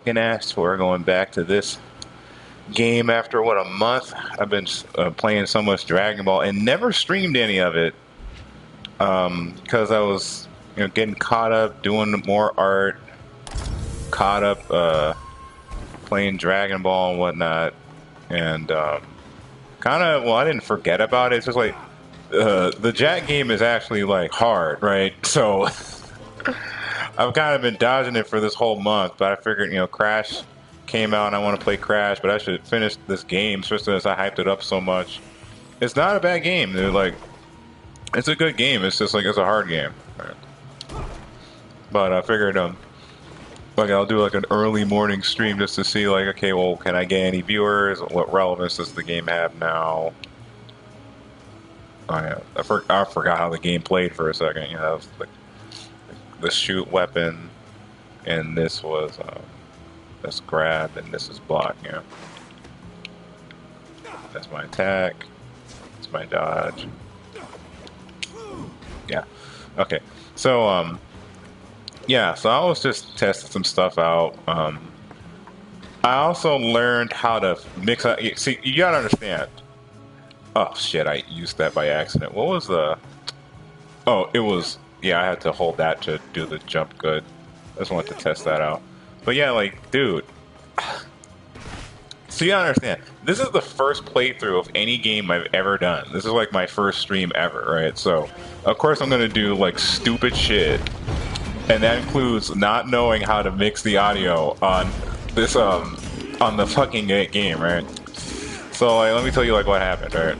asked for going back to this game after what, a month. I've been playing so much Dragon Ball and never streamed any of it because I was getting caught up doing more art, caught up playing Dragon Ball and whatnot, and kind of, well, I didn't forget about it. It's just like the Jack game is actually like hard, right? So I've kind of been dodging it for this whole month, but I figured, Crash came out and I want to play Crash, but I should finish this game, especially as I hyped it up so much. It's not a bad game, dude. Like, it's a good game. It's just like it's a hard game. Right? But I figured, like I'll do like an early morning stream just to see, like, okay, well, can I get any viewers? What relevance does the game have now? I forgot how the game played for a second. It was like the shoot weapon, and this was this grab, and this is block. That's my attack. That's my dodge. Yeah. Okay. So yeah. So I was just testing some stuff out. I also learned how to mix up. See, you gotta understand. Oh shit! I used that by accident. What was the? Oh, it was. Yeah, I had to hold that to do the jump good. I just wanted to test that out. But yeah, like, dude. So you gotta understand, this is the first playthrough of any game I've ever done. This is like my first stream ever, right? So, of course I'm gonna do like stupid shit. And that includes not knowing how to mix the audio on this, on the fucking game, right? So, like, let me tell you, like, what happened, right?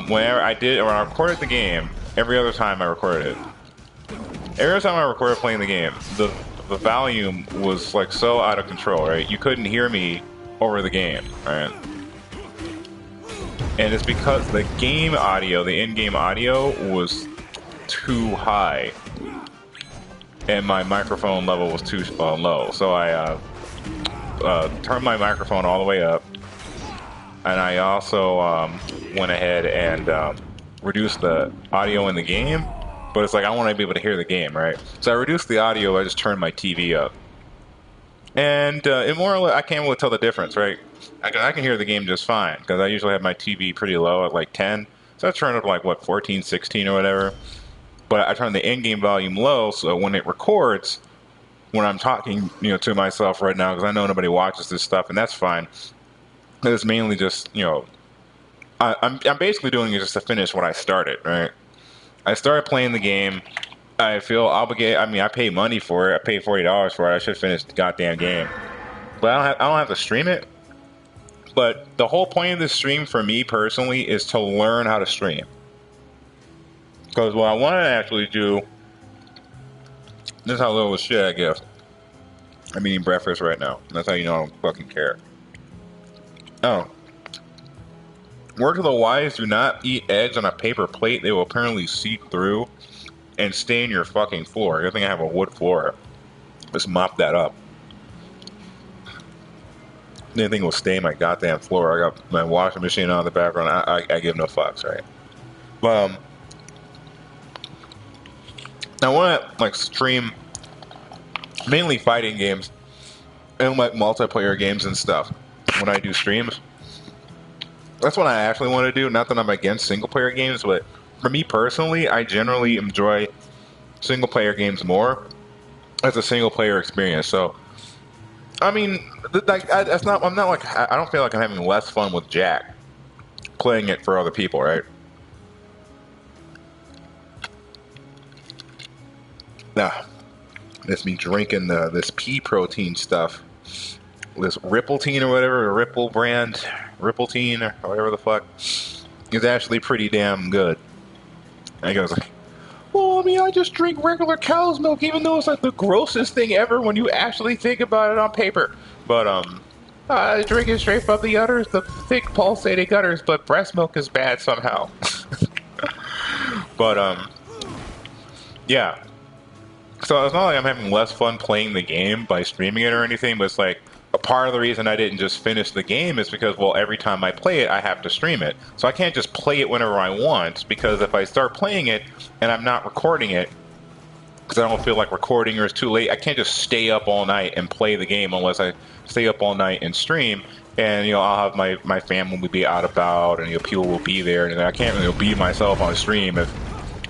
When I recorded the game, every other time I recorded it, every other time I recorded playing the game, the volume was like so out of control, right? You couldn't hear me over the game, right? And it's because the game audio, the in-game audio, was too high, and my microphone level was too low. So I turned my microphone all the way up, and I also went ahead and reduced the audio in the game. But it's like I want to be able to hear the game, right? So I reduced the audio. I just turned my TV up, and it more or less, I can't really tell the difference, right? I can hear the game just fine because I usually have my TV pretty low at like 10. So I turn it up like what, 14, 16 or whatever. But I turn the in-game volume low, so when it records, when I'm talking, to myself right now, because I know nobody watches this stuff, and that's fine. It's mainly just, I'm basically doing it just to finish what I started, right? I started playing the game. I feel obligated. I mean, I pay money for it. I paid $40 for it. I should finish the goddamn game. But I don't have to stream it. But the whole point of this stream for me personally is to learn how to stream. Because what I want to actually do, this is how little shit I guess. I'm eating breakfast right now. That's how you know I don't fucking care. Oh. Word to the wise, do not eat eggs on a paper plate. They will apparently seep through and stain your fucking floor. I think I have a wood floor. Just mop that up. Anything will stain my goddamn floor. I got my washing machine on in the background. I give no fucks, right? But I want to like stream mainly fighting games and like multiplayer games and stuff when I do streams. That's what I actually want to do. Not that I'm against single player games, but for me personally, I generally enjoy single player games more as a single player experience. So, I mean, that's not. I'm not like. I don't feel like I'm having less fun with Jack playing it for other people, right? Nah, that's me drinking this pea protein stuff. This Rippleteen or whatever, a Ripple brand, Rippleteen or whatever the fuck, is actually pretty damn good. And he goes like, well, I mean, I just drink regular cow's milk, even though it's like the grossest thing ever when you actually think about it on paper. But I drink it straight from the udders, the thick pulsating udders. But breast milk is bad somehow. But yeah. So it's not like I'm having less fun playing the game by streaming it or anything, but it's like a part of the reason I didn't just finish the game is because, well, every time I play it, I have to stream it. So I can't just play it whenever I want, because if I start playing it and I'm not recording it, because I don't feel like recording or it's too late. I can't just stay up all night and play the game unless I stay up all night and stream. And I'll have my family will be out about, and people will be there, and I can't really be myself on stream if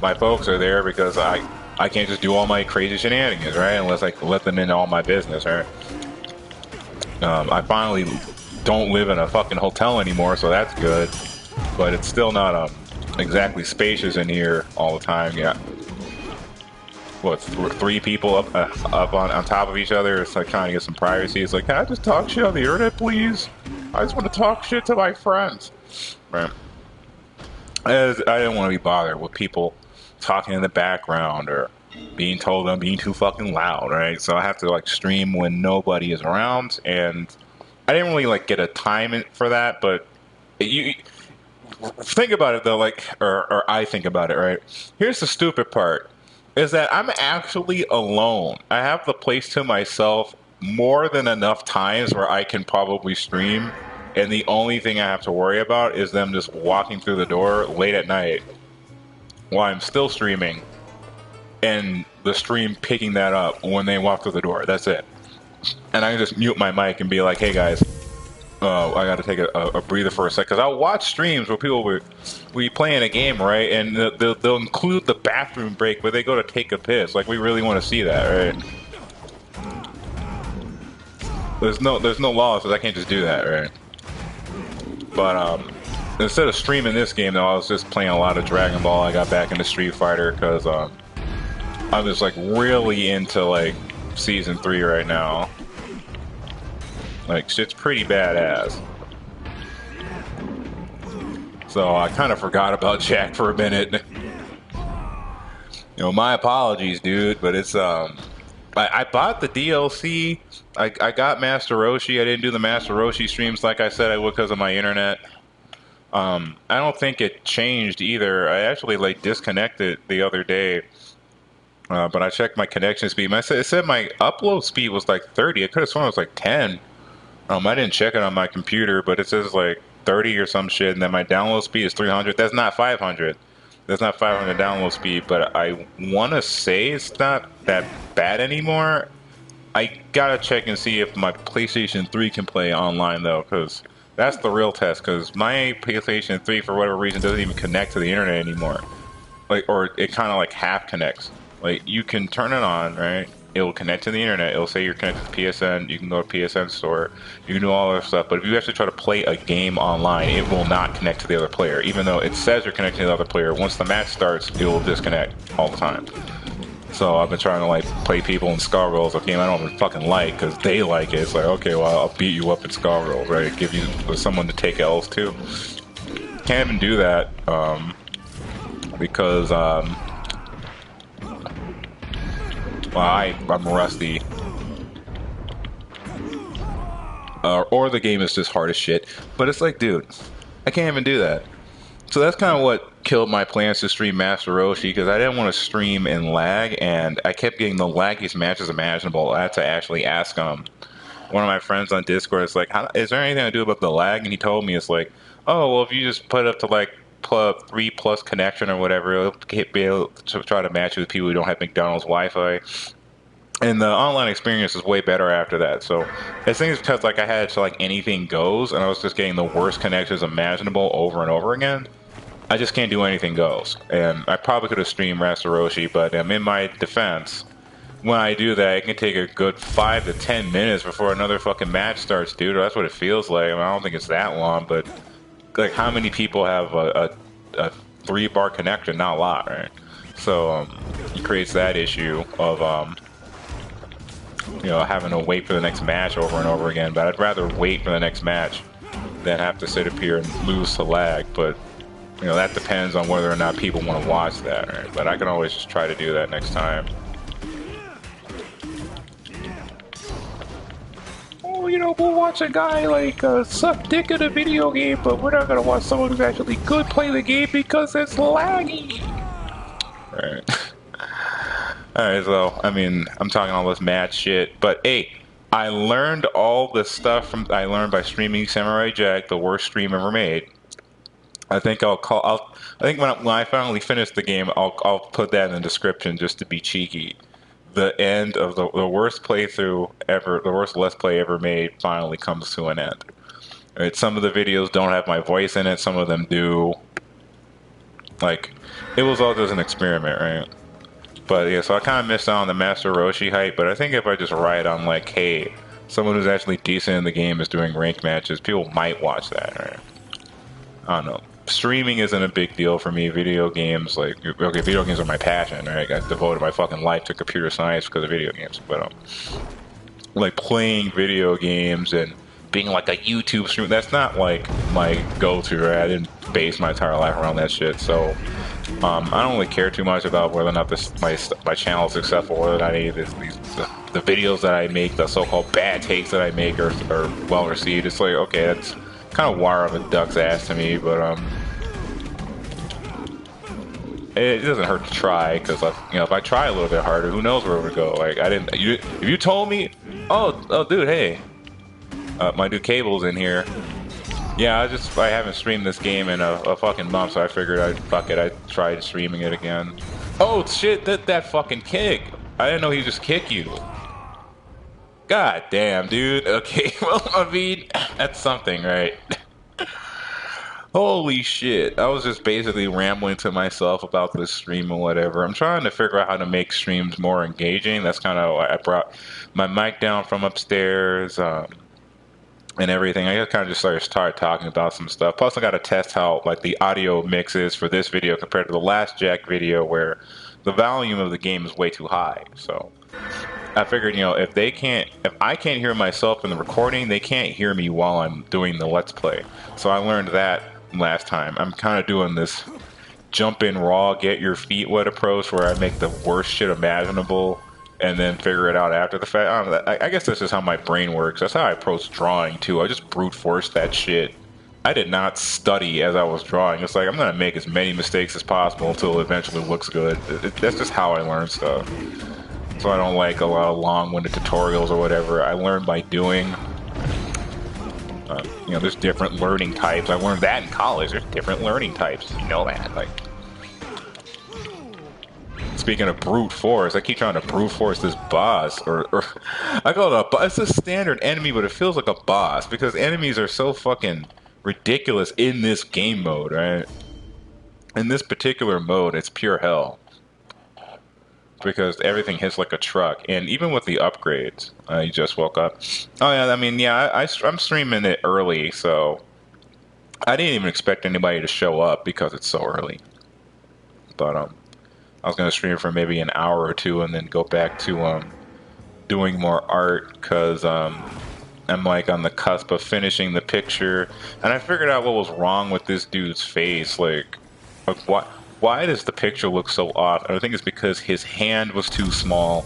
my folks are there, because I can't just do all my crazy shenanigans, right? Unless I let them into all my business, right? I finally don't live in a fucking hotel anymore, so that's good. But it's still not exactly spacious in here all the time. Yeah. What, three people up on top of each other? It's like trying to get some privacy. It's like, can I just talk shit on the internet, please? I just want to talk shit to my friends. Right. I didn't want to be bothered with people talking in the background or being told I'm being too fucking loud, right? So I have to like stream when nobody is around, and I didn't really like get a time for that. But you think about it though, like, or I think about it, right? Here's the stupid part. Is that I'm actually alone. I have the place to myself more than enough times where I can probably stream, and the only thing I have to worry about is them just walking through the door late at night while I'm still streaming, and the stream picking that up when they walk through the door. That's it. And I can just mute my mic and be like, hey guys, I got to take a breather for a sec, because I'll watch streams where people will be playing a game, right? And they'll include the bathroom break where they go to take a piss. Like, we really want to see that, right? There's no law, so I can't just do that, right? But instead of streaming this game, though, I was just playing a lot of Dragon Ball. I got back into Street Fighter because I'm just like really into like Season 3 right now. Like, shit's pretty badass. So I kind of forgot about Jack for a minute. My apologies, dude, but it's I bought the DLC. I got Master Roshi. I didn't do the Master Roshi streams like I said I would because of my internet. I don't think it changed either. I actually like disconnected the other day. But I checked my connection speed. It said my upload speed was like 30. I could have sworn it was like 10. I didn't check it on my computer, but it says like 30 or some shit, and then my download speed is 300. That's not 500. That's not 500 download speed, but I want to say it's not that bad anymore. I gotta check and see if my PlayStation 3 can play online, though, because that's the real test, because my PlayStation 3, for whatever reason, doesn't even connect to the internet anymore. Like, or it kind of like half connects. Like, you can turn it on, right? It will connect to the internet. It'll say you're connected to PSN. You can go to PSN store. You can do all that stuff. But if you actually try to play a game online, it will not connect to the other player. Even though it says you're connecting to the other player, once the match starts, it will disconnect all the time. So I've been trying to like play people in Scar Rolls, a game I don't even fucking like, because they like it. It's like, okay, well, I'll beat you up in Scar Rolls, right? Give you someone to take L's too. Can't even do that because well, I'm rusty. Or the game is just hard as shit. But it's like, dude, I can't even do that. So that's kind of what killed my plans to stream Master Roshi, because I didn't want to stream in lag, and I kept getting the laggiest matches imaginable. I had to actually ask one of my friends on Discord. It's like, is there anything I do about the lag? And he told me, it's like, oh, well, if you just put it up to like 3+ connection or whatever, it'll be able to try to match with people who don't have McDonald's Wi-Fi. And the online experience is way better after that. So I think it's because like I had to like anything goes, and I was just getting the worst connections imaginable over and over again. I just can't do anything goes. And I probably could have streamed Master Roshi, but in my defense, when I do that, it can take a good 5 to 10 minutes before another fucking match starts, dude. That's what it feels like. I don't think it's that long, but like, how many people have a 3-bar connection? Not a lot, right? So it creates that issue of having to wait for the next match over and over again. But I'd rather wait for the next match than have to sit up here and lose to lag. But that depends on whether or not people want to watch that, right? But I can always just try to do that next time. We'll watch a guy like suck dick in a video game, but we're not gonna watch someone who's actually good play the game because it's laggy. Alright. Alright, so, I'm talking all this mad shit, but hey, I learned all this stuff I learned by streaming Samurai Jack, the worst stream ever made. I think I think when I finally finish the game, I'll put that in the description just to be cheeky. The end of the worst playthrough ever, the worst Let's Play ever made, finally comes to an end. Right? Some of the videos don't have my voice in it. Some of them do. Like, it was all just an experiment, right? But yeah, so I kind of missed out on the Master Roshi hype. But I think if I just write on like, hey, someone who's actually decent in the game is doing ranked matches, people might watch that, right? I don't know. Streaming isn't a big deal for me. Video games, like, okay, video games are my passion, right? I devoted my fucking life to computer science because of video games. But like playing video games and being like a YouTube streamer, that's not like my go-to, right? I didn't base my entire life around that shit. So I don't really care too much about whether or not my channel is successful, whether or not any of the videos that I make, the so-called bad takes that I make are well received. It's like, okay, that's kind of wire up a duck's ass to me, but it doesn't hurt to try, because if I try a little bit harder, who knows where it would go. Like, if you told me, oh dude, hey, my dude Cable's in here. Yeah, I haven't streamed this game in a fucking month, so I figured I'd try streaming it again. Oh shit, that fucking kick. I didn't know he'd just kick you. God damn, dude. Okay, well, I mean, that's something, right? Holy shit. I was just basically rambling to myself about this stream or whatever. I'm trying to figure out how to make streams more engaging. That's kind of why I brought my mic down from upstairs and everything. I kind of just started talking about some stuff. Plus, I got to test how like the audio mix is for this video compared to the last Jack video where the volume of the game is way too high. So I figured, if I can't hear myself in the recording, they can't hear me while I'm doing the Let's Play. So I learned that last time. I'm kind of doing this jump in raw, get your feet wet approach where I make the worst shit imaginable and then figure it out after the fact. I guess that's just how my brain works. That's how I approach drawing too. I just brute force that shit. I did not study as I was drawing. It's like I'm gonna make as many mistakes as possible until it eventually looks good. That's just how I learn stuff. So I don't like a lot of long-winded tutorials or whatever. I learn by doing. There's different learning types. I learned that in college. There's different learning types. You know that. Like, speaking of brute force, I keep trying to brute force this boss, or I call it a boss. It's a standard enemy, but it feels like a boss because enemies are so fucking ridiculous in this game mode, right? In this particular mode, it's pure hell. Because everything hits like a truck, and even with the upgrades, you just woke up. Oh yeah, I mean, yeah, I'm streaming it early, so I didn't even expect anybody to show up because it's so early. But I was gonna stream for maybe an hour or two, and then go back to doing more art, because I'm like on the cusp of finishing the picture, and I figured out what was wrong with this dude's face, like what. Why does the picture look so off? I think it's because his hand was too small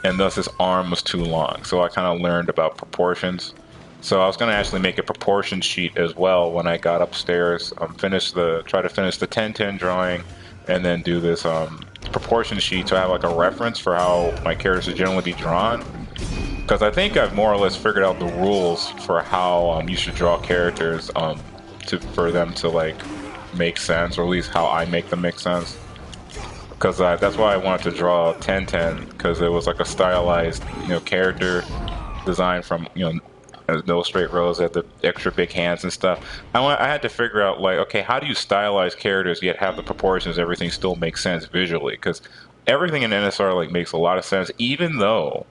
and thus his arm was too long. So I kind of learned about proportions. So I was going to actually make a proportion sheet as well when I got upstairs. Try to finish the 1010 drawing and then do this proportion sheet so I have like a reference for how my characters should generally be drawn. Because I think I've more or less figured out the rules for how you should draw characters for them to like make sense, or at least how I make them make sense. Because that's why I wanted to draw 1010, because it was like a stylized, character design from, no straight rows, had the extra big hands and stuff. I had to figure out like, okay, how do you stylize characters yet have the proportions, everything still makes sense visually? Because everything in NSR like makes a lot of sense, even though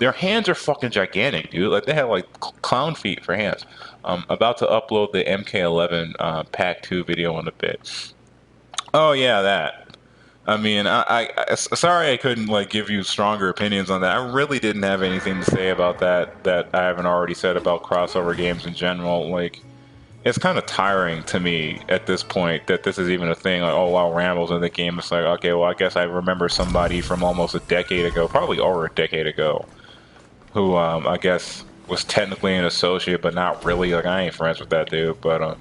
their hands are fucking gigantic, dude. Like they have like clown feet for hands. About to upload the MK11 Pack 2 video in a bit. Oh yeah, that. I mean, I sorry I couldn't like give you stronger opinions on that. I really didn't have anything to say about that I haven't already said about crossover games in general. Like, it's kind of tiring to me at this point that this is even a thing. Like, oh wow, Rambo's in the game. It's like, okay, well I guess I remember somebody from almost a decade ago, probably over a decade ago, who I guess was technically an associate, but not really. Like, I ain't friends with that dude, but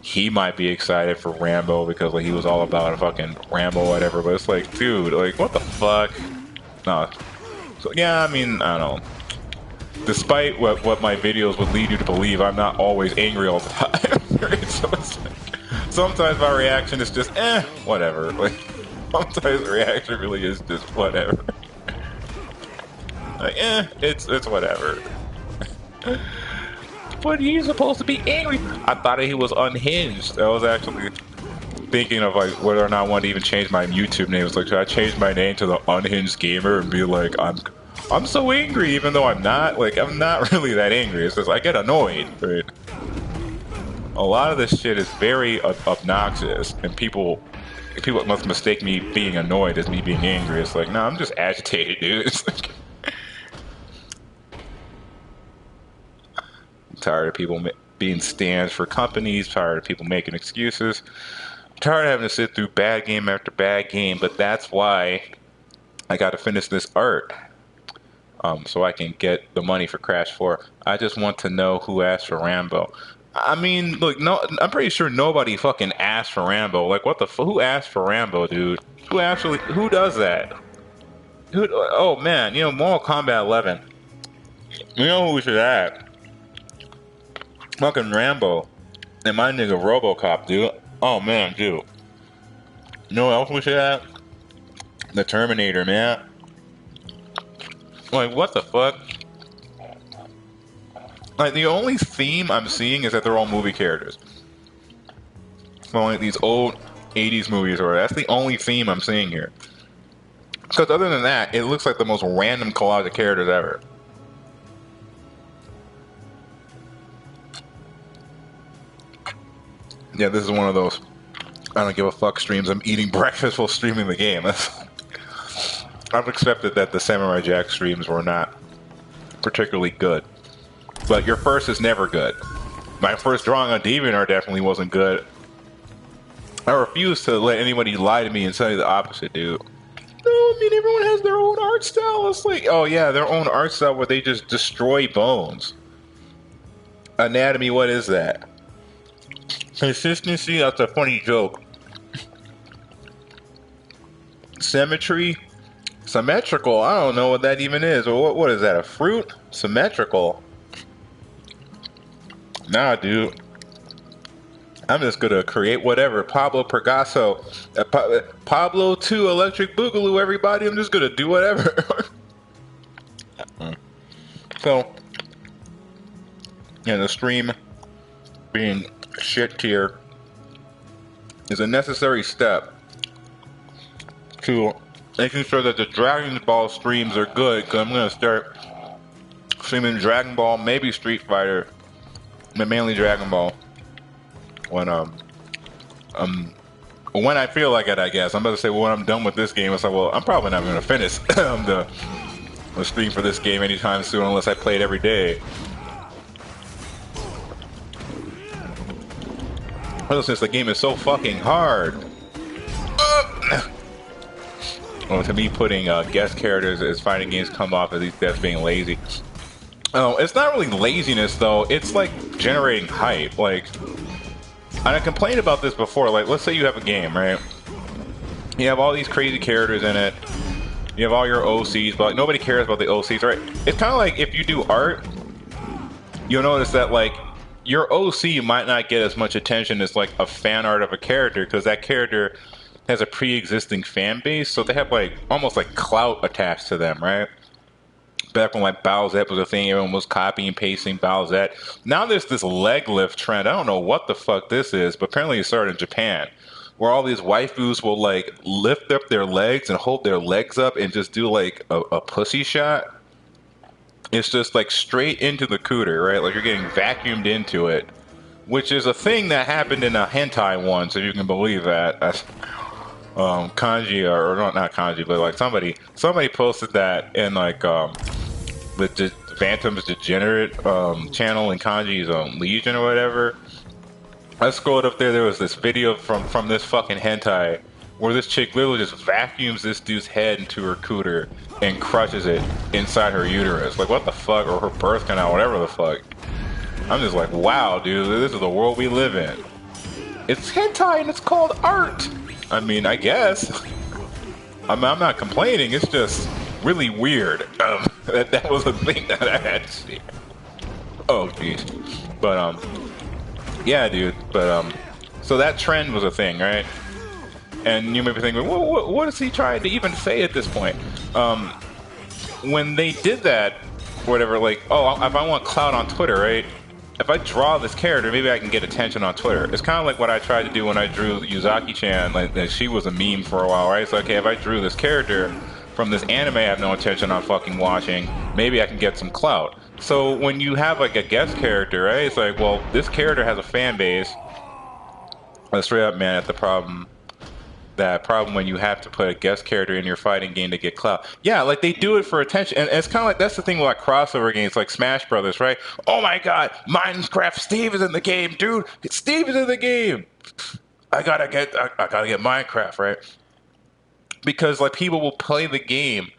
he might be excited for Rambo because like he was all about a fucking Rambo or whatever. But it's like, dude, like what the fuck? No. So yeah, I mean, I don't know. Despite what my videos would lead you to believe, I'm not always angry all the time. Right? So sometimes my reaction is just, whatever. Like, sometimes the reaction really is just whatever. Like, it's whatever. But he's supposed to be angry. I thought he was unhinged. I was actually thinking of like whether or not I wanted to even change my YouTube name. It's like, should I change my name to the Unhinged Gamer and be like, I'm so angry, even though I'm not. Like, I'm not really that angry. It's just I get annoyed. Right? A lot of this shit is very obnoxious, and people must mistake me being annoyed as me being angry. It's like, no, I'm just agitated, dude. It's like, I'm tired of people being stands for companies, tired of people making excuses, I'm tired of having to sit through bad game after bad game, but that's why I got to finish this art. So I can get the money for Crash 4. I just want to know who asked for Rambo. I mean, look, no, I'm pretty sure nobody fucking asked for Rambo. Like, what the who asked for Rambo, dude? Who does that? Oh man, you know, Mortal Kombat 11. You know who we should add? Fucking Rambo. And my nigga RoboCop, dude. Oh man, dude. You know what else we should add? The Terminator, man. Like, what the fuck? Like, the only theme I'm seeing is that they're all movie characters. Well, like these old 80s movies, or that's the only theme I'm seeing here. Because other than that, it looks like the most random collage of characters ever. Yeah, this is one of those I don't give a fuck streams. I'm eating breakfast while streaming the game. I've accepted that the Samurai Jack streams were not particularly good. But your first is never good. My first drawing on DeviantArt definitely wasn't good. I refuse to let anybody lie to me and tell you the opposite, dude. No, I mean, everyone has their own art style. It's like, oh yeah, their own art style where they just destroy bones. Anatomy, what is that? Consistency, that's a funny joke. Symmetry? Symmetrical, I don't know what that even is. Or what is that, a fruit? Symmetrical. Nah, dude. I'm just gonna create whatever. Pablo Picasso. Pablo 2 Electric Boogaloo, everybody. I'm just gonna do whatever. So, yeah, the stream being shit tier is a necessary step to making sure that the Dragon Ball streams are good, because I'm gonna start streaming Dragon Ball, maybe Street Fighter, but mainly Dragon Ball. When I feel like it, I guess. I'm about to say, well, when I'm done with this game, it's like, well, I'm probably not going to finish the stream for this game anytime soon unless I play it every day. Well, since the game is so fucking hard. Well, to me, putting guest characters as fighting games come off as that's being lazy. Oh, it's not really laziness, though. It's like generating hype. Like, and I complained about this before. Like, let's say you have a game, right? You have all these crazy characters in it. You have all your OCs, but like, nobody cares about the OCs, right? It's kind of like if you do art, you'll notice that like your OC might not get as much attention as like a fan art of a character, because that character has a pre-existing fan base, so they have like almost like clout attached to them, right? Back when like Bowsette was a thing, everyone was copying and pasting Bowsette. Now there's this leg lift trend. I don't know what the fuck this is, but apparently it started in Japan, where all these waifus will like lift up their legs and hold their legs up and just do like a pussy shot. It's just like straight into the cooter, right? Like you're getting vacuumed into it, which is a thing that happened in a hentai once, if you can believe that. Kanji, or not Kanji, but like somebody posted that in like the Phantom's Degenerate channel in Kanji's Legion or whatever. I scrolled up there was this video from this fucking hentai where this chick literally just vacuums this dude's head into her cooter and crushes it inside her uterus. Like, what the fuck? Or her birth canal, whatever the fuck. I'm just like, wow, dude, this is the world we live in. It's hentai and it's called art. I mean, I guess. I'm not complaining. It's just really weird. That was the thing that I had to see. Oh, jeez. But, yeah, dude. But, So that trend was a thing, right? And you may be thinking, what is he trying to even say at this point? When they did that, whatever, like, oh, if I want clout on Twitter, right? If I draw this character, maybe I can get attention on Twitter. It's kind of like what I tried to do when I drew Yuzaki-chan. Like, she was a meme for a while, right? So, okay, if I drew this character from this anime I have no intention on fucking watching, maybe I can get some clout. So when you have, like, a guest character, right? It's like, well, this character has a fan base. Straight up, man, at the problem. That problem when you have to put a guest character in your fighting game to get clout. Yeah, like they do it for attention, and it's kind of like that's the thing with like crossover games, like Smash Brothers, right? Oh my God, Minecraft Steve is in the game, dude. Steve is in the game. I gotta get Minecraft, right? Because like people will play the game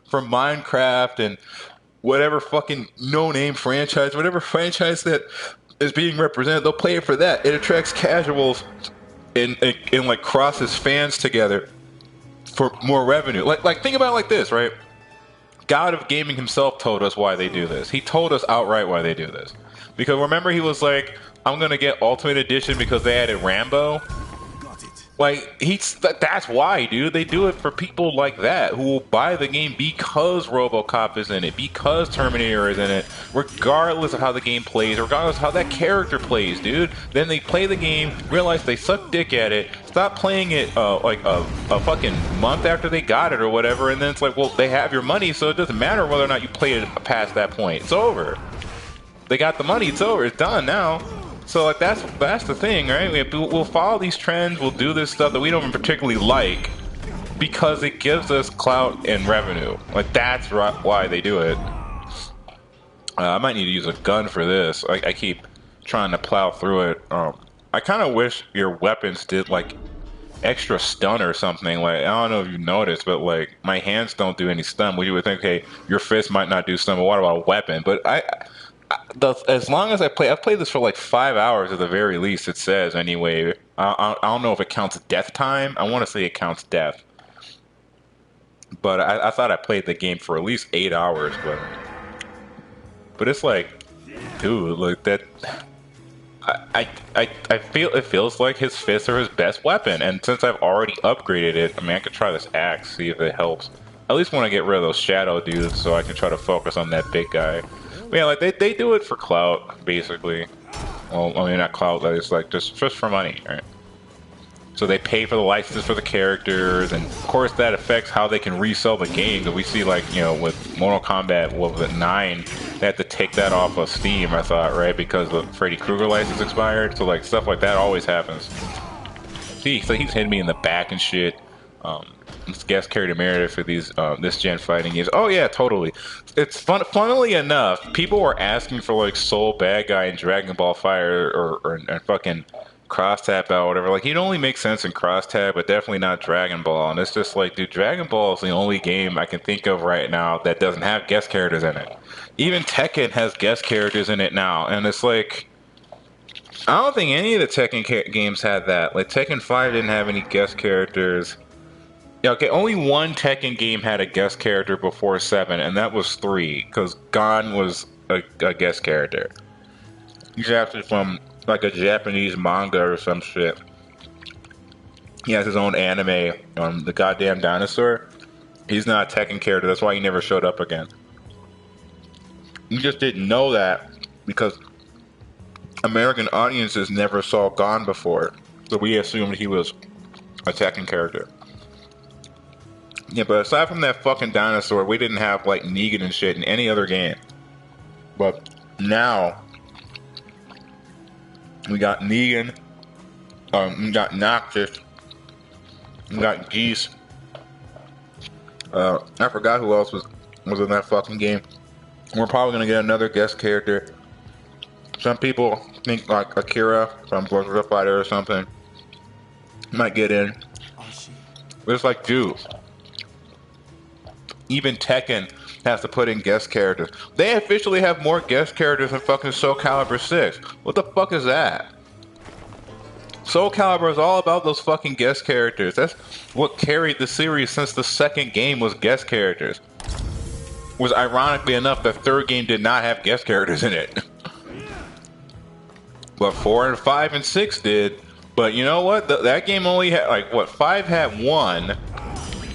for Minecraft and whatever fucking no-name franchise, whatever franchise that is being represented, they'll play it for that. It attracts casuals. And like crosses fans together for more revenue. Like think about it like this, right? God of Gaming himself told us why they do this. He told us outright why they do this. Because remember he was like, I'm gonna get Ultimate Edition because they added Rambo. Like that's why, dude. They do it for people like that who will buy the game because RoboCop is in it, because Terminator is in it, regardless of how the game plays, regardless of how that character plays, dude. Then they play the game, realize they suck dick at it, stop playing it like a fucking month after they got it or whatever, and then it's like, well, they have your money, so it doesn't matter whether or not you played it past that point. It's over. They got the money. It's over. It's done now. So like that's the thing, right? We'll follow these trends. We'll do this stuff that we don't particularly like because it gives us clout and revenue. Like that's why they do it. I might need to use a gun for this. I keep trying to plow through it. I kind of wish your weapons did like extra stun or something. Like I don't know if you noticed, but like my hands don't do any stun. Well, you would think, okay, your fist might not do stun, but what about a weapon? But as long as I've played this for like 5 hours at the very least, it says anyway. I don't know if it counts death time. I want to say it counts death. But I thought I played the game for at least 8 hours. But it's like, dude, like that. I feel it feels like his fists are his best weapon. And since I've already upgraded it, I mean, I could try this axe, see if it helps. At least want to get rid of those shadow dudes so I can try to focus on that big guy. But yeah, like they do it for clout, basically. Well, I mean, not clout, but it's like just for money, right? So they pay for the licenses for the characters, and of course that affects how they can resell the game. That we see, like, you know, with Mortal Kombat, what was it, 9, they had to take that off of Steam, I thought, right? Because the Freddy Krueger license expired. So like stuff like that always happens. See, so he's hitting me in the back and shit. This guest character Meredith for these this gen fighting games. Oh yeah, totally. It's funnily enough, people were asking for like Soul Bad Guy in Dragon Ball Fire or fucking Cross Tap out, whatever. Like, he'd only make sense in Cross Tap, but definitely not Dragon Ball. And it's just like, dude, Dragon Ball is the only game I can think of right now that doesn't have guest characters in it. Even Tekken has guest characters in it now, and it's like, I don't think any of the Tekken games had that. Like, Tekken 5 didn't have any guest characters. Yeah, okay, only one Tekken game had a guest character before 7, and that was 3, because Gon was a guest character. He's actually from, like, a Japanese manga or some shit. He has his own anime on the goddamn dinosaur. He's not a Tekken character, that's why he never showed up again. You just didn't know that, because American audiences never saw Gon before, so we assumed he was a Tekken character. Yeah, but aside from that fucking dinosaur, we didn't have, like, Negan and shit in any other game. But now, we got Negan, we got Noctis, we got Geese. I forgot who else was in that fucking game. We're probably gonna get another guest character. Some people think, like, Akira from Virtua Fighter or something might get in. But it's like, dude, even Tekken has to put in guest characters. They officially have more guest characters than fucking Soul Calibur 6. What the fuck is that? Soul Calibur is all about those fucking guest characters. That's what carried the series since the second game was guest characters. Was ironically enough, the third game did not have guest characters in it. But 4 and 5 and 6 did. But you know what? That game only had like what? 5 had 1,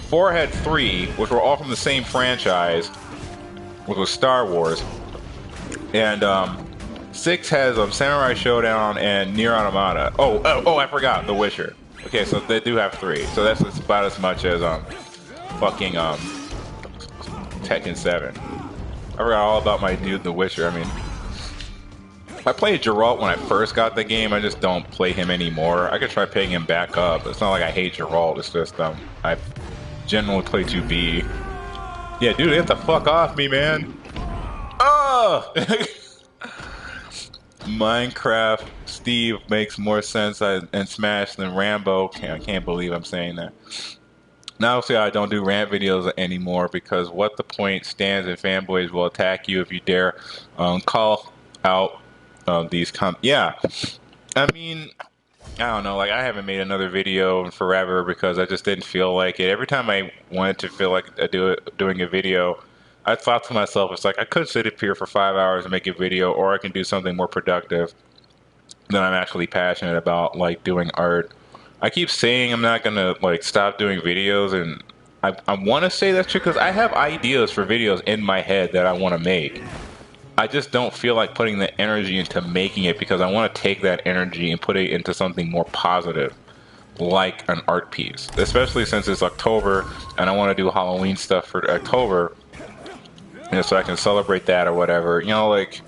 4 had 3, which were all from the same franchise, which was Star Wars, and 6 has Samurai Showdown and Nier Automata. Oh, I forgot The Witcher. Okay, so they do have 3. So that's about as much as fucking Tekken 7. I forgot all about my dude The Witcher. I mean, I played Geralt when I first got the game. I just don't play him anymore. I could try picking him back up. It's not like I hate Geralt. It's just I generally play 2B. Yeah, dude, get the fuck off me, man. Oh! Minecraft Steve makes more sense in Smash than Rambo. I can't believe I'm saying that. Now, see, I don't do rant videos anymore because what the point stands and fanboys will attack you if you dare call out these yeah. I mean, I don't know, like I haven't made another video in forever because I just didn't feel like it. Every time I wanted to feel like doing a video, I thought to myself, it's like I could sit up here for 5 hours and make a video, or I can do something more productive that I'm actually passionate about, like doing art. I keep saying I'm not gonna like stop doing videos, and I want to say that's true because I have ideas for videos in my head that I want to make. I just don't feel like putting the energy into making it because I want to take that energy and put it into something more positive, like an art piece. Especially since it's October and I want to do Halloween stuff for October, so I can celebrate that or whatever. You know, like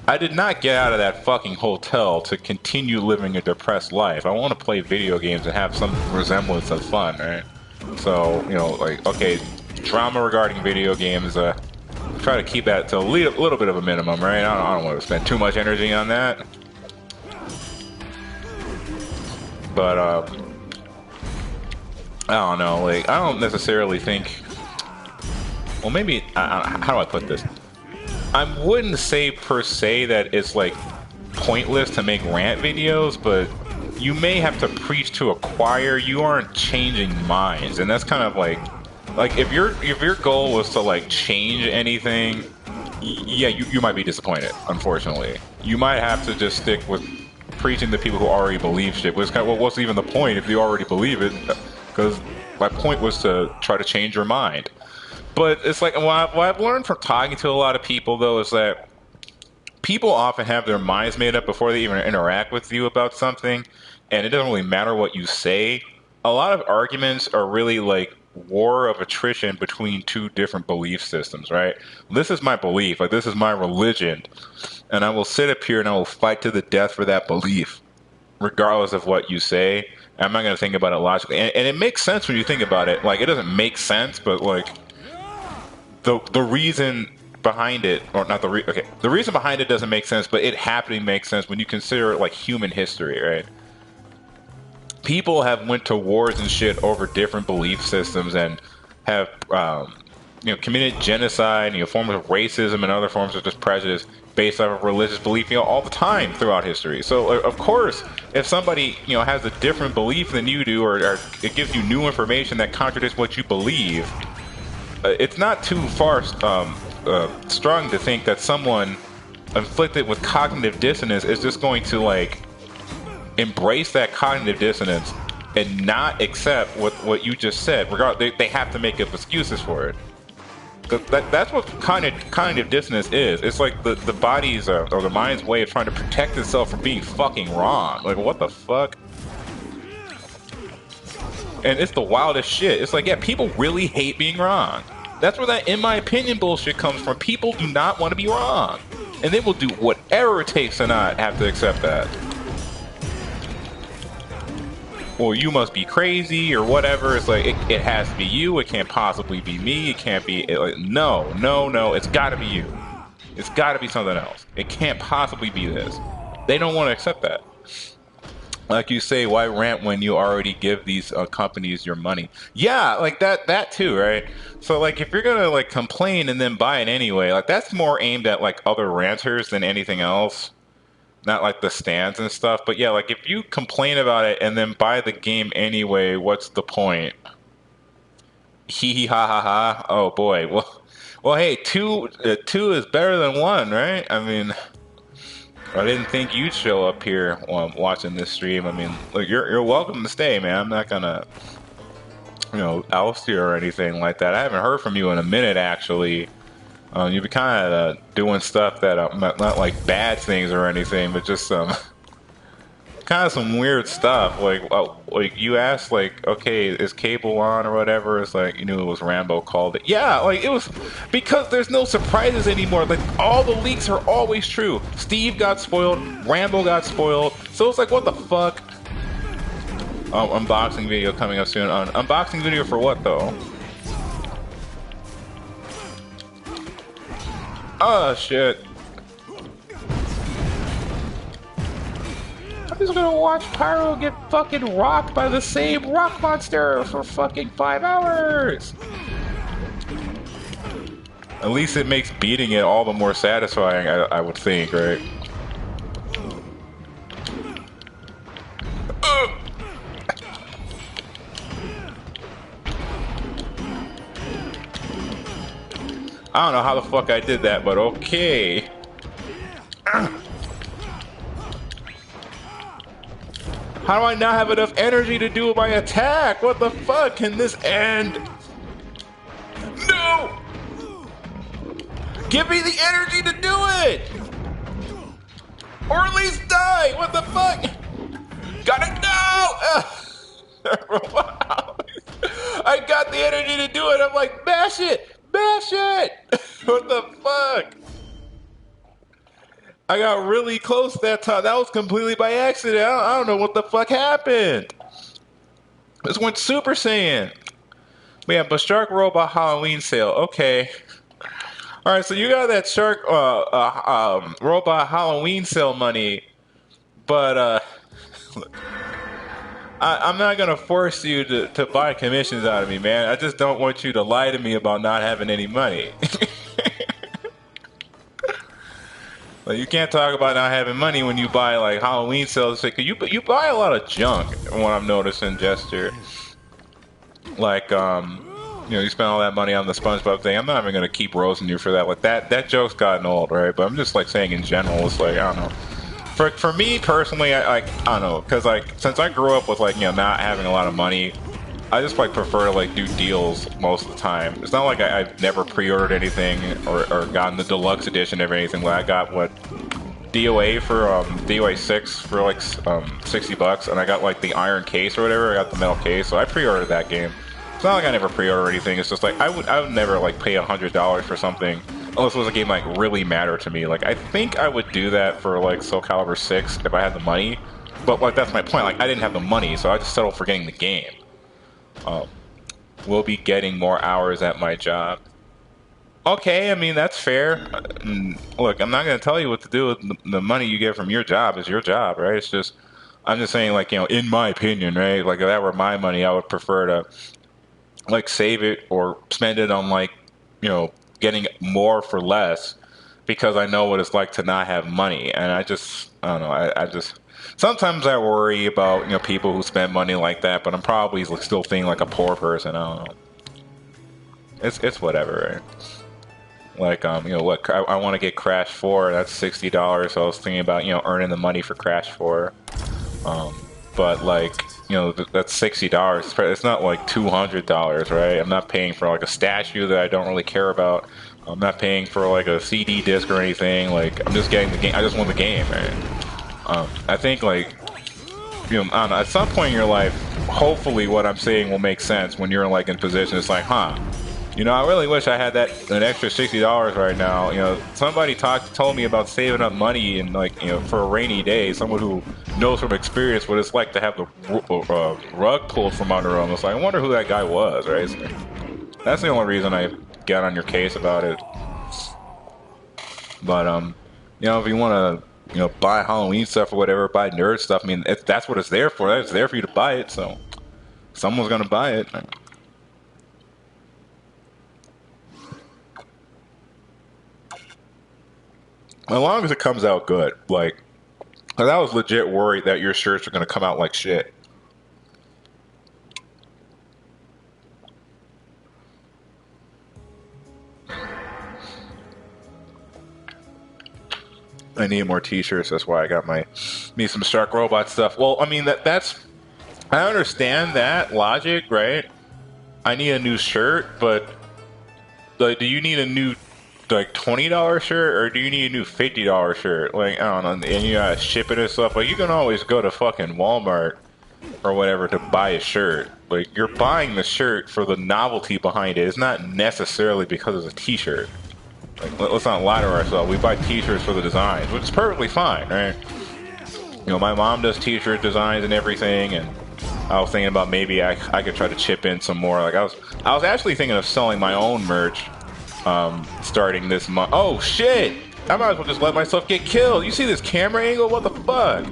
I did not get out of that fucking hotel to continue living a depressed life. I want to play video games and have some resemblance of fun, right? So, you know, like, okay, drama regarding video games, try to keep that to a little bit of a minimum, right? I don't want to spend too much energy on that. But, I don't know, like, I don't necessarily think, well, maybe, how do I put this? I wouldn't say per se that it's like pointless to make rant videos, but you may have to preach to a choir. You aren't changing minds, and that's kind of like if your goal was to like change anything, yeah, you might be disappointed. Unfortunately, you might have to just stick with preaching to people who already believe shit. Which kind of, well, what's even the point if you already believe it? Because my point was to try to change your mind. But it's like, what I've learned from talking to a lot of people, though, is that people often have their minds made up before they even interact with you about something, and it doesn't really matter what you say. A lot of arguments are really like war of attrition between two different belief systems, right? This is my belief, like this is my religion, and I will sit up here and I will fight to the death for that belief, regardless of what you say. I'm not going to think about it logically. And it makes sense when you think about it. Like, it doesn't make sense, but like, the reason behind it, or not the reason behind it doesn't make sense, but it happening makes sense when you consider it like human history, right? People have went to wars and shit over different belief systems and have committed genocide, forms of racism and other forms of just prejudice based off of religious belief, all the time throughout history. So of course, if somebody has a different belief than you do, or it gives you new information that contradicts what you believe, it's not too far strong to think that someone afflicted with cognitive dissonance is just going to like embrace that cognitive dissonance and not accept what you just said. They have to make up excuses for it. That's what cognitive dissonance is. It's like the body's or the mind's way of trying to protect itself from being fucking wrong. Like, what the fuck? And it's the wildest shit. It's like, yeah, people really hate being wrong. That's where that, in my opinion, bullshit comes from. People do not want to be wrong. And they will do whatever it takes to not have to accept that. Or you must be crazy or whatever. It's like, it has to be you. It can't possibly be me. It can't be... No. It's got to be you. It's got to be something else. It can't possibly be this. They don't want to accept that. Like you say, why rant when you already give these companies your money? Yeah, like that too, right? So like if you're gonna like complain and then buy it anyway, like that's more aimed at like other ranters than anything else. Not like the stands and stuff, but yeah, like if you complain about it and then buy the game anyway, what's the point? Hee hee ha ha ha. Oh boy. Well, hey, two is better than one, right? I mean, I didn't think you'd show up here while I'm watching this stream. I mean, look, you're welcome to stay, man. I'm not gonna, oust you or anything like that. I haven't heard from you in a minute, actually. You've been kind of doing stuff that not like bad things or anything, but just kind of some weird stuff. Like you asked, like, okay, is cable on or whatever? It's like you knew it was Rambo called it. Yeah, like it was because there's no surprises anymore. Like all the leaks are always true. Steve got spoiled, Rambo got spoiled. So it's like, what the fuck? Unboxing video coming up soon. Unboxing video for what though? Oh shit. I'm just gonna watch Pyro get fucking rocked by the same rock monster for fucking 5 hours. At least it makes beating it all the more satisfying, I would think, right? I don't know how the fuck I did that, but okay. How do I not have enough energy to do my attack? What the fuck? Can this end? No! Give me the energy to do it! Or at least die! What the fuck? Gotta no! I got the energy to do it. I'm like, bash it! Bash it! What the fuck? I got really close that time. That was completely by accident. I don't know what the fuck happened. This went Super Saiyan. Yeah, but Shark Robot Halloween sale. Okay. All right, so you got that Shark Robot Halloween sale money, but I'm not gonna force you to buy commissions out of me, man. I just don't want you to lie to me about not having any money. Like, you can't talk about not having money when you buy like Halloween sales. Cause you buy a lot of junk. What I'm noticing, Jester. Like you spend all that money on the SpongeBob thing. I'm not even gonna keep roasting you for that. Like that joke's gotten old, right? But I'm just like saying in general, it's like I don't know. For me personally, I don't know, cause like since I grew up with like not having a lot of money, I just like prefer to like do deals most of the time. It's not like I've never pre-ordered anything or gotten the deluxe edition of anything. Like I got what DOA for DOA 6 for like $60, and I got like the iron case or whatever. I got the metal case, so I pre-ordered that game. It's not like I never pre-order anything. It's just like I would never like pay $100 for something unless it was a game like really mattered to me. Like I think I would do that for like Soul Calibur 6 if I had the money, but like that's my point. Like I didn't have the money, so I just settled for getting the game. We'll be getting more hours at my job. Okay, I mean that's fair. Look, I'm not gonna tell you what to do with the money you get from your job. It's your job, right? It's just I'm just saying, like in my opinion, right? Like if that were my money, I would prefer to like save it or spend it on like getting more for less because I know what it's like to not have money, and I don't know. I just sometimes I worry about people who spend money like that, but I'm probably still thinking like a poor person. I don't know. It's whatever, right? Like what I want to get Crash 4. That's $60. So I was thinking about earning the money for Crash 4. But like that's $60. It's not like $200, right? I'm not paying for like a statue that I don't really care about. I'm not paying for like a CD disc or anything. Like I'm just getting the game. I just want the game, right? I think like I don't know, at some point in your life, hopefully what I'm saying will make sense when you're like in position. It's like, huh? I really wish I had an extra $60 right now. Somebody told me about saving up money and like for a rainy day. Someone who knows from experience what it's like to have the rug pulled from under them. It's like I wonder who that guy was, right? So that's the only reason I got on your case about it. But if you want to buy Halloween stuff or whatever, buy nerd stuff. I mean, that's what it's there for. It's there for you to buy it. So someone's gonna buy it. As long as it comes out good, like, 'cause I was legit worried that your shirts are gonna come out like shit. I need more T-shirts. That's why I got me some Shark Robot stuff. Well, I mean that's I understand that logic, right? I need a new shirt, but like, do you need a new like $20 shirt or do you need a new $50 shirt? Like I don't know, and you gotta ship it and stuff. Like you can always go to fucking Walmart or whatever to buy a shirt. Like you're buying the shirt for the novelty behind it. It's not necessarily because it's a T-shirt. Like let's not lie to ourselves. We buy T-shirts for the designs, which is perfectly fine, right? You know, my mom does T-shirt designs and everything, and I was thinking about maybe I could try to chip in some more. Like I was actually thinking of selling my own merch starting this month. Oh shit! I might as well just let myself get killed. You see this camera angle? What the fuck?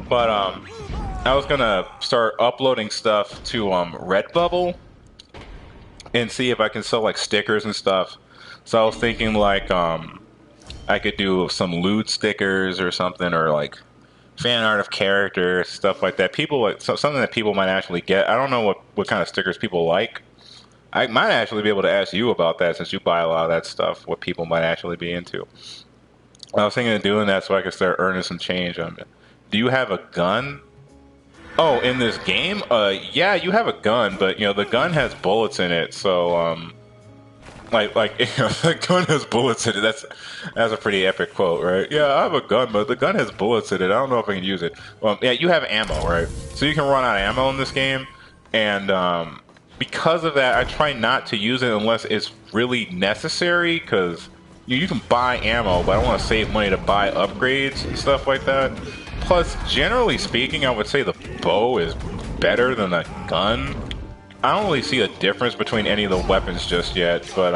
But I was gonna start uploading stuff to Redbubble and see if I can sell like stickers and stuff. So I was thinking like I could do some lewd stickers or something, or like fan art of characters, stuff like that. People like something that people might actually get. I don't know what kind of stickers people like. I might actually be able to ask you about that since you buy a lot of that stuff. What people might actually be into. I was thinking of doing that so I could start earning some change on it. Do you have a gun? Oh, in this game? Yeah, you have a gun, but you know the gun has bullets in it, so like you know, the gun has bullets in it. That's a pretty epic quote, right? Yeah, I have a gun, but the gun has bullets in it. I don't know if I can use it. Yeah, you have ammo, right? So you can run out of ammo in this game, and because of that, I try not to use it unless it's really necessary, because you can buy ammo, but I want to save money to buy upgrades and stuff like that. Plus, generally speaking, I would say the bow is better than the gun. I don't really see a difference between any of the weapons just yet, but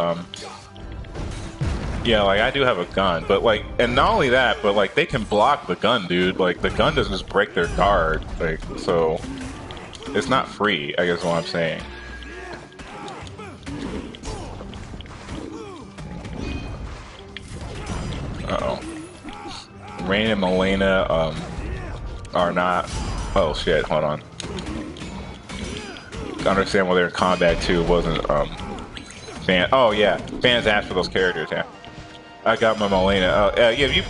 yeah, like I do have a gun, but like, and not only that, but like they can block the gun, dude. Like the gun doesn't just break their guard, like so. It's not free, I guess is what I'm saying. Uh-oh. Rain and Milena are not. Oh shit! Hold on. I understand why they're in combat too. Wasn't fan? Oh yeah, fans asked for those characters. Yeah, I got my Milena. Yeah,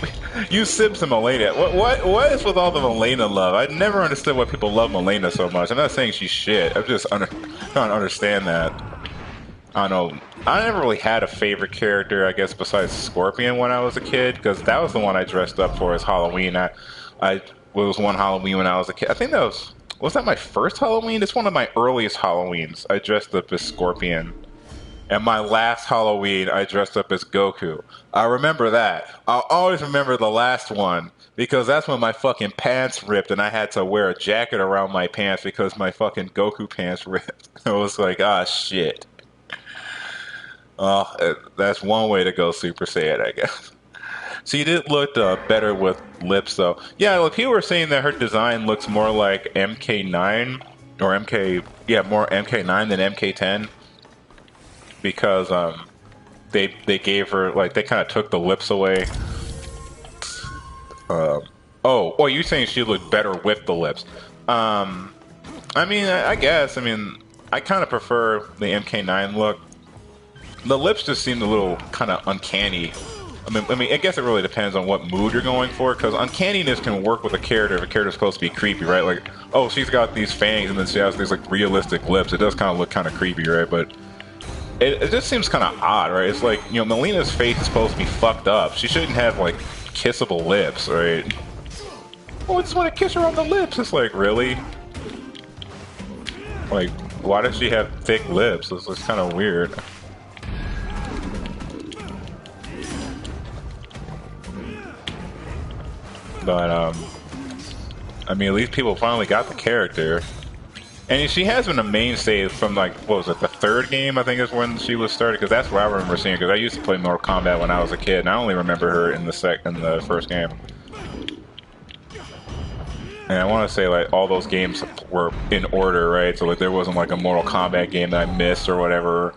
you simps and Milena. What is with all the Milena love? I never understood why people love Milena so much. I'm not saying she's shit. I'm just trying to understand that. I don't know. I never really had a favorite character, I guess, besides Scorpion when I was a kid, because that was the one I dressed up for as Halloween. I was one Halloween when I was a kid. I think that was that my first Halloween? It's one of my earliest Halloweens. I dressed up as Scorpion. And my last Halloween, I dressed up as Goku. I remember that. I'll always remember the last one, because that's when my fucking pants ripped and I had to wear a jacket around my pants because my fucking Goku pants ripped. I was like, ah, shit. That's one way to go Super Saiyan, I guess. So you did look better with lips, though. Yeah, well, people were saying that her design looks more like MK9 or more MK9 than MK10 because they gave her like they kind of took the lips away. Oh, you're saying she looked better with the lips? I mean, I guess. I mean, I kind of prefer the MK9 look. The lips just seemed a little kind of uncanny. I mean, I guess it really depends on what mood you're going for, because uncanniness can work with a character if a character's supposed to be creepy, right? Like, oh, she's got these fangs and then she has these like realistic lips. It does kind of look kind of creepy, right? But it just seems kind of odd, right? It's like, you know, Melina's face is supposed to be fucked up. She shouldn't have like kissable lips, right? Oh, I just want to kiss her on the lips. It's like, really? Like, why does she have thick lips? It's kind of weird. But, I mean, at least people finally got the character. And she has been a mainstay from, like, what was it, the third game, I think is when she was started, because that's where I remember seeing her, because I used to play Mortal Kombat when I was a kid, and I only remember her in the first game. And I want to say, like, all those games were in order, right? So, like, there wasn't, like, a Mortal Kombat game that I missed or whatever.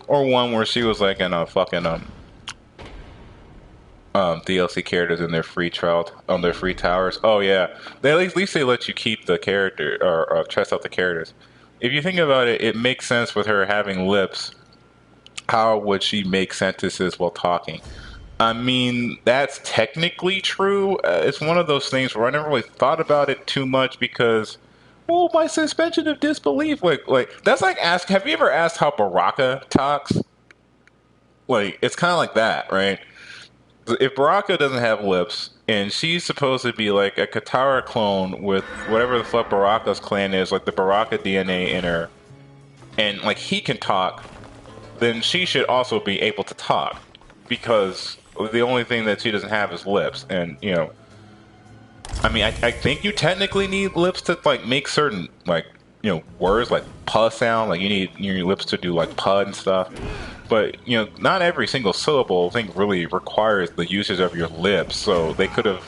Or one where she was, like, in a fucking, DLC characters in their free trial on their free towers. Oh yeah, at least they let you keep the character or test out the characters. If you think about it, it makes sense with her having lips. How would she make sentences while talking? I mean, that's technically true. It's one of those things where I never really thought about it too much because, well, my suspension of disbelief, like that's like ask. Have you ever asked how Baraka talks? Like, it's kind of like that, right? If Baraka doesn't have lips and she's supposed to be like a Katara clone with whatever the fuck Baraka's clan is, like the Baraka DNA in her, and like he can talk, then she should also be able to talk because the only thing that she doesn't have is lips. And I mean, I think you technically need lips to like make certain like words like puh sound. Like you need your lips to do like puh and stuff. But not every single syllable I think really requires the usage of your lips. So they could have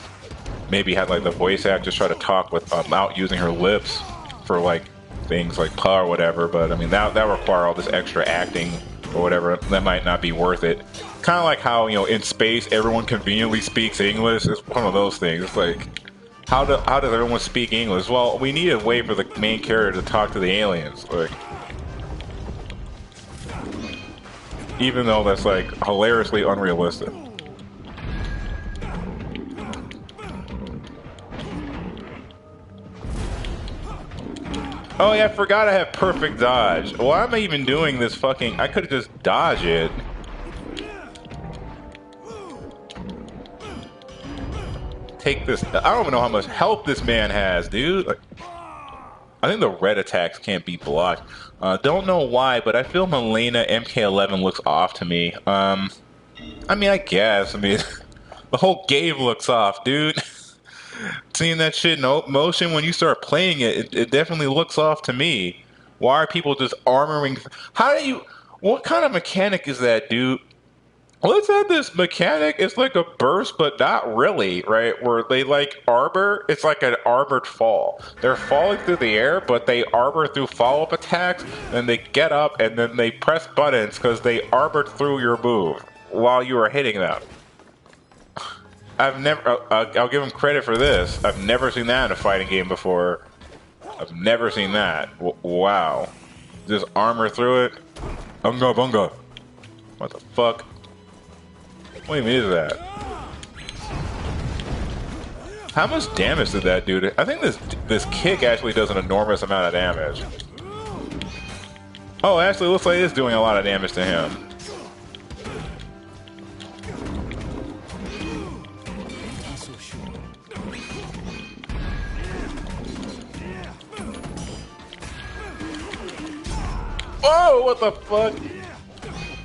maybe had like the voice actress try to talk without using her lips for like things like puh or whatever. But I mean that require all this extra acting or whatever. That might not be worth it. Kind of like how in space everyone conveniently speaks English. It's one of those things. It's like how does everyone speak English? Well, we need a way for the main character to talk to the aliens. Like, even though that's like hilariously unrealistic. Oh yeah, I forgot I have perfect dodge. Why am I even doing this fucking... I could have just dodged it. Take this... I don't even know how much health this man has, dude. Like, I think the red attacks can't be blocked. Don't know why, but I feel Mileena MK11 looks off to me. I mean, I guess. I mean, the whole game looks off, dude. Seeing that shit in motion when you start playing it definitely looks off to me. Why are people just armoring? How do you... What kind of mechanic is that, dude? Let's have this mechanic. It's like a burst, but not really, right? Where they like arbor. It's like an armored fall. They're falling through the air, but they arbor through follow-up attacks. Then they get up and then they press buttons because they arbored through your move while you were hitting them. I've never. I'll give them credit for this. I've never seen that in a fighting game before. I've never seen that. Wow. Just armor through it. Unga bunga. What the fuck? What even is that? How much damage did that do? I think this kick actually does an enormous amount of damage. Oh, actually, it looks like it's doing a lot of damage to him. Oh, what the fuck?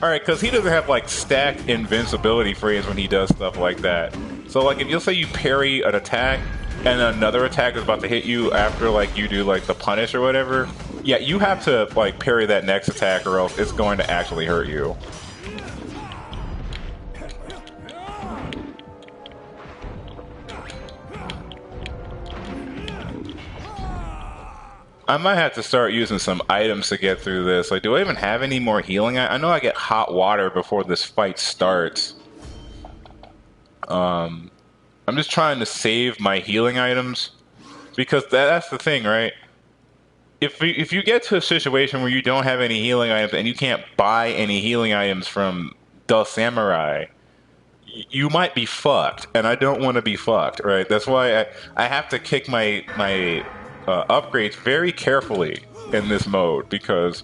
Alright, because he doesn't have, like, stacked invincibility frames when he does stuff like that. So, like, if you'll say you parry an attack, and another attack is about to hit you after, like, you do, like, the punish or whatever, yeah, you have to, like, parry that next attack or else it's going to actually hurt you. I might have to start using some items to get through this. Like, do I even have any more healing? I know I get hot water before this fight starts. I'm just trying to save my healing items. Because that's the thing, right? If you get to a situation where you don't have any healing items and you can't buy any healing items from the samurai, you might be fucked. And I don't want to be fucked, right? That's why I have to kick my upgrades very carefully in this mode, because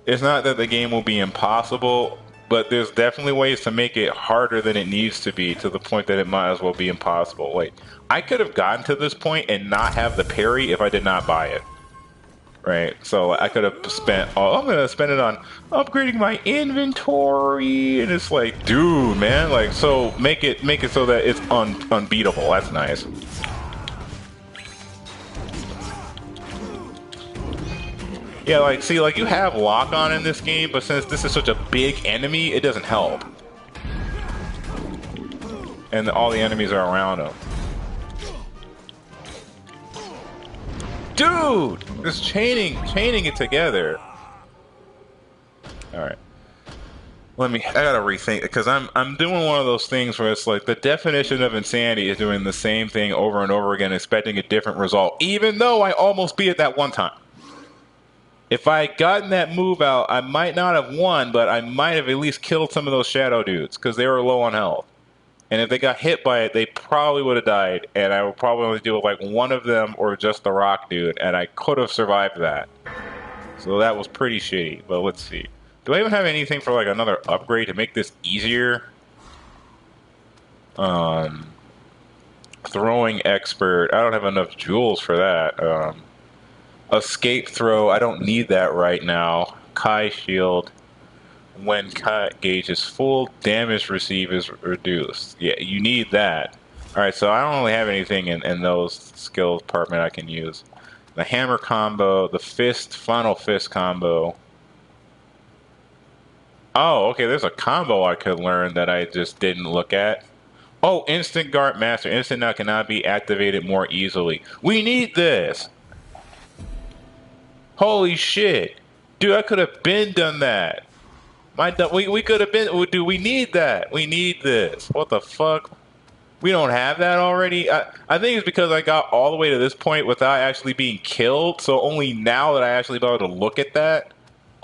it's not that the game will be impossible, but there's definitely ways to make it harder than it needs to be, to the point that it might as well be impossible. Like, I could have gotten to this point and not have the parry if I did not buy it, right? So I could have spent I'm gonna spend it on upgrading my inventory, and it's like, dude, man, like, so make it so that it's unbeatable. That's nice. Yeah, like, see, like, you have lock-on in this game, but since this is such a big enemy, it doesn't help. And all the enemies are around him. Dude! It's chaining it together. Alright. I gotta rethink, because I'm doing one of those things where it's like the definition of insanity is doing the same thing over and over again, expecting a different result, even though I almost beat it that one time. If I had gotten that move out, I might not have won, but I might have at least killed some of those shadow dudes, because they were low on health. And if they got hit by it, they probably would have died. And I would probably only deal with like one of them or just the rock dude. And I could have survived that. So that was pretty shitty. But let's see. Do I even have anything for like another upgrade to make this easier? Throwing expert. I don't have enough jewels for that. Escape throw. I don't need that right now. Kai shield. When Kai gauge is full, damage received is reduced. Yeah, you need that. Alright, so I don't really have anything in those skill department I can use. The hammer combo, the fist, final fist combo. Oh, okay, there's a combo I could learn that I just didn't look at. Oh, instant guard master. Instant now cannot be activated more easily. We need this! Holy shit! Dude, I could have been done that. We could have been. Dude, we need that. We need this. What the fuck? We don't have that already? I think it's because I got all the way to this point without actually being killed. So only now that I actually be able to look at that.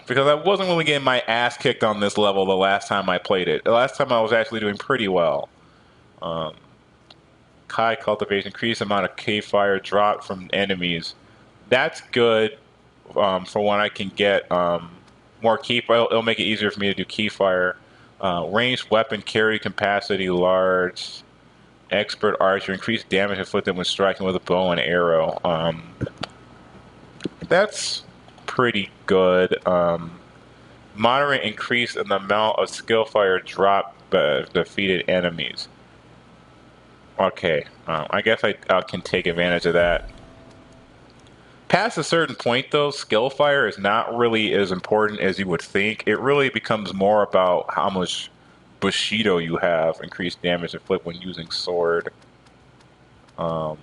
Because I wasn't really getting my ass kicked on this level the last time I played it. The last time I was actually doing pretty well. Kai cultivation, increase amount of cave fire drop from enemies. That's good for when I can get more key fire. It'll make it easier for me to do key fire. Ranged weapon carry capacity large. Expert archer, increased damage inflicted when striking with a bow and arrow. That's pretty good. Moderate increase in the amount of skill fire drop defeated enemies. Okay, I guess I can take advantage of that. Past a certain point, though, skill fire is not really as important as you would think. It really becomes more about how much Bushido you have, increased damage inflicted when using sword. Oh,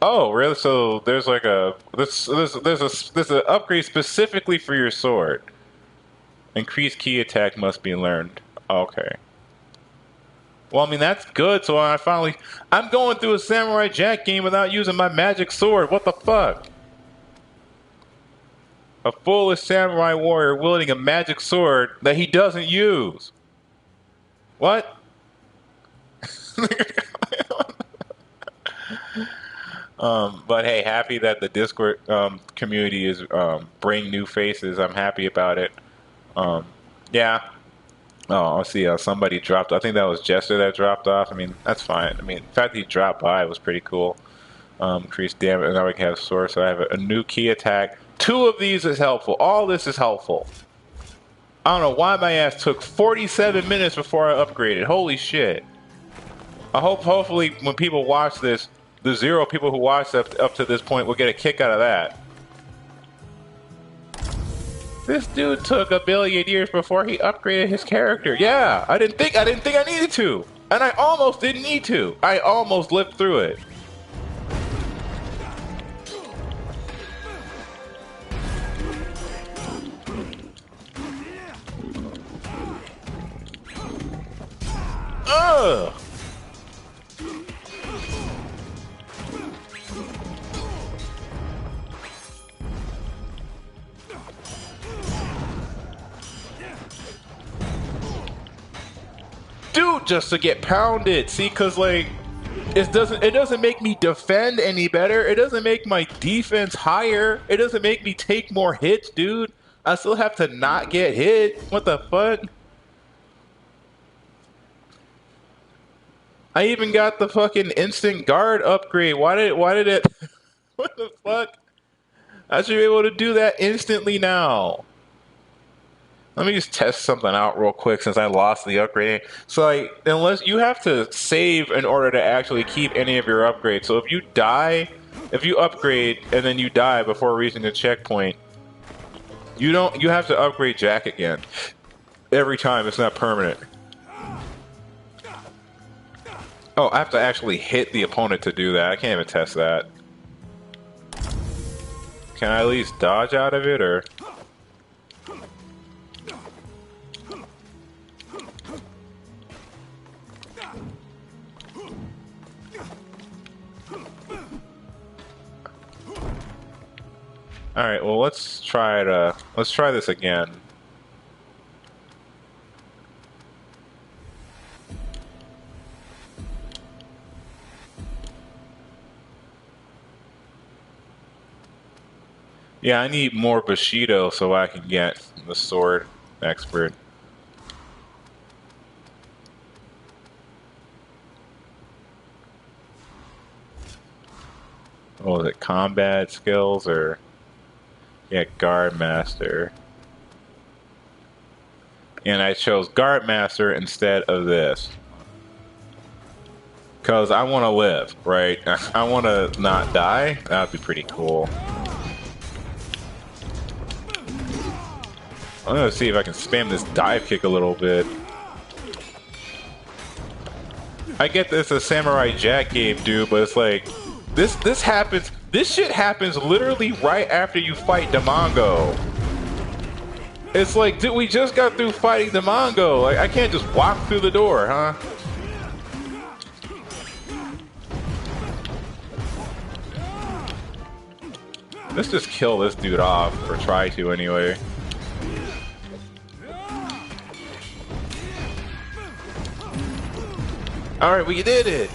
really? So there's like there's an upgrade specifically for your sword. Increased key attack must be learned. Okay. Well, I mean, that's good. So I'm going through a Samurai Jack game without using my magic sword. What the fuck? A foolish samurai warrior wielding a magic sword that he doesn't use. What? But hey, happy that the Discord community is bringing new faces. I'm happy about it. Yeah. Oh, I see. Somebody dropped. I think that was Jester that dropped off. I mean, that's fine. I mean, the fact that he dropped by was pretty cool. Increased damage. Now we can have source. So I have a new key attack. 2 of these is helpful. All this is helpful. I don't know why my ass took 47 minutes before I upgraded. Holy shit. Hopefully when people watch this, the 0 people who watched up to this point will get a kick out of that. This dude took a billion years before he upgraded his character. Yeah, I didn't think I needed to. And I almost didn't need to. I almost lived through it. Ugh. Dude, just to get pounded. See, cause like it doesn't make me defend any better. It doesn't make my defense higher. It doesn't make me take more hits, dude. I still have to not get hit. What the fuck? I even got the fucking instant guard upgrade. Why did it what the fuck? I should be able to do that instantly now. Let me just test something out real quick since I lost the upgrade. So, like, unless you have to save in order to actually keep any of your upgrades. So if you die, if you upgrade and then you die before reaching a checkpoint, you have to upgrade Jack again. Every time, it's not permanent. Oh, I have to actually hit the opponent to do that. I can't even test that. Can I at least dodge out of it, or? Alright, well let's try this again. Yeah, I need more Bushido so I can get the sword expert. What was it, combat skills or yeah, guard master? And I chose guard master instead of this because I want to live, right? I want to not die. That'd be pretty cool. I'm gonna see if I can spam this dive kick a little bit. I get this a Samurai Jack game, dude, but it's like this happens. This shit happens literally right after you fight Damongo. It's like, dude, we just got through fighting Damongo. Like, I can't just walk through the door, huh? Let's just kill this dude off, or try to anyway. Alright, we did it!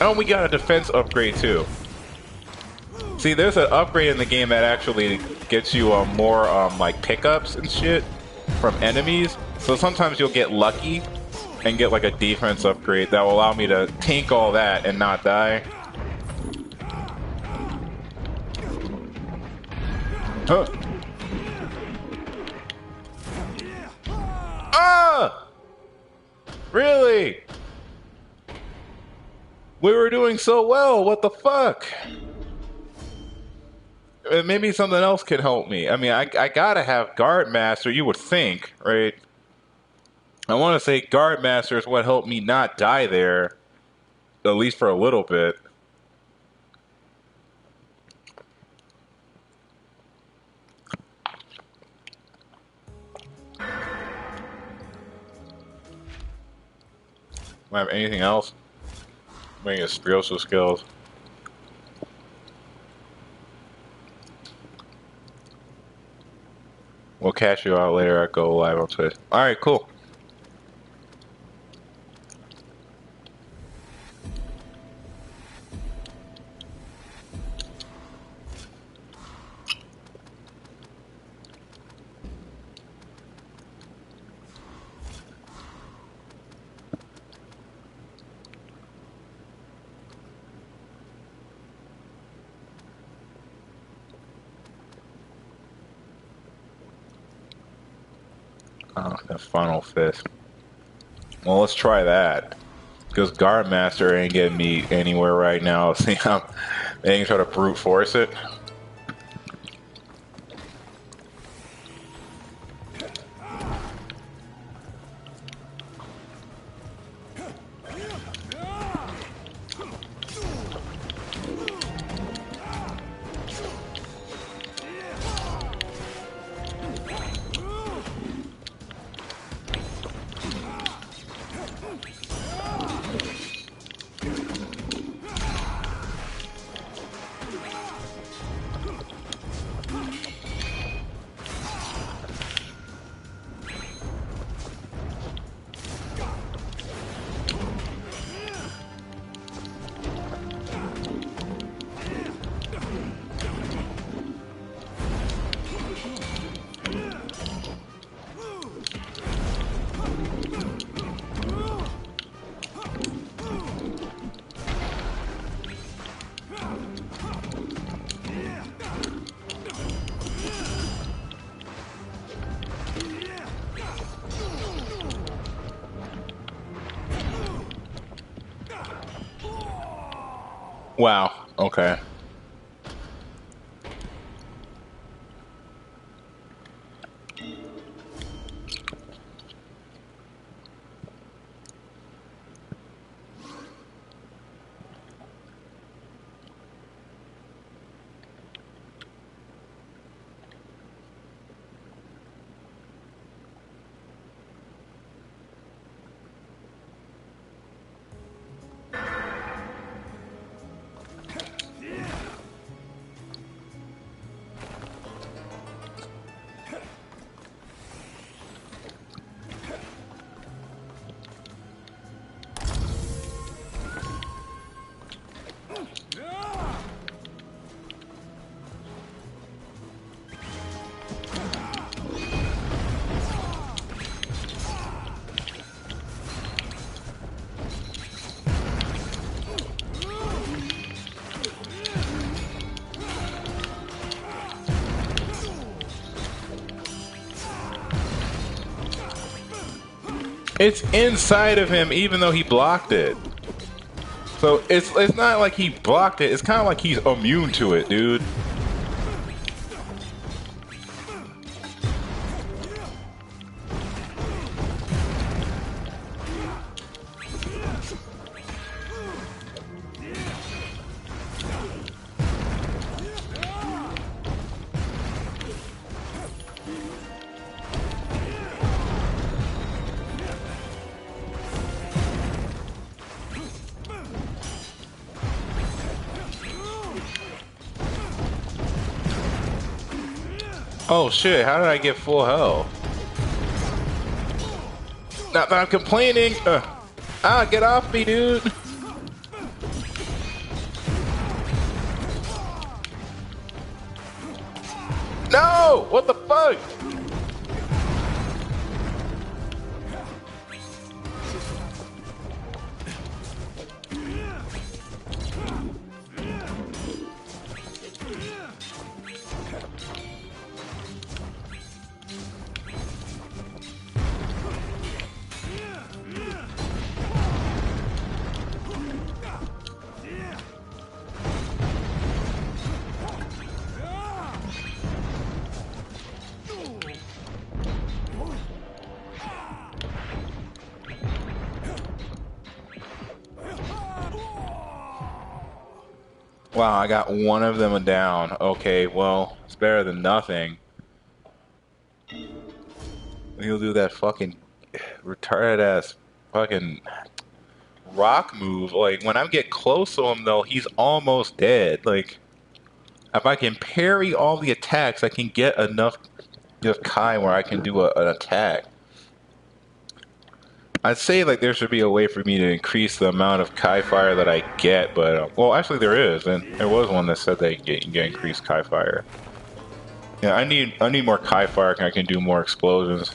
Oh, we got a defense upgrade too. See, there's an upgrade in the game that actually gets you more like pickups and shit from enemies. So sometimes you'll get lucky and get like a defense upgrade that will allow me to tank all that and not die. Huh. Ah! Really? We were doing so well, what the fuck? Maybe something else can help me. I mean, I gotta have Guard Master, you would think, right? I want to say Guard Master is what helped me not die there, at least for a little bit. Do I have anything else? Maybe spiritual skills. We'll catch you out later. I go live on Twitch. All right, cool. Oh, the Final Fist. Well, let's try that. Because Guard Master ain't getting me anywhere right now. See, they ain't try to brute force it. Wow. Okay. It's inside of him, even though he blocked it. So it's not like he blocked it. It's kind of like he's immune to it, dude. Oh shit, how did I get full health? Not that I'm complaining. Get off me, dude. No! What the fuck? Wow, I got one of them down. Okay, well, it's better than nothing. He'll do that fucking retarded ass fucking rock move. Like, when I get close to him, though, he's almost dead. Like, if I can parry all the attacks, I can get enough Kai where I can do an attack. I'd say like there should be a way for me to increase the amount of Kai fire that I get, but well, actually there is, and there was one that said that you get increased Kai fire. Yeah, I need more Kai fire. I can do more explosions.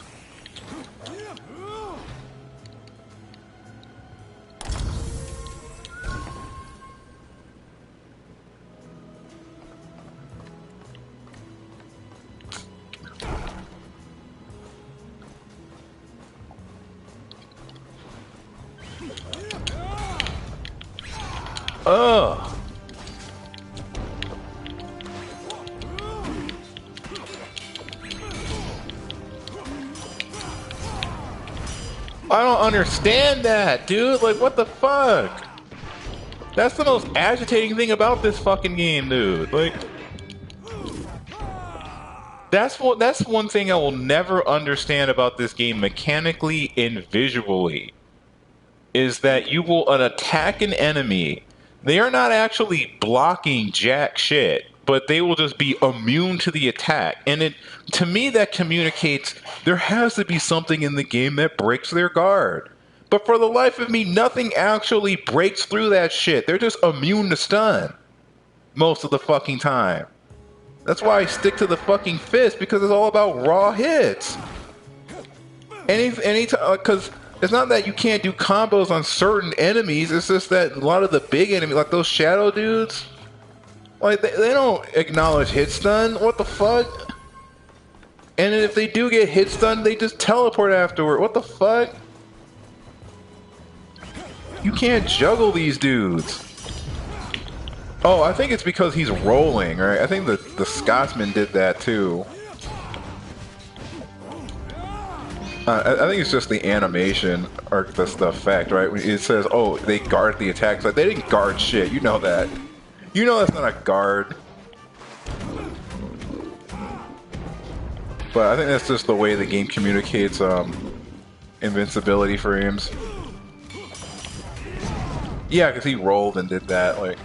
Ugh. I don't understand that, dude. Like, what the fuck? That's the most agitating thing about this fucking game, dude. Like, that's one thing I will never understand about this game mechanically and visually. Is that you will attack an enemy. They are not actually blocking jack shit, but they will just be immune to the attack. And to me, that communicates there has to be something in the game that breaks their guard. But for the life of me, nothing actually breaks through that shit. They're just immune to stun most of the fucking time. That's why I stick to the fucking fist, because it's all about raw hits. Because it's not that you can't do combos on certain enemies, it's just that a lot of the big enemies, like those shadow dudes, like they don't acknowledge hit stun. What the fuck? And if they do get hit stun, they just teleport afterward. What the fuck? You can't juggle these dudes. Oh, I think it's because he's rolling, right? I think the Scotsman did that too. I think it's just the animation or the effect, right? When it says, "Oh, they guard the attacks," like they didn't guard shit. You know that. You know that's not a guard. But I think that's just the way the game communicates invincibility frames. Yeah, because he rolled and did that, like.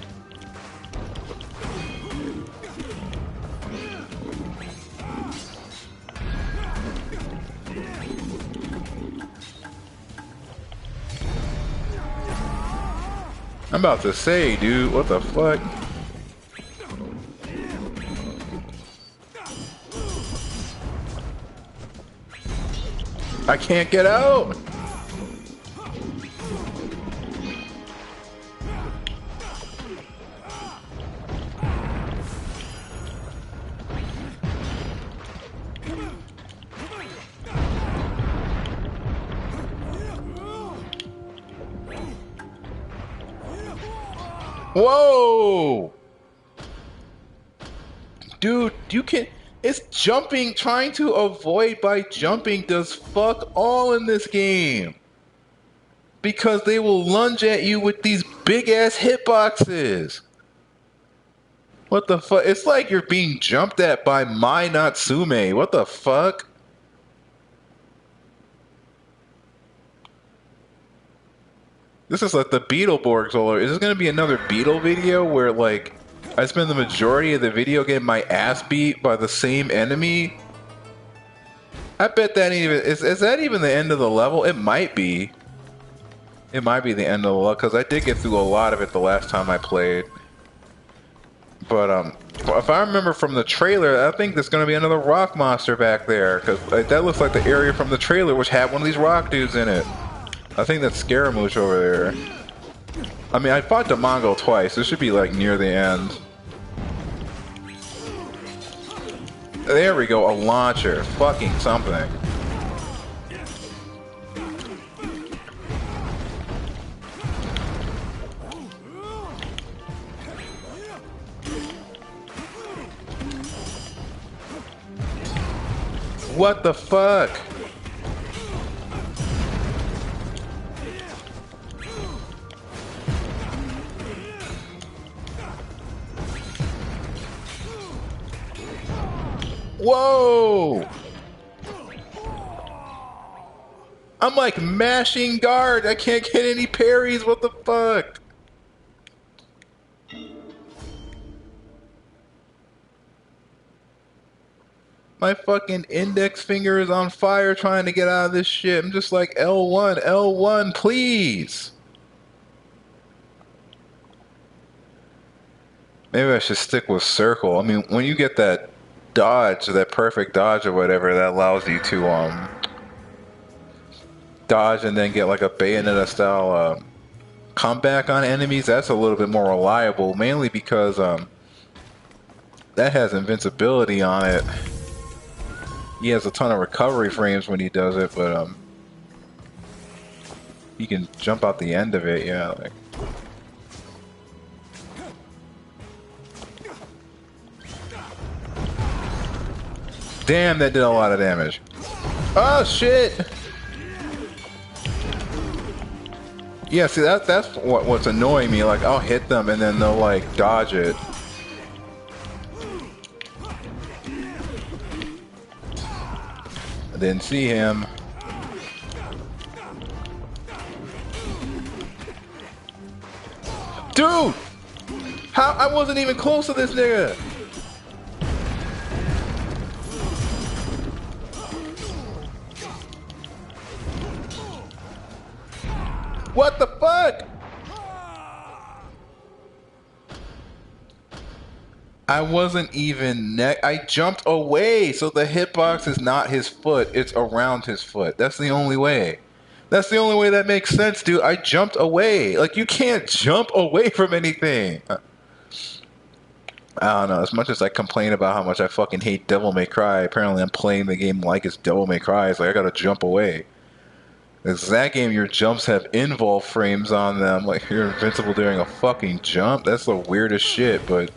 I'm about to say, dude, what the fuck? I can't get out! Whoa! Dude, you can... It's jumping, trying to avoid by jumping does fuck all in this game. Because they will lunge at you with these big-ass hitboxes. What the fuck? It's like you're being jumped at by Mai Natsume. What the fuck? This is like the Beetleborgs all over. Is this gonna be another Beetle video where like I spend the majority of the video getting my ass beat by the same enemy? I bet that ain't even is that even the end of the level? It might be. It might be the end of the level because I did get through a lot of it the last time I played. But if I remember from the trailer, I think there's gonna be another rock monster back there because that looks like the area from the trailer which had one of these rock dudes in it. I think that's Scaramouche over there. I mean, I fought the Mongo twice. This should be like near the end. There we go, a launcher. Fucking something. What the fuck? Whoa! I'm like mashing guard. I can't get any parries. What the fuck? My fucking index finger is on fire trying to get out of this shit. I'm just like L1, L1, please. Maybe I should stick with circle. I mean, when you get that dodge, that perfect dodge or whatever, that allows you to dodge and then get like a Bayonetta style comeback on enemies. That's a little bit more reliable, mainly because that has invincibility on it. He has a ton of recovery frames when he does it, but he can jump out the end of it. Yeah, like. Damn, that did a lot of damage. Oh shit! Yeah, see that's what's annoying me. Like I'll hit them and then they'll like dodge it. I didn't see him. Dude! How I wasn't even close to this nigga. What the fuck? I wasn't even I jumped away, so the hitbox is not his foot, it's around his foot. That's the only way. That's the only way that makes sense, dude. I jumped away. Like, you can't jump away from anything. I don't know. As much as I complain about how much I fucking hate Devil May Cry, apparently I'm playing the game like it's Devil May Cry. It's like, I gotta jump away. It's that game, your jumps have invul frames on them. Like, you're invincible during a fucking jump. That's the weirdest shit, but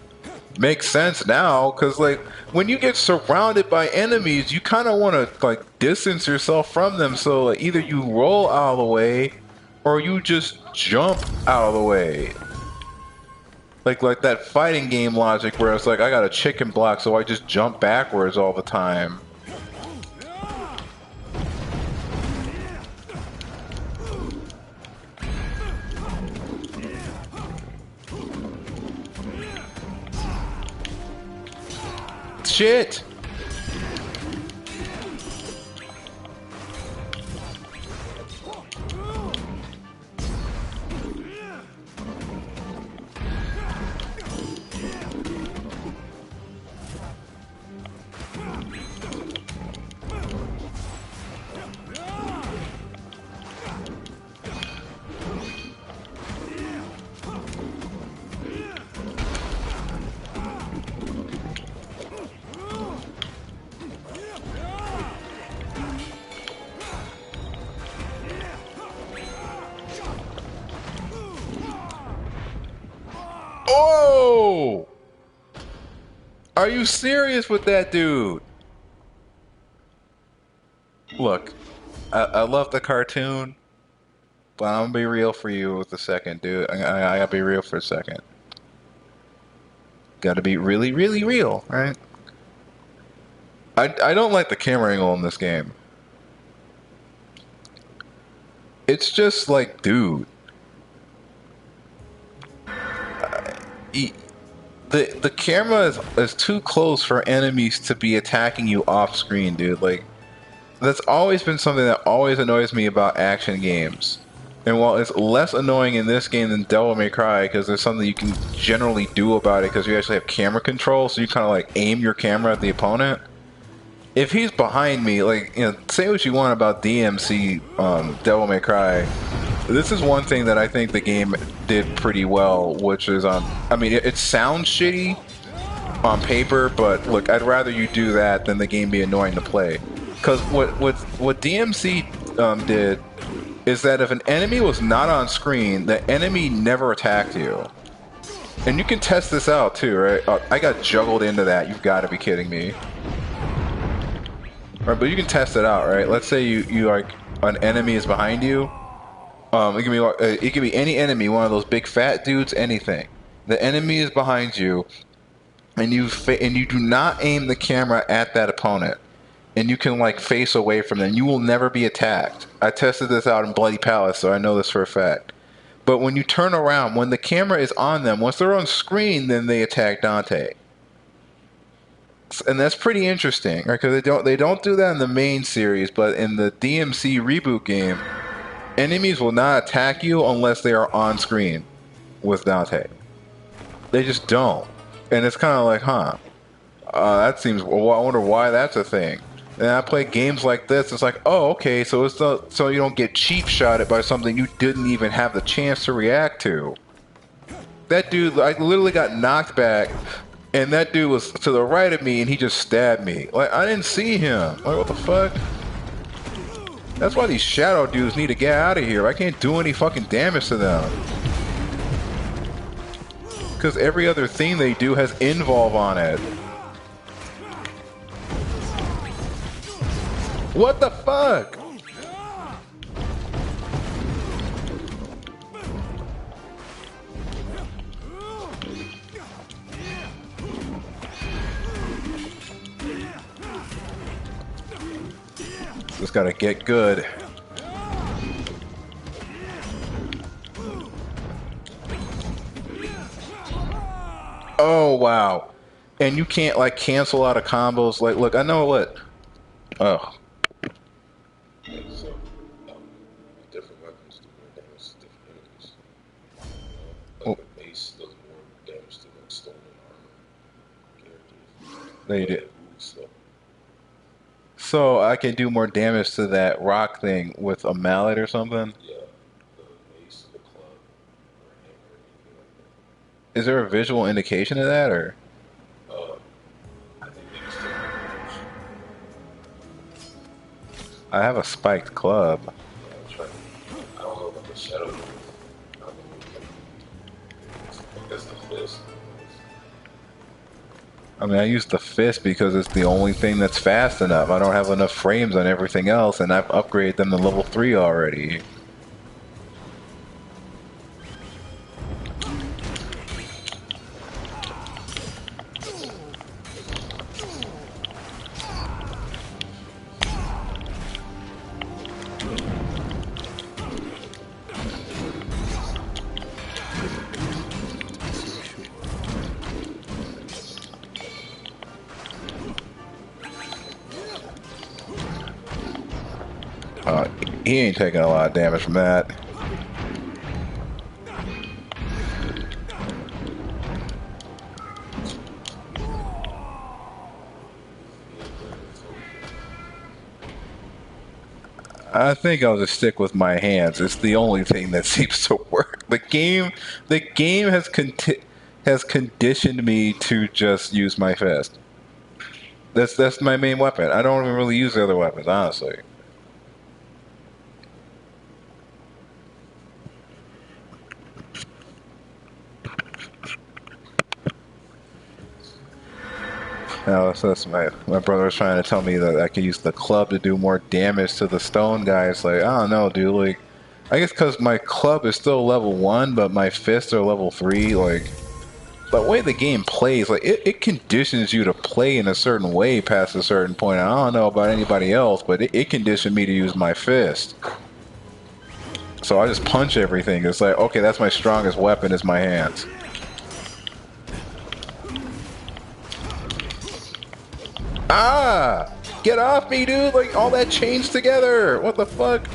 makes sense now. Because, like, when you get surrounded by enemies, you kind of want to, like, distance yourself from them. So, like, either you roll out of the way, or you just jump out of the way. Like that fighting game logic where it's like, I got a chicken block, so I just jump backwards all the time. Shit! Are you serious with that dude? Look, I love the cartoon, but I'm gonna be real for you with a second, dude. I gotta be real for a second. Gotta be really, really real, right? I don't like the camera angle in this game. It's just like, dude, e- the camera is too close for enemies to be attacking you off screen, dude. Like, that's always been something that always annoys me about action games. And while it's less annoying in this game than Devil May Cry, because there's something you can generally do about it, because you actually have camera control, so you kind of like aim your camera at the opponent. If he's behind me, like, you know, say what you want about DMC, Devil May Cry. This is one thing that I think the game did pretty well, which is, I mean, it sounds shitty on paper, but look, I'd rather you do that than the game be annoying to play. Because what DMC did is that if an enemy was not on screen, the enemy never attacked you. And you can test this out too, right? I got juggled into that. You've got to be kidding me. Right, but you can test it out, right? Let's say you like an enemy is behind you. It can be any enemy, one of those big fat dudes, anything. The enemy is behind you, and you do not aim the camera at that opponent, and you can like face away from them. You will never be attacked. I tested this out in Bloody Palace, so I know this for a fact. But when you turn around, when the camera is on them, once they're on screen, then they attack Dante. And that's pretty interesting, right? Because they don't do that in the main series, but in the DMC reboot game, enemies will not attack you unless they are on screen with Dante. They just don't, and it's kind of like, huh? That seems. Well, I wonder why that's a thing. And I play games like this. It's like, oh, okay, so so you don't get cheap shotted by something you didn't even have the chance to react to. That dude, I literally got knocked back, and that dude was to the right of me, and he just stabbed me. Like, I didn't see him. Like, what the fuck? That's why these shadow dudes need to get out of here. I can't do any fucking damage to them. Because every other thing they do has involve on it. What the fuck? Just gotta get good. Oh, wow. And you can't, like, cancel out of combos. Like, look, I know what. Oh. So, different weapons do more damage to different enemies. Like the mace does more damage to like stolen armor characters. They Like, did. so, So I can do more damage to that rock thing with a mallet or something? yeah, the mace, the club, or hammer, or anything like Is there a visual indication of that, or? that. I think they just take damage. I have a spiked club. Yeah, I'm trying. I don't know about the shadow. I don't know. I guess the fist. I mean, I use the fist because it's the only thing that's fast enough. I don't have enough frames on everything else, and I've upgraded them to level 3 already. He ain't taking a lot of damage from that. I think I'll just stick with my hands. It's the only thing that seems to work. The game has conditioned me to just use my fist. That's my main weapon. I don't even really use the other weapons, honestly. No, that's my brother was trying to tell me that I could use the club to do more damage to the stone guy. It's like, I don't know, dude. Like, I guess because my club is still level 1, but my fists are level 3. Like, the way the game plays, like, it conditions you to play in a certain way past a certain point. I don't know about anybody else, but it conditioned me to use my fist. So I just punch everything. It's like, okay, that's my strongest weapon is my hands. Ah! Get off me, dude! Like, all that chains together! What the fuck?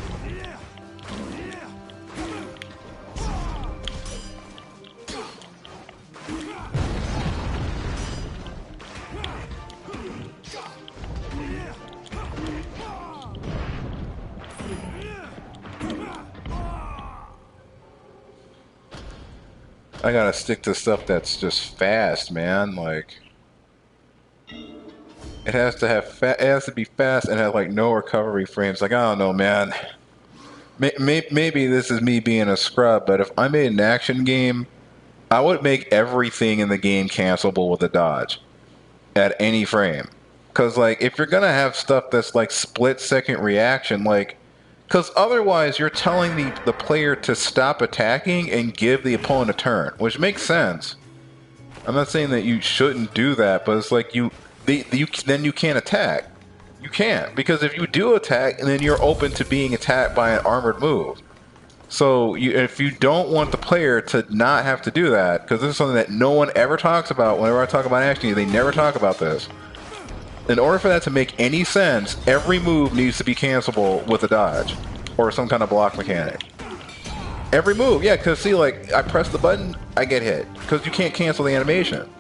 I gotta stick to stuff that's just fast, man. Like, it has to have it has to be fast and have like no recovery frames. Like, I don't know, man. Maybe this is me being a scrub, but if I made an action game, I would make everything in the game cancelable with a dodge at any frame. Because, like, if you're gonna have stuff that's like split-second reaction, like, because otherwise you're telling the player to stop attacking and give the opponent a turn, which makes sense. I'm not saying that you shouldn't do that, but it's like then you can't attack. You can't, because if you do attack, then you're open to being attacked by an armored move. So if you don't want the player to not have to do that, because this is something that no one ever talks about whenever I talk about action, they never talk about this. In order for that to make any sense, every move needs to be cancelable with a dodge or some kind of block mechanic. Every move, yeah, because see, like, I press the button, I get hit, because you can't cancel the animation.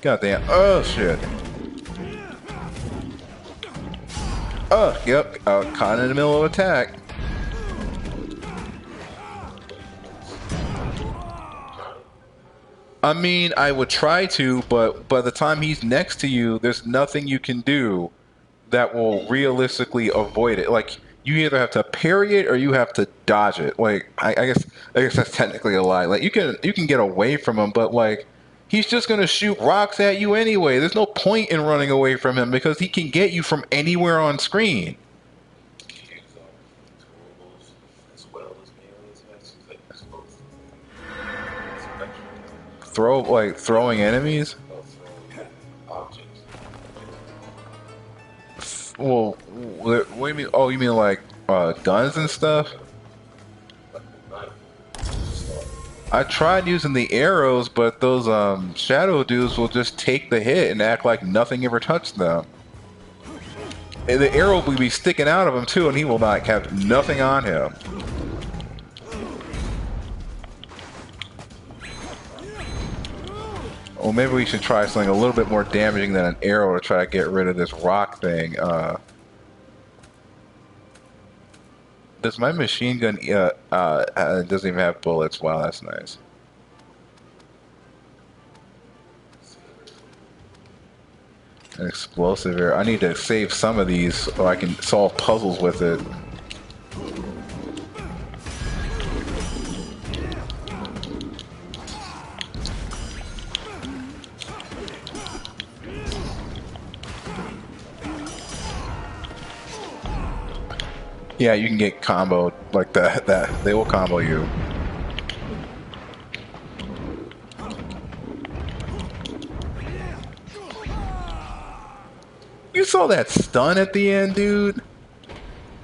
God damn. Oh, shit. Oh, yep. Caught in the middle of attack. I mean, I would try to, but by the time he's next to you, there's nothing you can do that will realistically avoid it. Like, you either have to parry it or you have to dodge it. Like, I guess that's technically a lie. Like, you can get away from him, but like, he's just gonna shoot rocks at you anyway. There's no point in running away from him because he can get you from anywhere on screen. Throwing enemies. Well, what do you mean? Oh, you mean like guns and stuff? I tried using the arrows, but those shadow dudes will just take the hit and act like nothing ever touched them. And the arrow will be sticking out of him too, and he will not have nothing on him. Well, maybe we should try something a little bit more damaging than an arrow to try to get rid of this rock thing. Does my machine gun, it doesn't even have bullets. Wow, that's nice. An explosive arrow. I need to save some of these so I can solve puzzles with it. Yeah, you can get comboed like that. They will combo you. You saw that stun at the end, dude?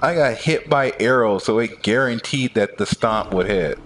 I got hit by arrows, so it guaranteed that the stomp would hit.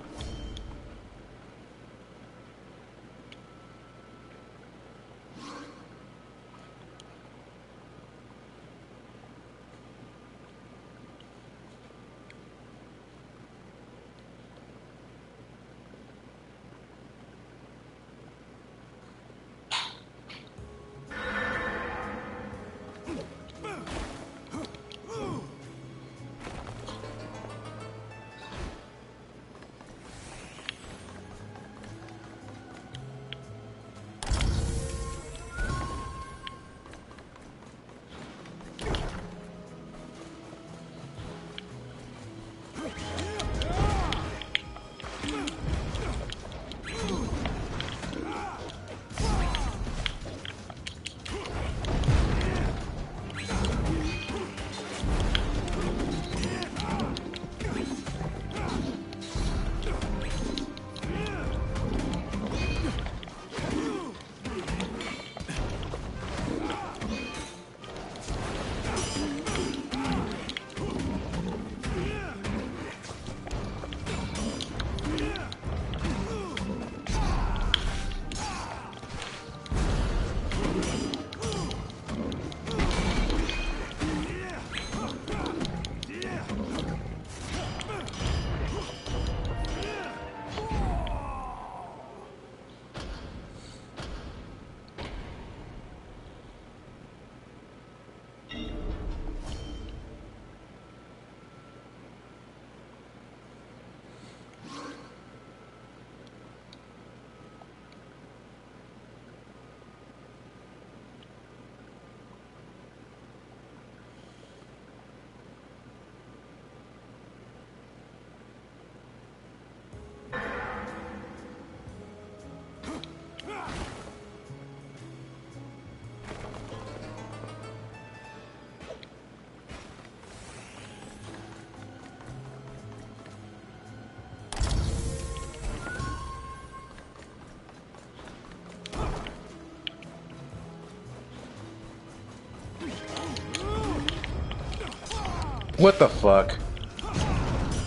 What the fuck?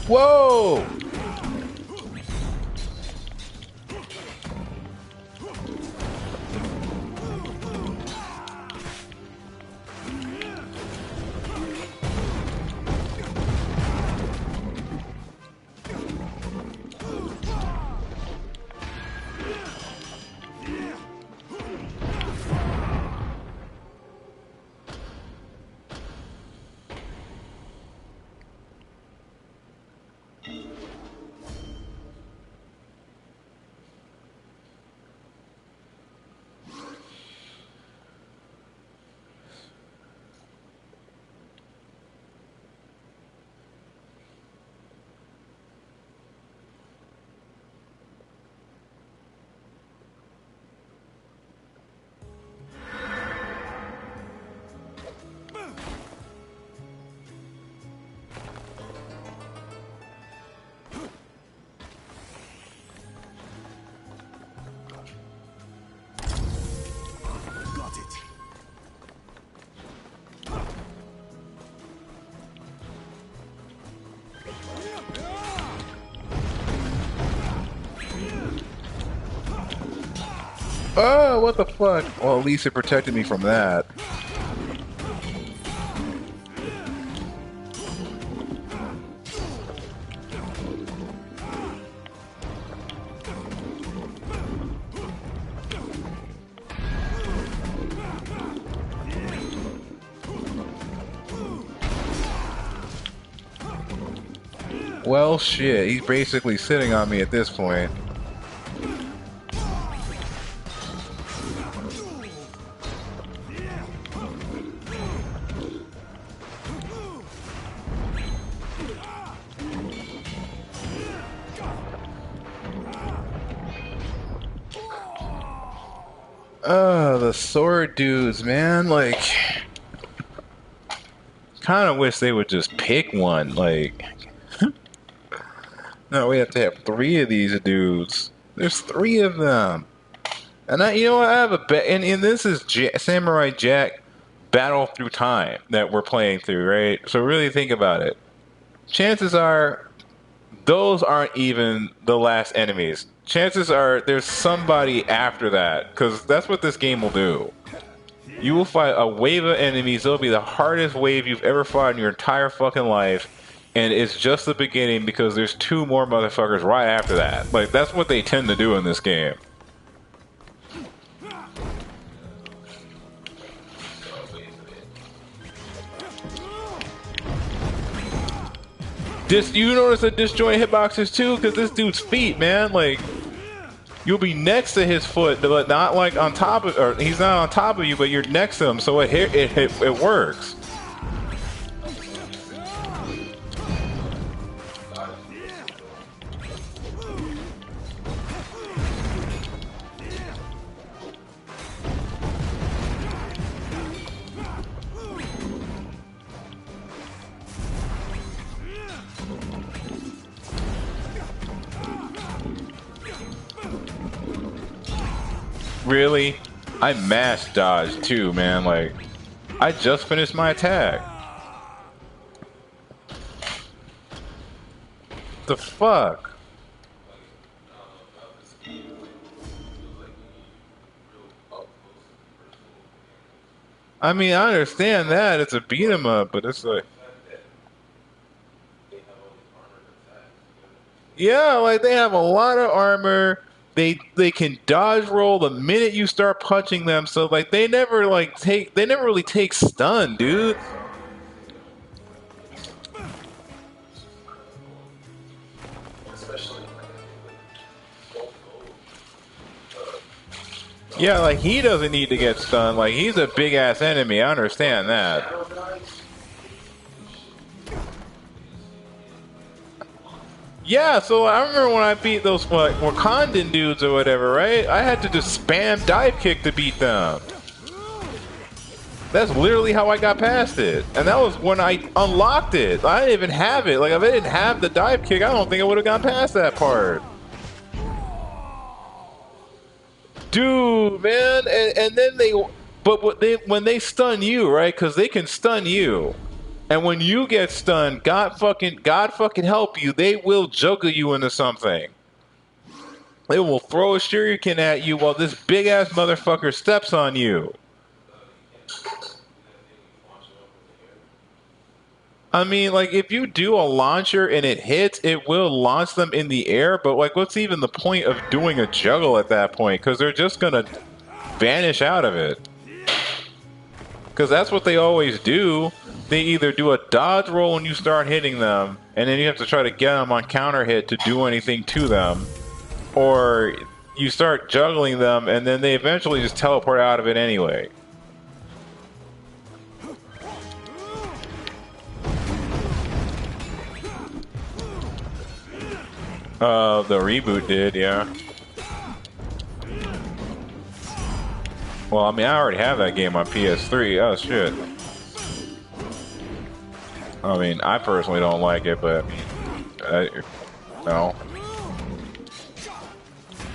Whoa! Oh, what the fuck? Well, at least it protected me from that. Well, shit, he's basically sitting on me at this point. The sword dudes, man, like, kind of wish they would just pick one, like, no, we have to have 3 of these dudes. There's 3 of them. And you know what, I have a bet, and this is Samurai Jack Battle Through Time that we're playing through, right? So really think about it. Chances are, those aren't even the last enemies. Chances are there's somebody after that, because that's what this game will do. You will fight a wave of enemies. It'll be the hardest wave you've ever fought in your entire fucking life, and it's just the beginning because there's 2 more motherfuckers right after that. Like, that's what they tend to do in this game. You notice the disjoint hitboxes too, because this dude's feet, man, like, you'll be next to his foot, but not like on top of, or he's not on top of you, but you're next to him, so it works. Really? I mash dodge too, man. Like, I just finished my attack. The fuck? I mean, I understand that it's a beat 'em up, but it's like, yeah, like they have a lot of armor. They can dodge roll the minute you start punching them, so like they never really take stun, dude. Yeah, like he doesn't need to get stunned. Like he's a big ass enemy. I understand that. Yeah, so I remember when I beat those Wakandan dudes or whatever, right? I had to just spam dive kick to beat them. That's literally how I got past it. And that was when I unlocked it. I didn't even have it. Like, if I didn't have the dive kick, I don't think I would have gone past that part. Dude, man. And then when they stun you, right? Because they can stun you. And when you get stunned, God fucking help you, they will juggle you into something. They will throw a shuriken at you while this big ass motherfucker steps on you. I mean, like, if you do a launcher and it hits, it will launch them in the air, but, like, what's even the point of doing a juggle at that point? Because they're just gonna vanish out of it. Because that's what they always do. They either do a dodge roll when you start hitting them, and then you have to try to get them on counter hit to do anything to them, or you start juggling them, and then they eventually just teleport out of it anyway. The reboot did, yeah. Well, I mean, I already have that game on PS3. Oh, shit. I mean, I personally don't like it, but... no.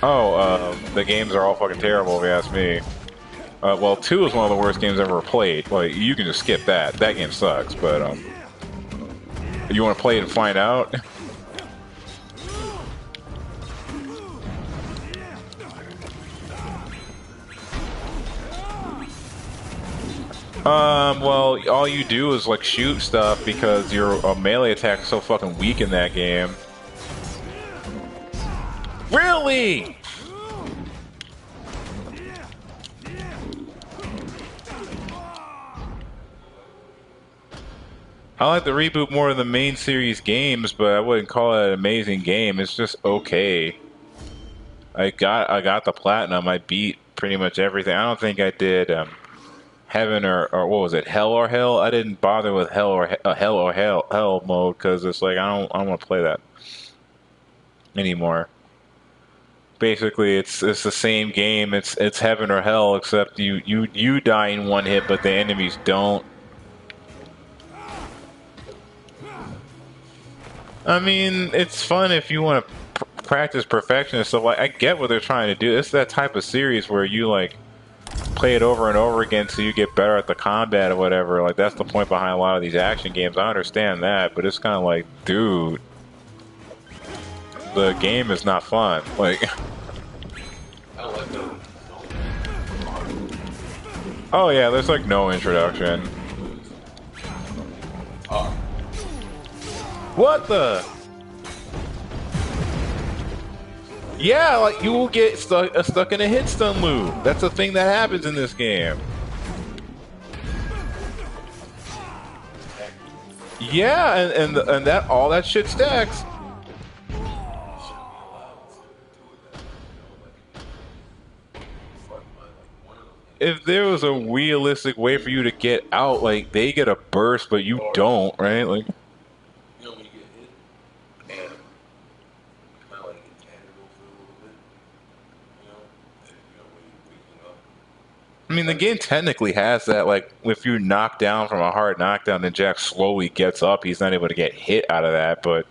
Oh, the games are all fucking terrible, if you ask me. Well, 2 is one of the worst games I've ever played. Like, you can just skip that. That game sucks, but, you want to play it and find out? Well, all you do is, like, shoot stuff because your melee attack is so fucking weak in that game. Really? I like the reboot more than the main series games, but I wouldn't call it an amazing game. It's just okay. I got the platinum. I beat pretty much everything. I don't think I did Heaven or what was it? Hell or Hell? I didn't bother with Hell or Hell mode because it's like I don't want to play that anymore. Basically, it's the same game. It's Heaven or Hell, except you die in one hit, but the enemies don't. I mean, it's fun if you want to practice perfection. So, like, I get what they're trying to do. It's that type of series where you, like, play it over and over again so you get better at the combat or whatever. Like, that's the point behind a lot of these action games. I understand that, but it's kind of like, dude, the game is not fun. Like, oh yeah, there's like no introduction. What the? Yeah, like you will get stuck in a hit stun loop. That's a thing that happens in this game. Yeah, and that all that shit stacks. If there was a realistic way for you to get out, like they get a burst, but you don't, right? Like. I mean, the game technically has that, like, if you knock down from a hard knockdown, then Jack slowly gets up. He's not able to get hit out of that, but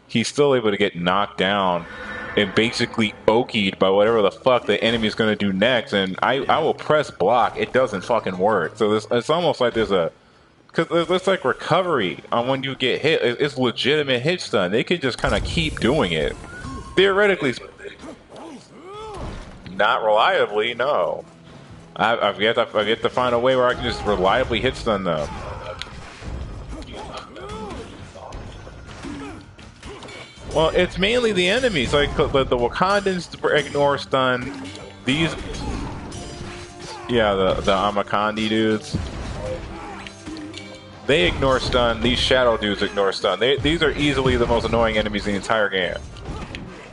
he's still able to get knocked down and basically okied by whatever the fuck the enemy's going to do next. And I will press block. It doesn't fucking work. So it's almost like there's a... Because there's like recovery on when you get hit. It's legitimate hit stun. They can just kind of keep doing it. Theoretically... Not reliably, no. I've yet to find a way where I can just reliably hit stun them. Well, it's mainly the enemies. Like the Wakandans ignore stun. These, yeah, the Amakandi dudes. They ignore stun. These Shadow dudes ignore stun. These are easily the most annoying enemies in the entire game.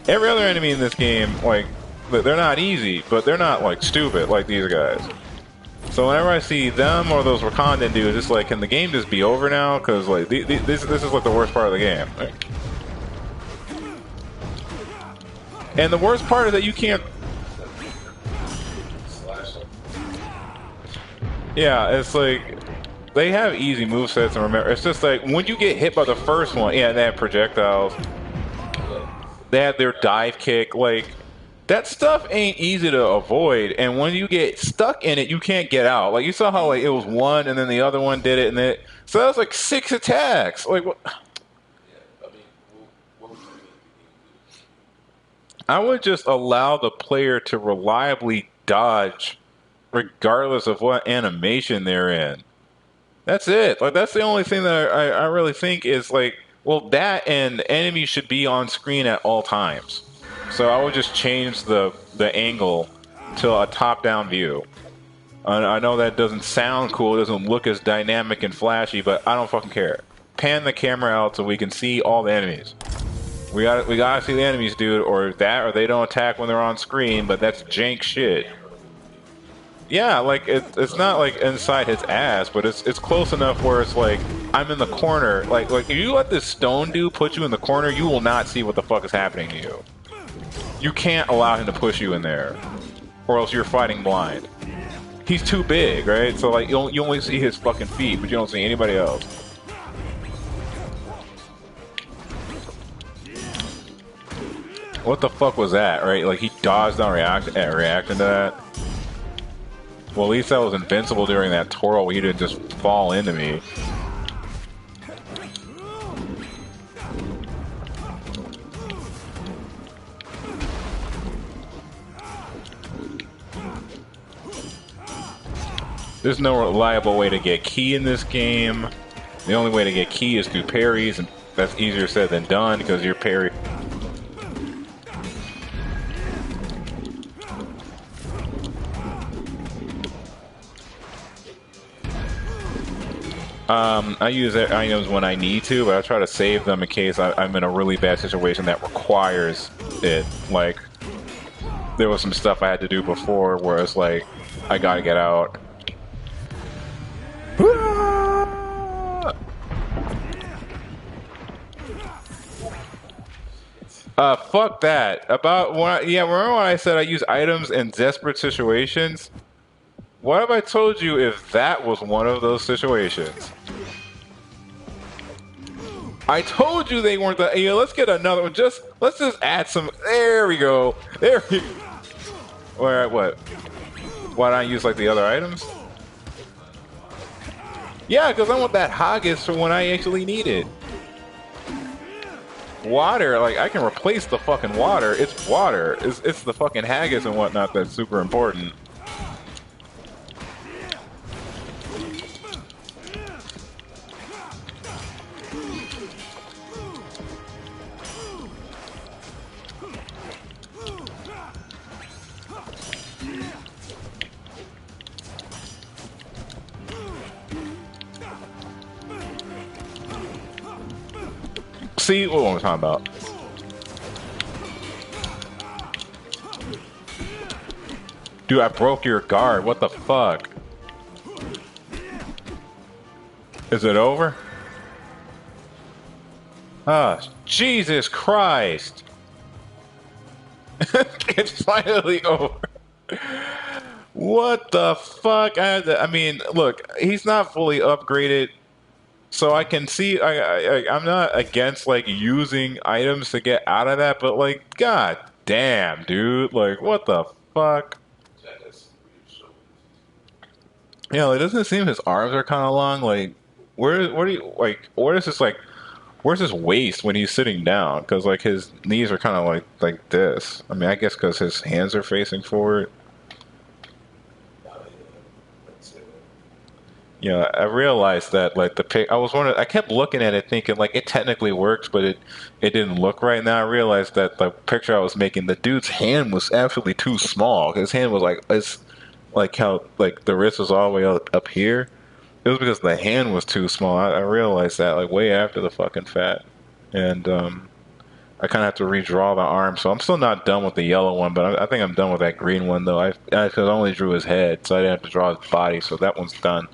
Every other enemy in this game, like. They're not easy, but they're not like stupid like these guys. So whenever I see them or those Wakandan dudes, it's like, can the game just be over now? Because like this is like the worst part of the game. Like, and the worst part is that you can't. Yeah, it's like they have easy movesets, and remember, it's just like when you get hit by the first one, yeah, they have projectiles. They have their dive kick, like. that stuff ain't easy to avoid, and when you get stuck in it, you can't get out. Like you saw how like it was one, and then the other one did it, and then so that was like 6 attacks. Like what? Yeah, I mean, what would you think? I would just allow the player to reliably dodge, regardless of what animation they're in. That's it. Like that's the only thing that I really think is like, well, that and enemies should be on screen at all times. So I would just change the angle to a top-down view. I know that doesn't sound cool, it doesn't look as dynamic and flashy, but I don't fucking care. Pan the camera out so we can see all the enemies. We gotta see the enemies, dude, or they don't attack when they're on screen, but that's jank shit. Yeah, like it's not like inside his ass, but it's close enough where it's like I'm in the corner. Like if you let this stone dude put you in the corner, you will not see what the fuck is happening to you. You can't allow him to push you in there, or else you're fighting blind. He's too big, right? So like you only see his fucking feet, but you don't see anybody else. What the fuck was that, right? Like he dodged on reacting to that. Well, at least I was invincible during that twirl. He didn't just fall into me. There's no reliable way to get key in this game. The only way to get key is through parries, and that's easier said than done because your parry. I use items when I need to, but I try to save them in case I'm in a really bad situation that requires it. Like, there was some stuff I had to do before where it's like, I gotta get out. Fuck that. Remember when I said I use items in desperate situations? What have I told you if that was one of those situations? I told you they weren't the. Let's get another one. Let's just add some. There we go. There we go. Alright, what? Why don't I use like the other items? Yeah, because I want that Haggis for when I actually need it. Water, like I can replace the fucking water. It's water. It's the fucking Haggis and whatnot that's super important. See what I'm talking about. Dude, I broke your guard. What the fuck? Is it over? Ah, Jesus Christ. It's finally over. What the fuck? I mean, look, he's not fully upgraded. So I can see, I'm not against like using items to get out of that, but like, god damn, dude, like, what the fuck? Yeah, like, doesn't it seem his arms are kind of long? Like, where do you like? Where's his waist when he's sitting down? Because like his knees are kind of like this. I mean, I guess because his hands are facing forward. Yeah, I realized that like the pic. I kept looking at it thinking like it technically works, but it didn't look right. Now I realized that the picture I was making, the dude's hand was absolutely too small. His hand was like it's like how like the wrist was all the way up here. It was because the hand was too small. I realized that like way after the fucking fat, and I kind of have to redraw the arm. So I'm still not done with the yellow one, but I think I'm done with that green one though. I only drew his head, so I didn't have to draw his body. So that one's done.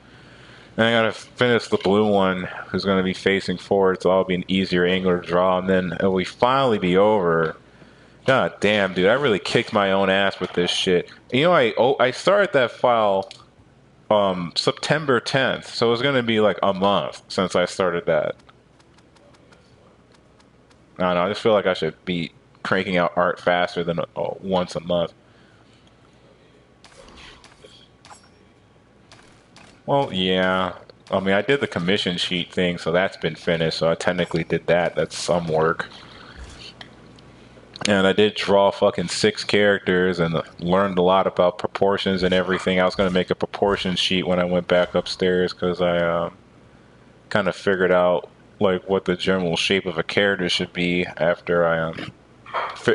And I gotta finish the blue one, who's gonna be facing forward, so that'll be an easier angle to draw, and then it'll finally be over. God damn, dude, I really kicked my own ass with this shit. You know, I started that file September 10th, so it's gonna be like a month since I started that. I don't know, I just feel like I should beat cranking out art faster than once a month. Well, yeah. I mean, I did the commission sheet thing, so that's been finished. So I technically did that. That's some work. And I did draw fucking 6 characters and learned a lot about proportions and everything. I was going to make a proportion sheet when I went back upstairs because I kind of figured out like what the general shape of a character should be after I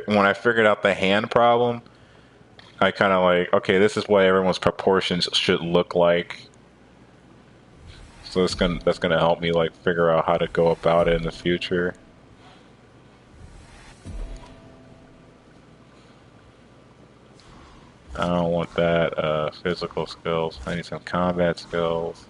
when I figured out the hand problem. I kind of like, okay, this is what everyone's proportions should look like. So that's gonna help me like figure out how to go about it in the future. I don't want that physical skills. I need some combat skills.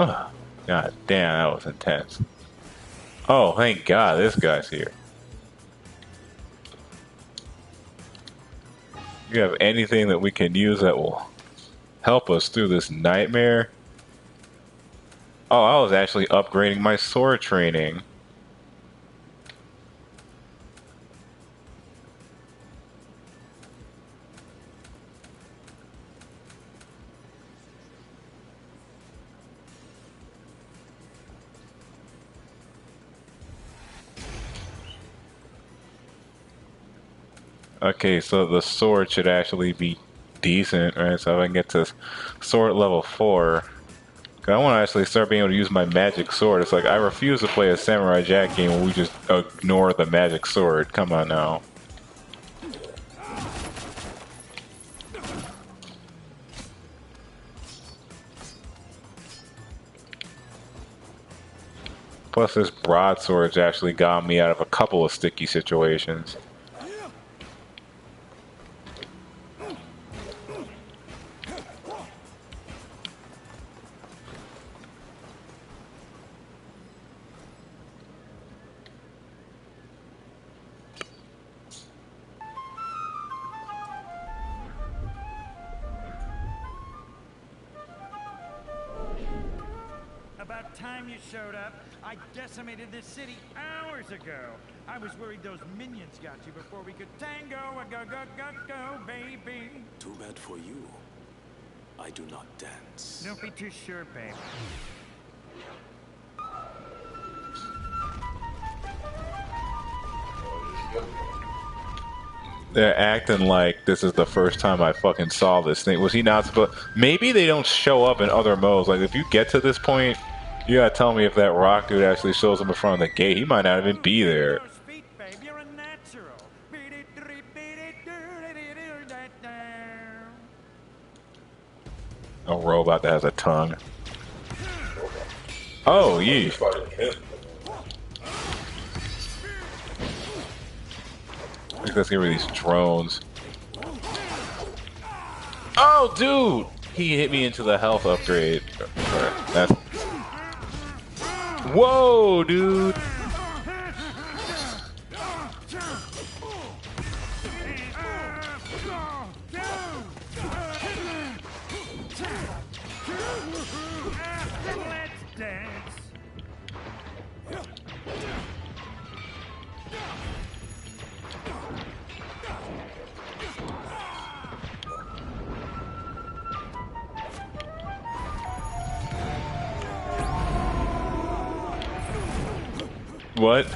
Oh, God damn, that was intense. Oh, thank God, this guy's here. You have anything that we can use that will help us through this nightmare? Oh, I was actually upgrading my sword training. Okay, so the sword should actually be decent, right? So if I can get to sword level 4, 'cause I want to actually start being able to use my magic sword. It's like I refuse to play a Samurai Jack game where we just ignore the magic sword. Come on now. Plus, this broadsword's actually got me out of a couple of sticky situations. About time you showed up. I decimated this city hours ago. I was worried those minions got you before we could tango. Go, baby. Too bad for you. I do not dance. Don't be too sure, babe. They're acting like this is the first time I fucking saw this thing. Was he not supposed? Maybe they don't show up in other modes. Like if you get to this point, you gotta tell me if that rock dude actually shows up in front of the gate. He might not even be there. A robot that has a tongue. Oh, yeah. Let's get rid of these drones. Oh, dude! He hit me into the health upgrade. That's... Whoa, dude. Let's dance. What?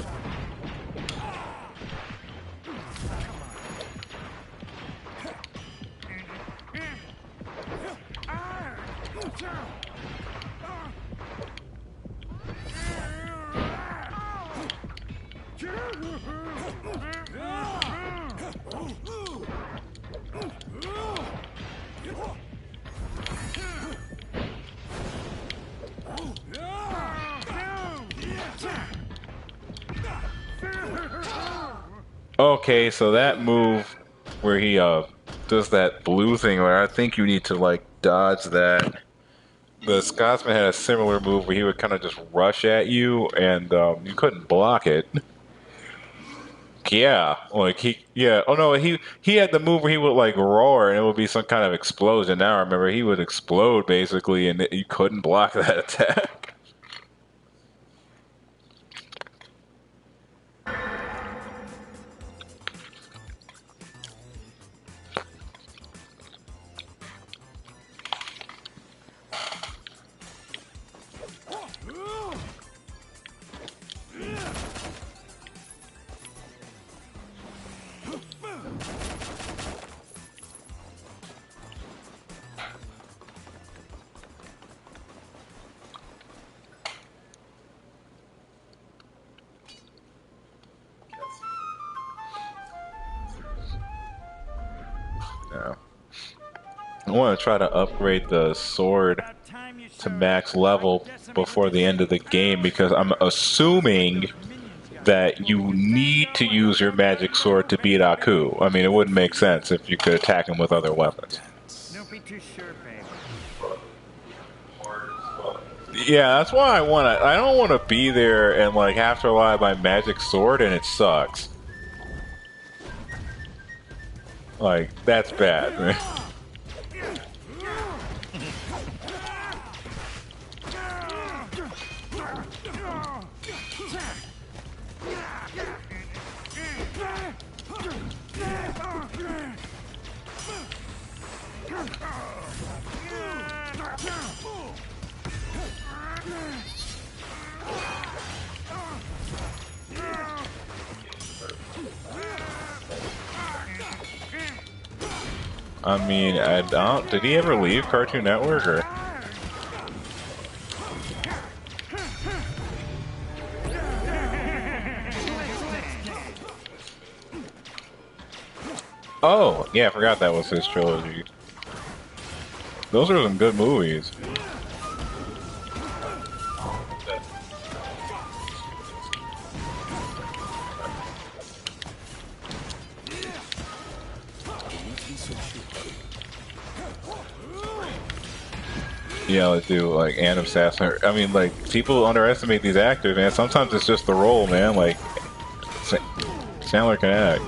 Okay, so that move where he does that blue thing where I think you need to like dodge that. The Scotsman had a similar move where he would kind of just rush at you and you couldn't block it. Yeah, like oh no, he had the move where he would like roar and it would be some kind of explosion. Now I remember he would explode basically and you couldn't block that attack. Yeah. I want to try to upgrade the sword to max level before the end of the game because I'm assuming that you need to use your magic sword to beat Aku. I mean, it wouldn't make sense if you could attack him with other weapons. Don't be too sure, babe. Yeah, that's why I don't want to be there and like have to rely on my magic sword and it sucks. Like, that's bad, man. I mean, I don't. Did he ever leave Cartoon Network or? Oh, yeah, I forgot that was his trilogy. Those are some good movies. Yeah, let's do like Adam Sandler. I mean, like people underestimate these actors, man. Sometimes it's just the role, man. Like Sandler can act.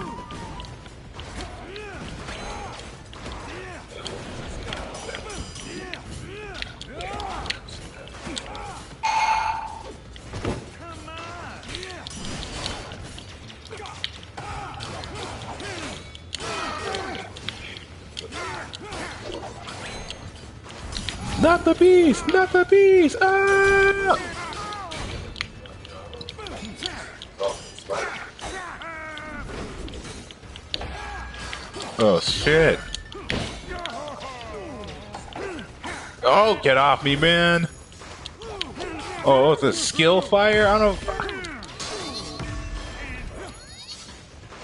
Not the beast! Not the beast! Ah! Oh shit! Oh, get off me, man! Oh, it's a skill fire? I don't know.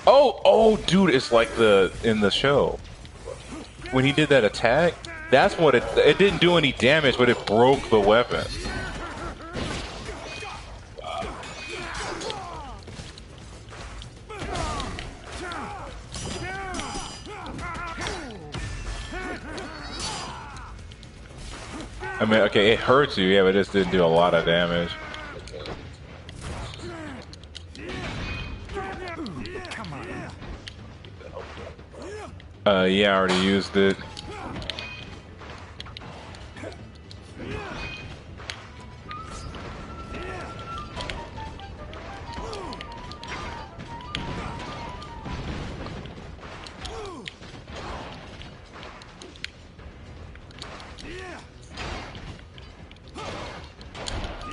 Oh, dude! It's like in the show when he did that attack. That's what it didn't do any damage, but it broke the weapon. I mean, okay, it hurts you, yeah, but it just didn't do a lot of damage. Yeah, I already used it.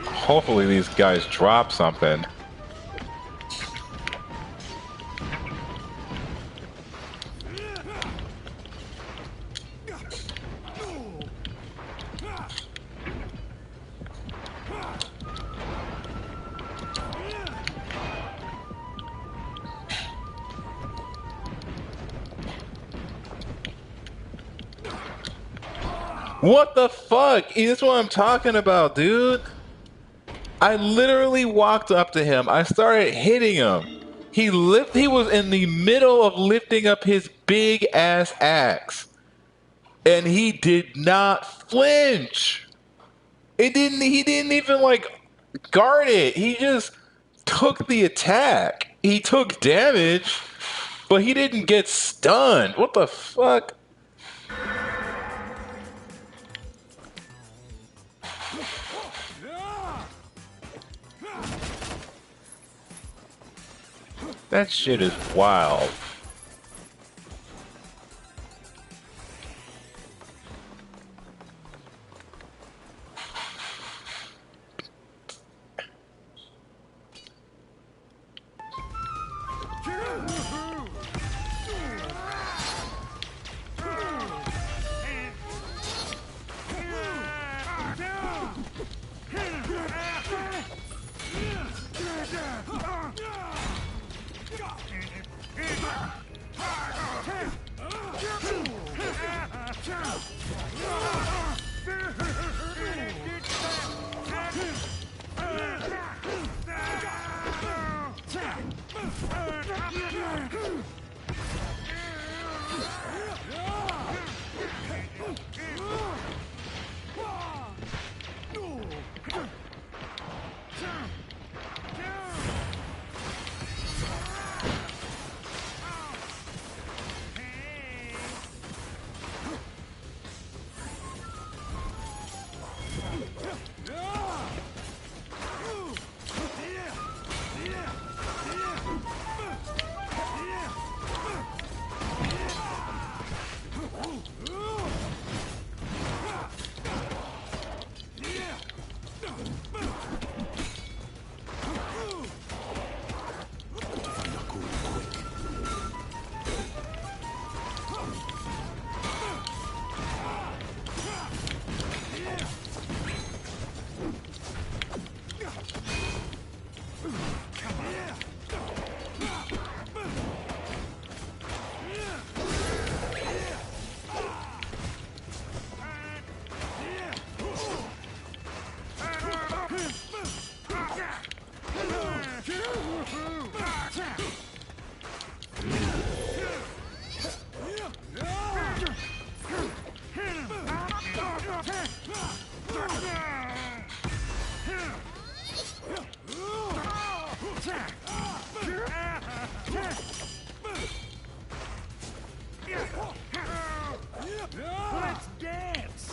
Hopefully these guys drop something. What the fuck? That's what I'm talking about, dude. I literally walked up to him. I started hitting him. He was in the middle of lifting up his big ass axe. And he did not flinch. He didn't even like guard it. He just took the attack. He took damage, but he didn't get stunned. What the fuck? That shit is wild. Let's dance!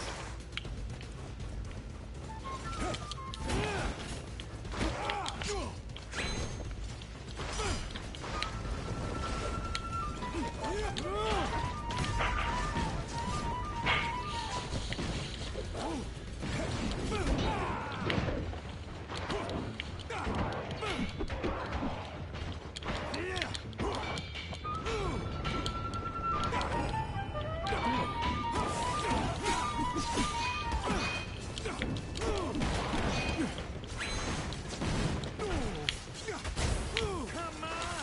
Come on!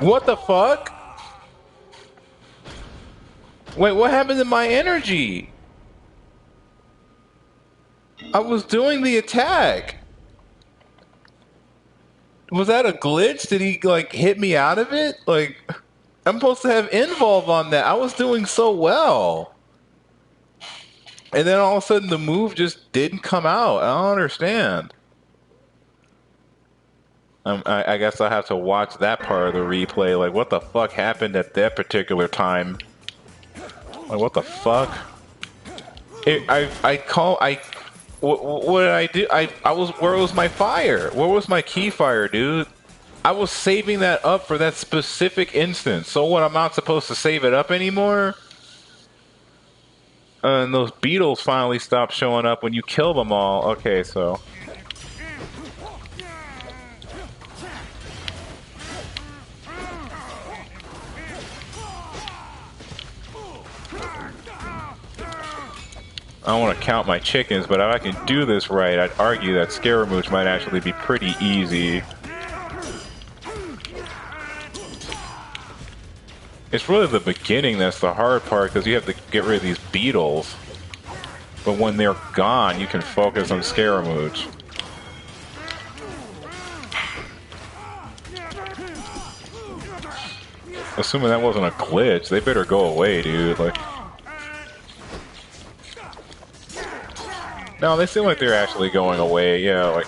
What the fuck? Wait, what happened to my energy? I was doing the attack. Was that a glitch? Did he, like, hit me out of it? Like, I'm supposed to have involve on that. I was doing so well. And then all of a sudden the move just didn't come out. I don't understand. I guess I have to watch that part of the replay. Like, what the fuck happened at that particular time? Like, what the fuck? What did I do? Where was my fire? Where was my key fire, dude? I was saving that up for that specific instance. So what, I'm not supposed to save it up anymore? And those beetles finally stopped showing up when you kill them all. Okay, so... I don't want to count my chickens, but if I can do this right, I'd argue that Scaramouche might actually be pretty easy. It's really the beginning that's the hard part, because you have to get rid of these beetles. But when they're gone, you can focus on Scaramouche. Assuming that wasn't a glitch, they better go away, dude. Like... No, they seem like they're actually going away, yeah, like...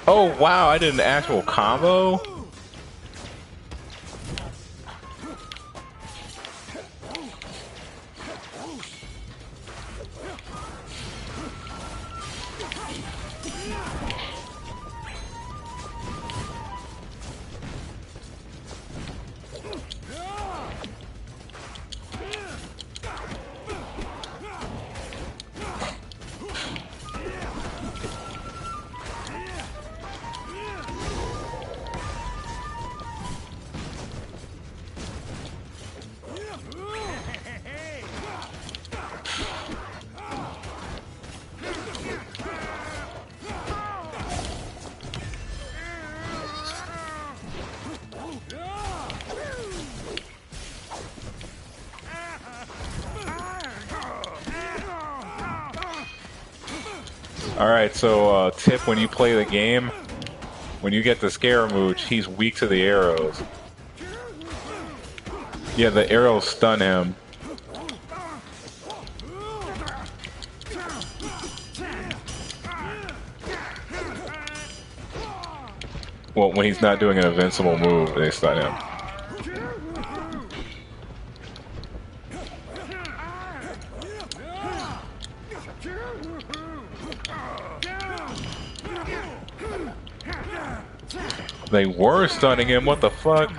Oh, wow, I did an actual combo? Alright, so tip when you play the game, when you get the Scaramouche, he's weak to the arrows. Yeah, the arrows stun him. Well, when he's not doing an invincible move, they stun him. They were stunning him, what the fuck?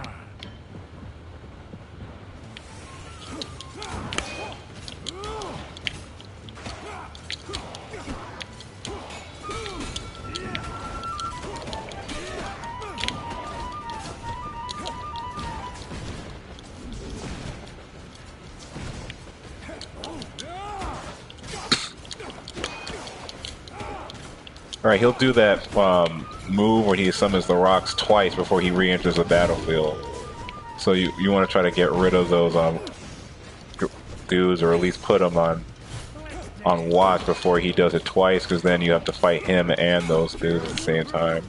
Alright, he'll do that move where he summons the rocks twice before he re-enters the battlefield. So you want to try to get rid of those dudes, or at least put them on watch before he does it twice, because then you have to fight him and those dudes at the same time.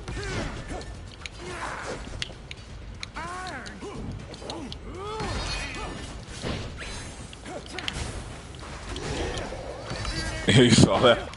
You saw that?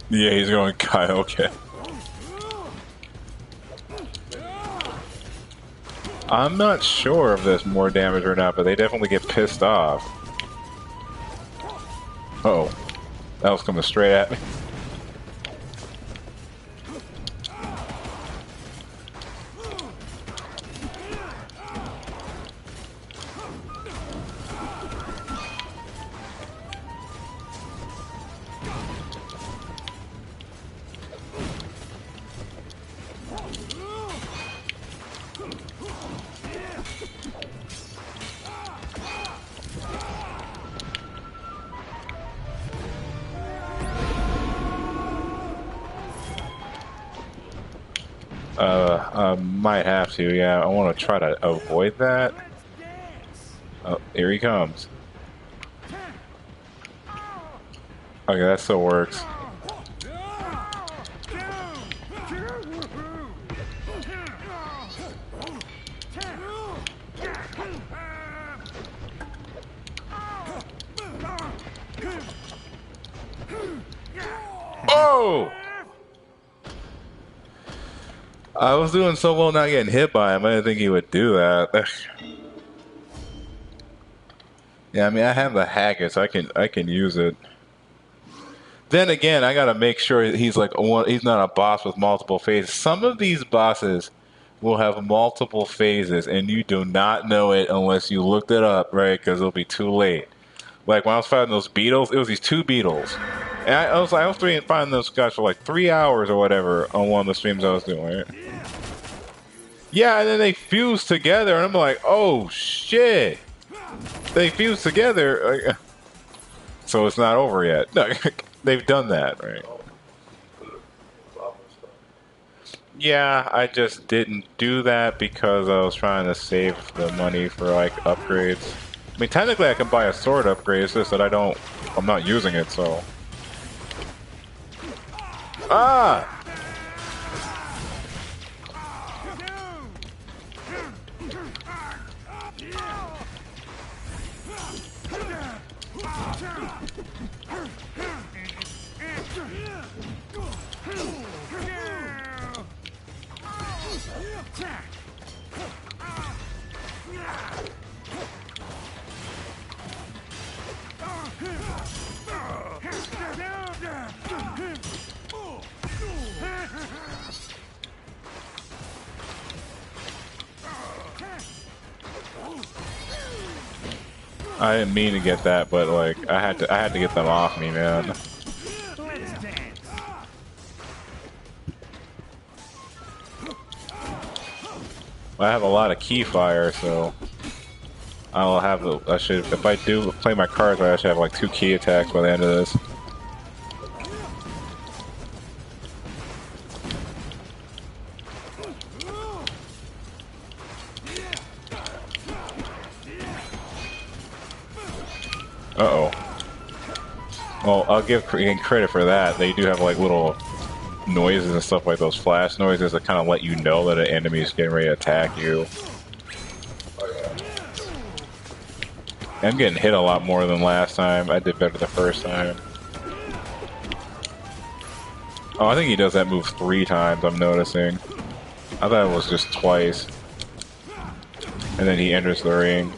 Yeah, he's going Kai, okay. I'm not sure if there's more damage or not, but they definitely get pissed off. Uh-oh. That was coming straight at me. I might have to, yeah. I want to try to avoid that. Let's dance. Oh, here he comes. Okay, that still works. Oh! I was doing so well not getting hit by him, I didn't think he would do that. Yeah, I mean, I have the hacker, so I can use it. Then again, I gotta make sure he's like he's not a boss with multiple phases. Some of these bosses will have multiple phases, and you do not know it unless you looked it up, right? Because it'll be too late. Like when I was fighting those beetles, it was these two beetles, and I was fighting those guys for like 3 hours or whatever on one of the streams I was doing. Right? Yeah, and then they fused together, and I'm like, oh shit! They fused together, so it's not over yet. No, they've done that, right? Yeah, I just didn't do that because I was trying to save the money for like upgrades. I mean, technically I can buy a sword upgrade, it's just that I'm not using it, so. Ah! I didn't mean to get that, but like I had to get them off me, man. Let's dance. I have a lot of key fire, so I'll have I should, if I do play my cards right, I should have like 2 key attacks by the end of this. Uh-oh. Well, I'll give credit for that. They do have like little noises and stuff like those flash noises that kind of let you know that an enemy is getting ready to attack you. I'm getting hit a lot more than last time. I did better the first time. Oh, I think he does that move 3 times, I'm noticing. I thought it was just twice. And then he enters the ring.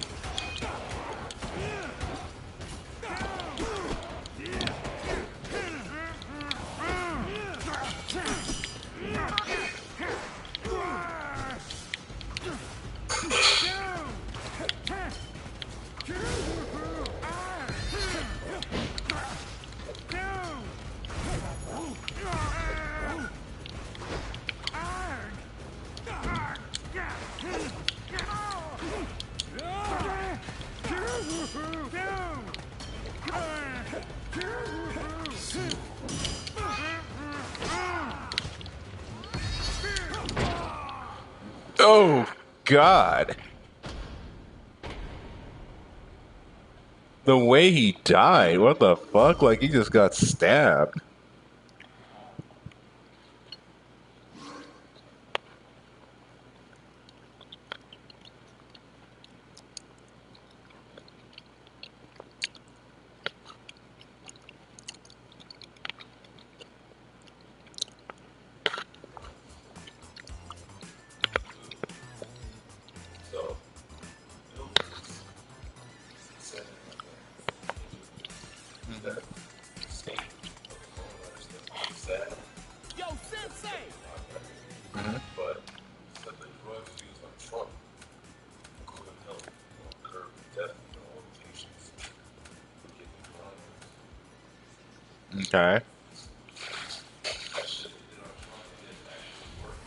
Oh, God. The way he died, what the fuck? Like, he just got stabbed. that. Yo, Sensei! But said the drugs used on Trump couldn't help curb the death of all the patients who get the coronavirus. Okay. That shit they did on Trump didn't actually work.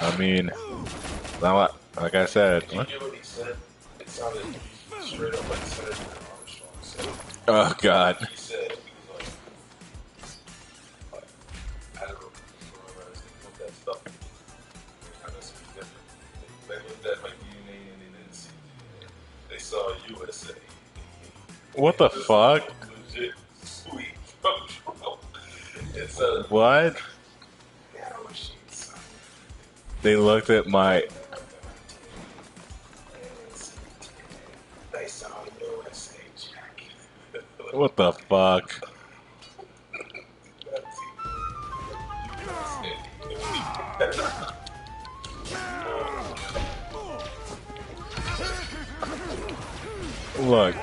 I mean, now, like I said. Did you hear what he said? It sounded straight up like Senator Armstrong said. Oh God. He said, he was like, I don't know, coronavirus, they put that stuff. I know something different. They looked at my DNA and they didn't see DNA. They saw USA. What the fuck? Legit sweet from Trump. It's a What? nano machines. They looked at my. They saw USA, Jack. What the fuck? Look,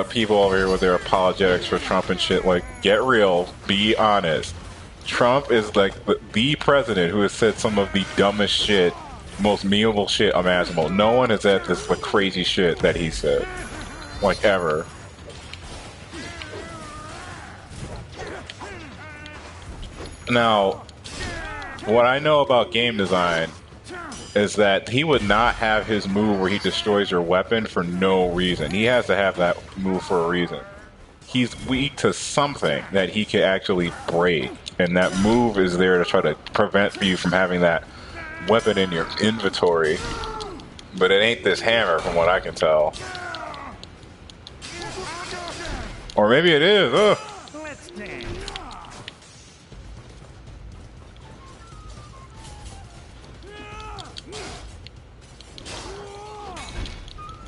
people over here with their apologetics for Trump and shit. Like, get real. Be honest. Trump is like the president who has said some of the dumbest shit, most memeable shit imaginable. No one has said this the crazy shit that he said, like ever. Now, what I know about game design is that he would not have his move where he destroys your weapon for no reason. He has to have that move for a reason. He's weak to something that he can actually break, and that move is there to try to prevent you from having that weapon in your inventory. But it ain't this hammer, from what I can tell. Or maybe it is. Ugh. Let's dance.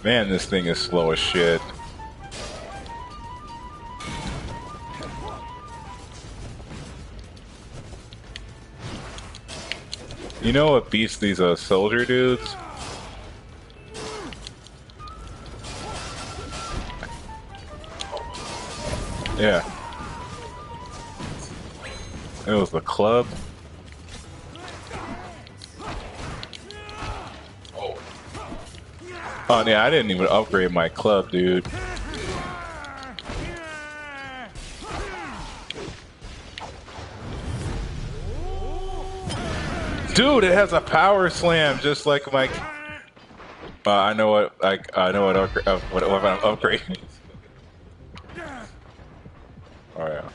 Man, this thing is slow as shit. You know what beats these soldier dudes? Yeah. It was the club. Oh yeah, I didn't even upgrade my club, dude. Dude, it has a power slam, just like my. I know what I know what weapon I'm upgrading. Oh yeah.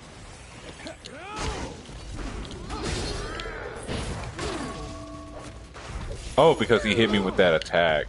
Oh, because he hit me with that attack.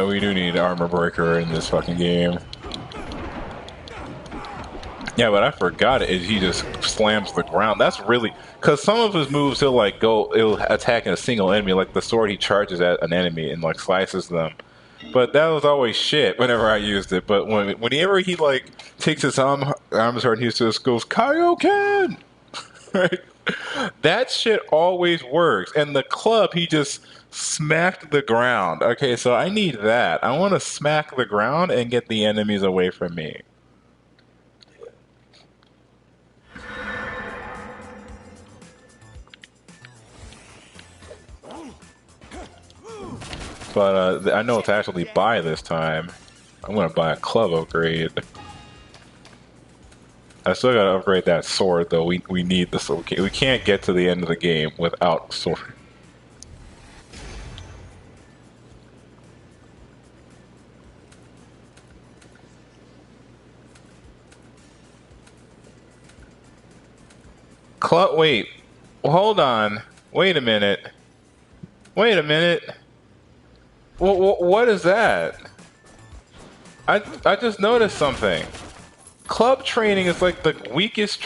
We do need armor breaker in this fucking game. Yeah, but I forgot it. He just slams the ground. That's really because some of his moves he'll attack a single enemy, like the sword he charges at an enemy and like slices them. But that was always shit whenever I used it. But whenever he like takes his arms hard and he just goes Kaioken, right? That shit always works. And the club, he just smacked the ground. Okay, so I need that. I want to smack the ground and get the enemies away from me. But I know it's actually buy this time. I'm gonna buy a club upgrade. I still gotta upgrade that sword though. We need the sword. We can't get to the end of the game without sword. Wait, hold on. Wait a minute. Wait a minute. What is that? I just noticed something. Club training is like the weakest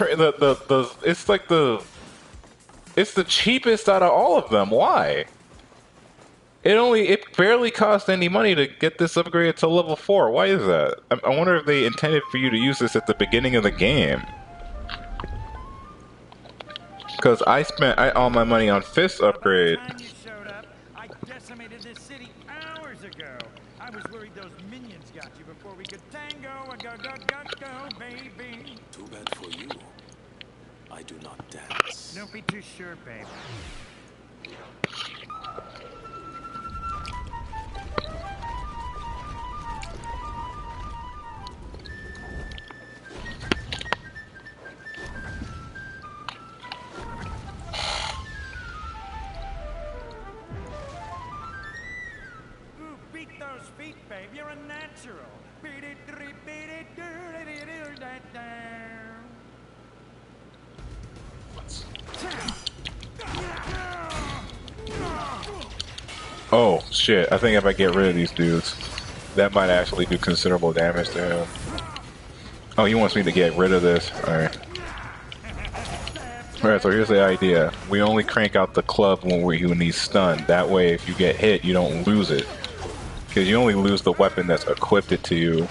it's the cheapest out of all of them. Why? It barely costs any money to get this upgraded to level 4. Why is that? I wonder if they intended for you to use this at the beginning of the game. Because I spent all my money on Fist upgrade. By the time you showed up, I decimated this city hours ago. I was worried those minions got you before we could tango. Go, baby. Too bad for you. I do not dance. Don't be too sure, babe. Ooh, beat those feet, babe. You're a natural. Beat it, beat it, Oh shit! I think if I get rid of these dudes, that might actually do considerable damage to him. Oh, he wants me to get rid of this. Alright. Alright, so here's the idea. We only crank out the club when he's stunned. That way, if you get hit, you don't lose it. Because you only lose the weapon that's equipped it to you.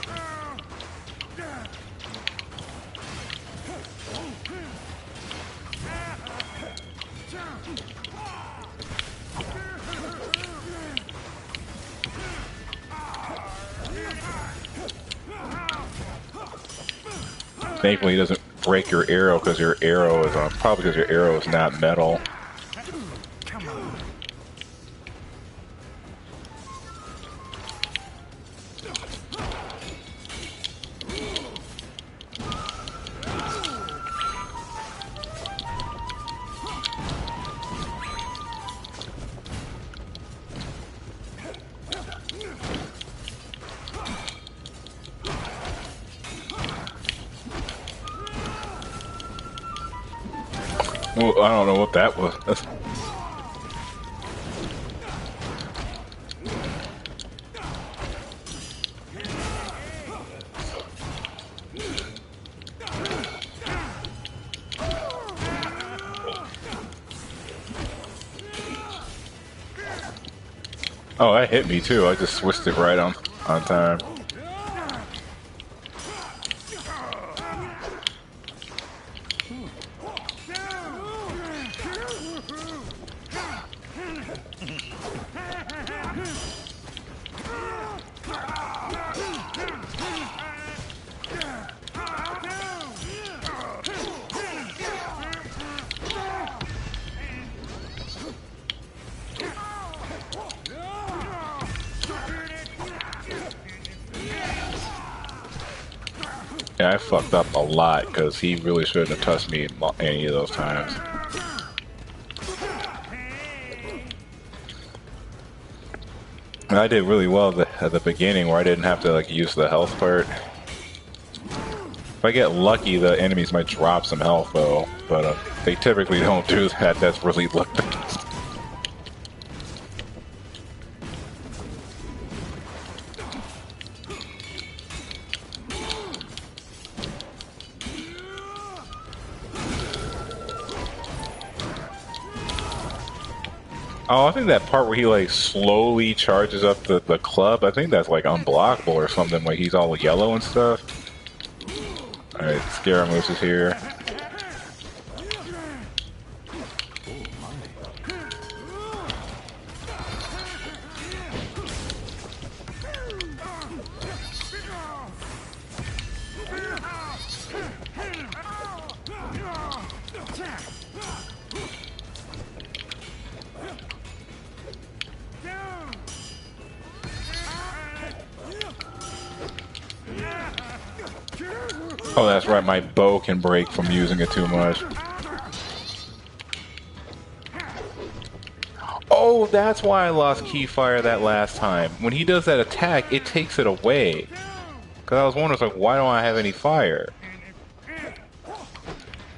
Thankfully, he doesn't break your arrow because your arrow is probably because your arrow is not metal. Well, I don't know what that was. Oh, that hit me too. I just switched it right on time. Yeah, I fucked up a lot because he really shouldn't have touched me any of those times. I did really well at the beginning where I didn't have to like use the health part. If I get lucky, the enemies might drop some health though, but they typically don't do that. That's really lucky. Oh, I think that part where he like slowly charges up the club, I think that's like unblockable or something, like he's all yellow and stuff. Alright, Scaramouche is here. Oh, that's right, my bow can break from using it too much. Oh, that's why I lost Keyfire that last time. When he does that attack, it takes it away. Because I was wondering, like, why don't I have any fire?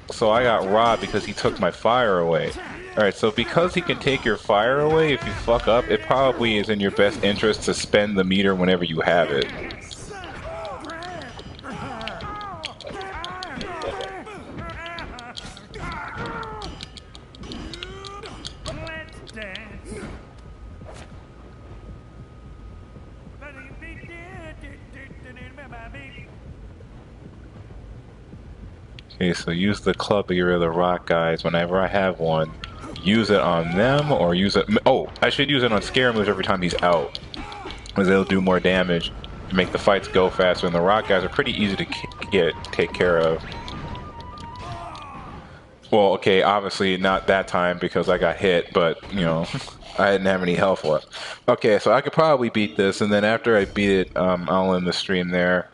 So I got robbed because he took my fire away. Alright, so because he can take your fire away if you fuck up, it probably is in your best interest to spend the meter whenever you have it. Let's dance. Okay, so use the club to get rid of the rock guys whenever I have one. Use it on them or use it... Oh, I should use it on Scaramouche every time he's out. Because it'll do more damage and make the fights go faster. And the rock guys are pretty easy to take care of. Well, okay, obviously not that time because I got hit, but, you know, I didn't have any health left. Okay, so I could probably beat this, and then after I beat it, I'll end the stream there.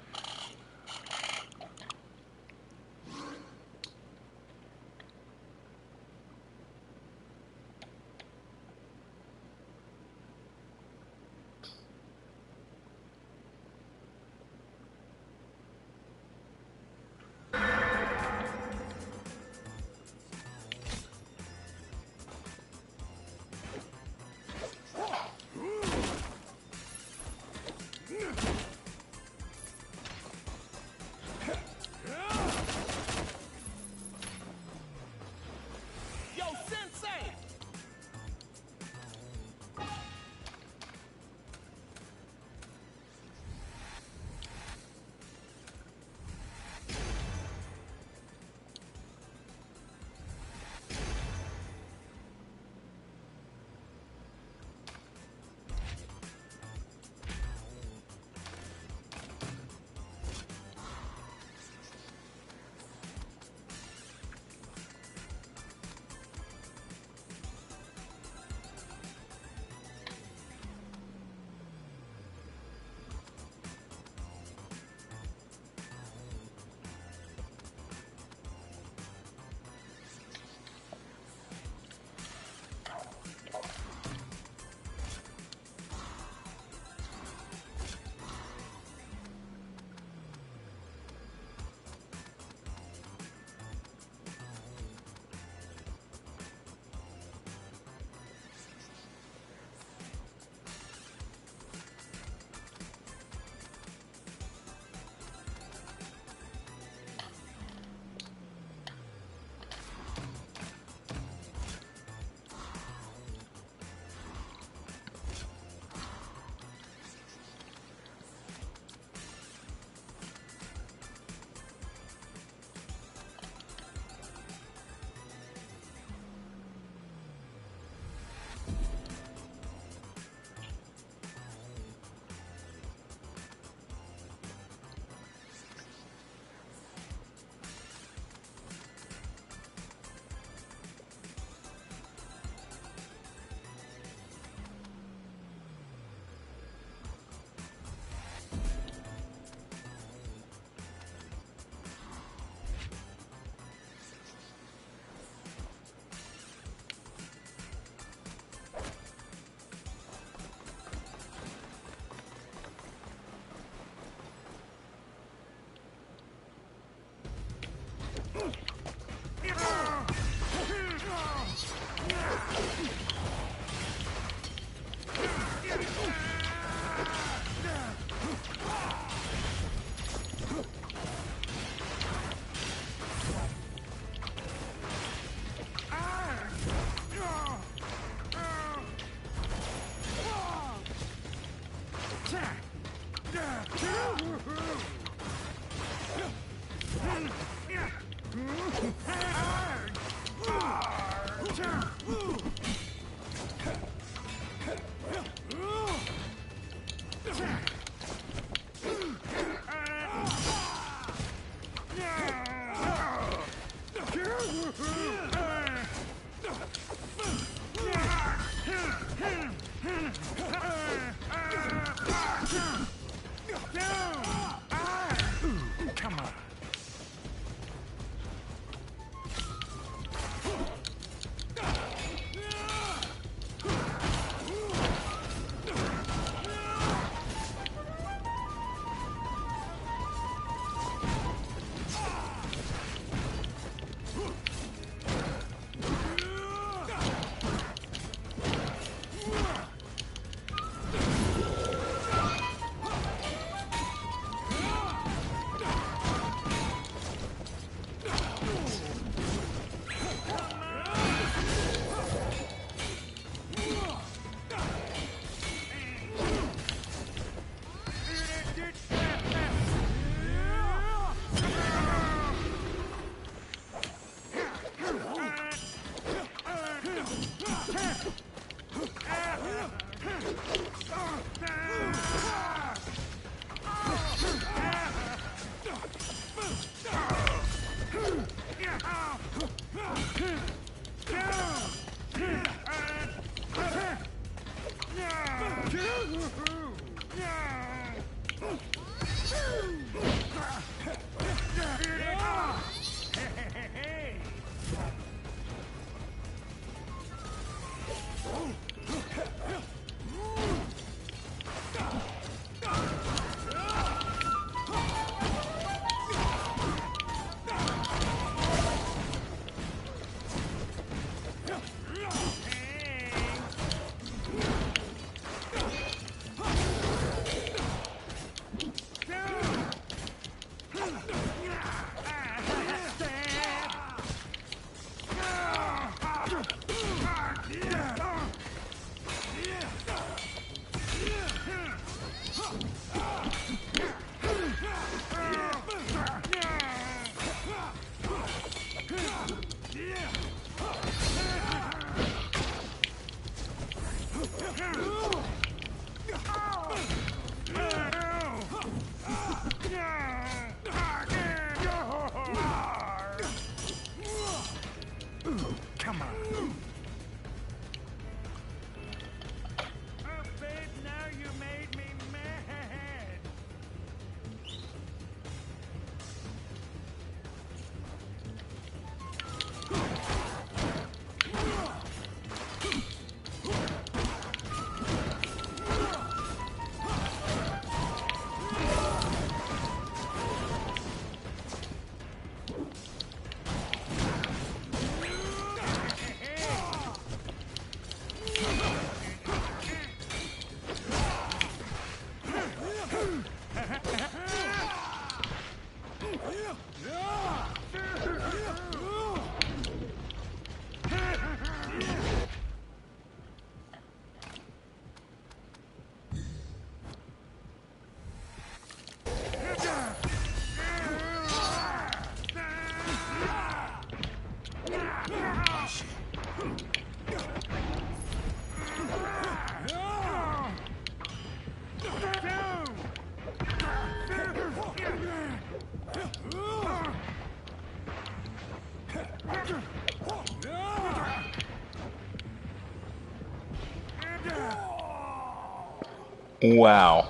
Wow.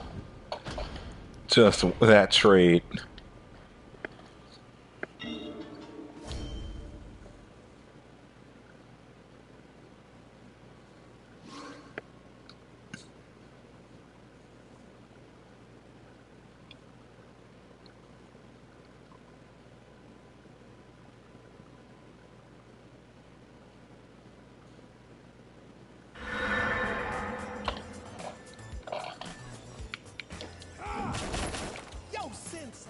Just that trade. Yo, Sensei.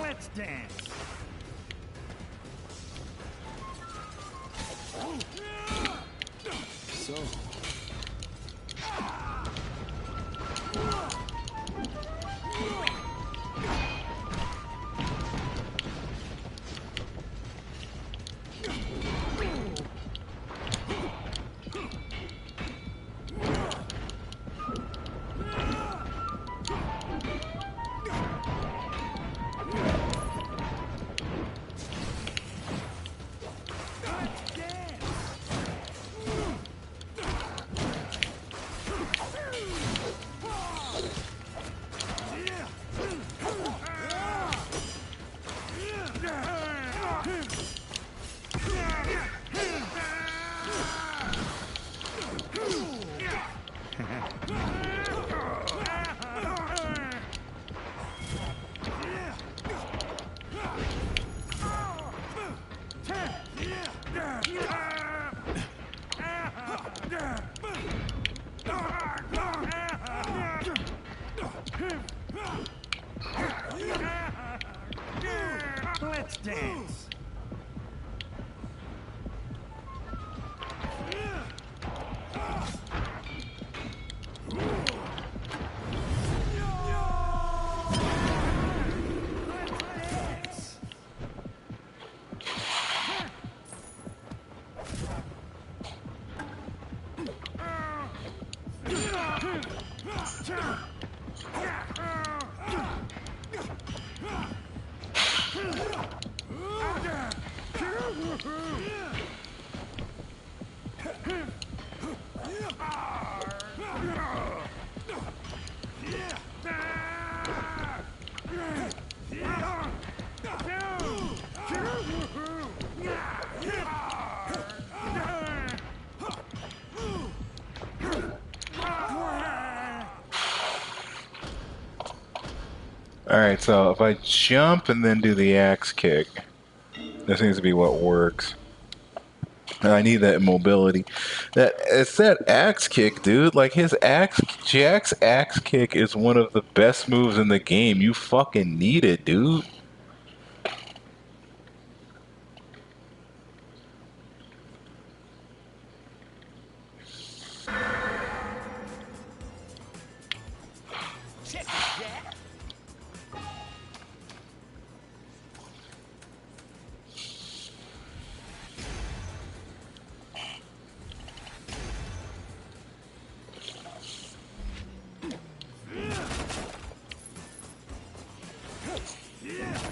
Let's dance. So, Let's dance. Alright, so if I jump and then do the axe kick, that seems to be what works. I need that mobility. It's that axe kick, dude. Like Jack's axe kick is one of the best moves in the game. You fucking need it, dude. Check it, Jack. Yeah.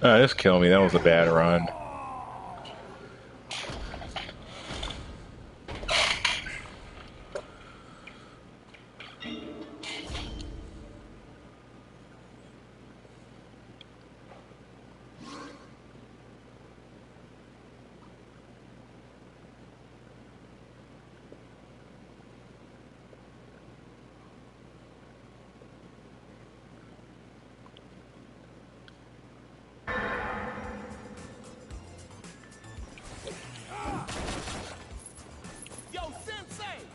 Just kill me. That was a bad run. Yo, Sensei!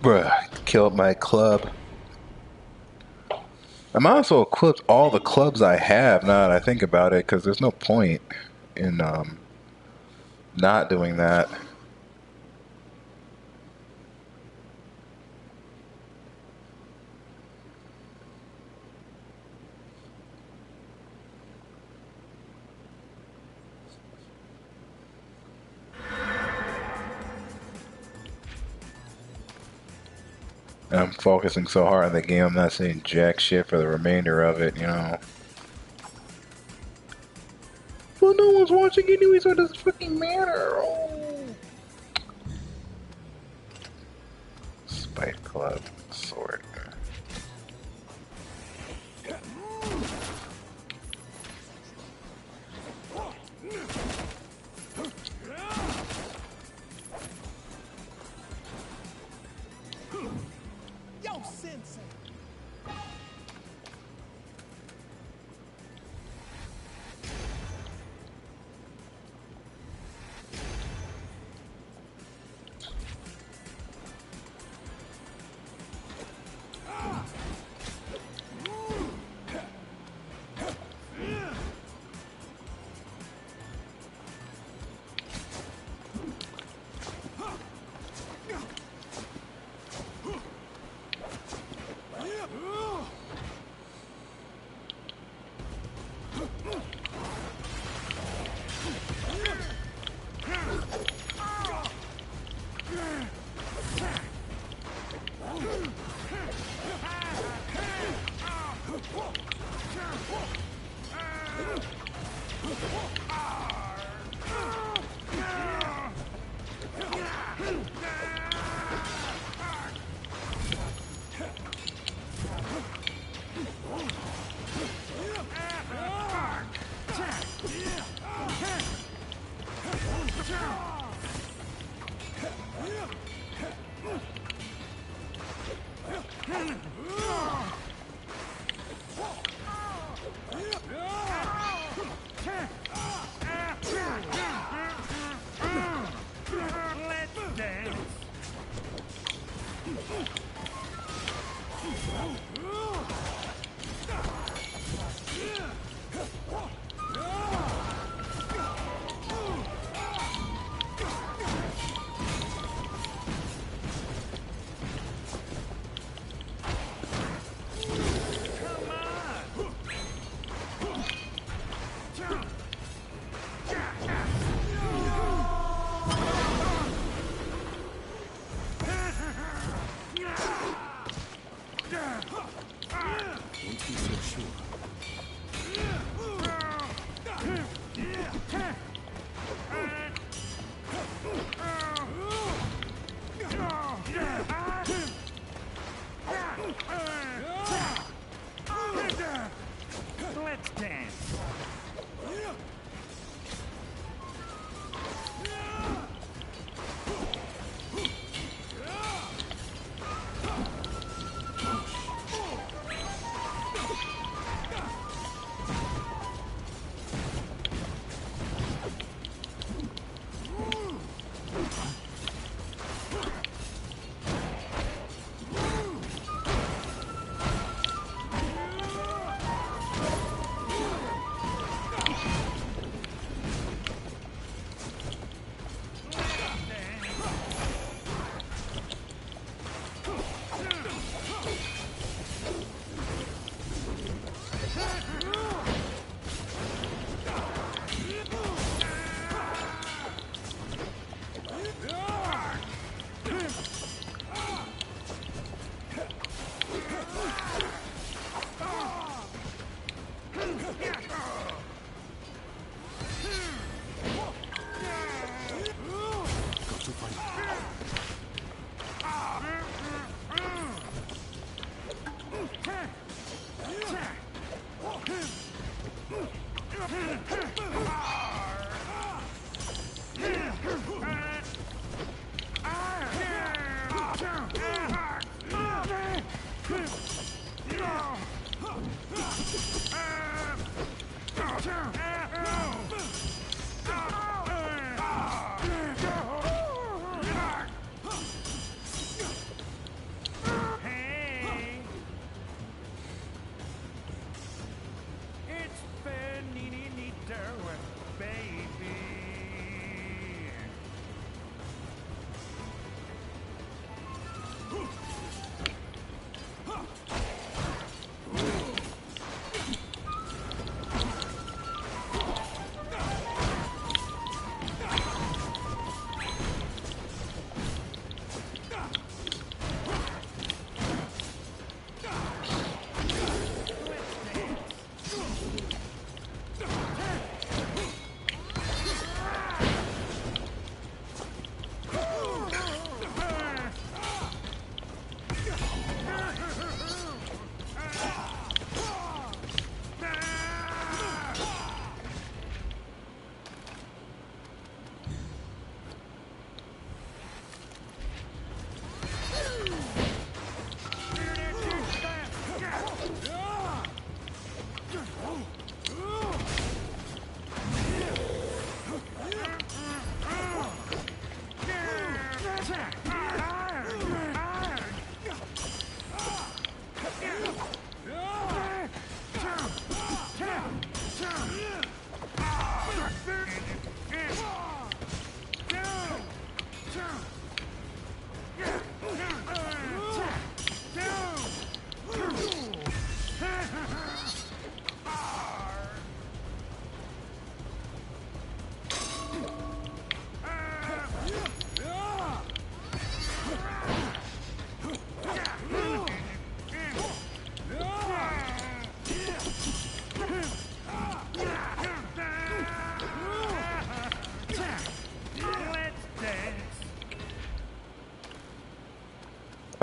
Bruh, killed my club. I might also equip all the clubs I have now that I think about it, because there's no point in not doing that. And I'm focusing so hard on the game, I'm not saying jack shit for the remainder of it, you know. Well, no one's watching anyway, so it doesn't fucking matter. Oh. Spike Club sword.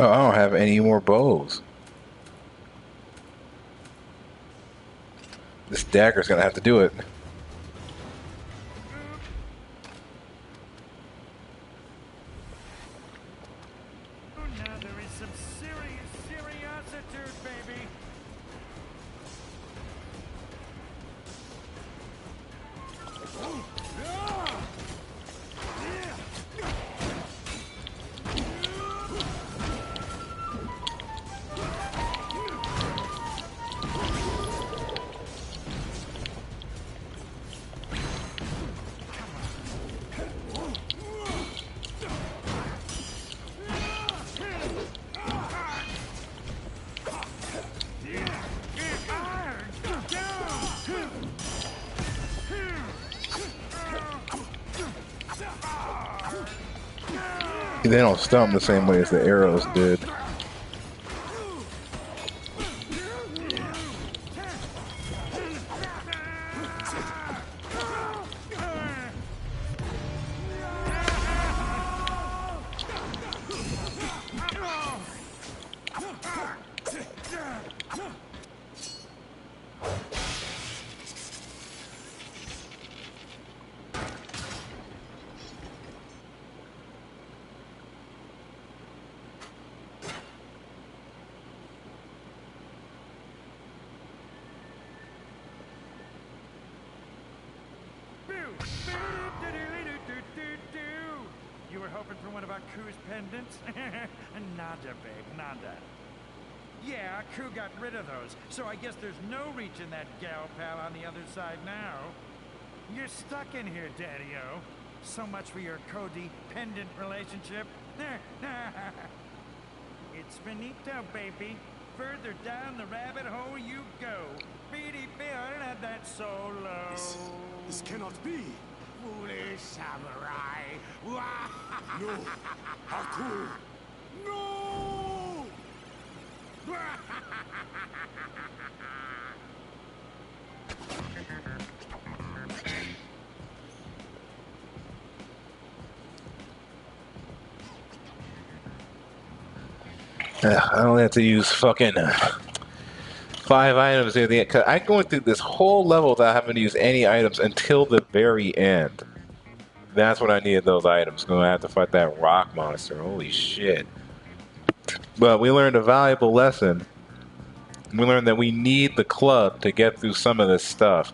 Oh, I don't have any more bows. This dagger's gonna have to do it. Oh, now there is some serious seriositude, baby. They don't stump the same way as the arrows did. You were hoping for one of Aku's pendants? Nada, babe, nada. Yeah, Aku got rid of those, so I guess there's no reaching that gal pal on the other side now. You're stuck in here, Daddy-O. So much for your codependent relationship. It's finito, baby. Further down the rabbit hole you go. Beady Bill had that solo. This cannot be. Foolish samurai. No. Aku. No. I only have to use fucking 5 items at the end. Cause I'm going through this whole level without having to use any items until the very end. That's when I needed those items. Gonna have to fight that rock monster. Holy shit. But we learned a valuable lesson. We learned that we need the club to get through some of this stuff.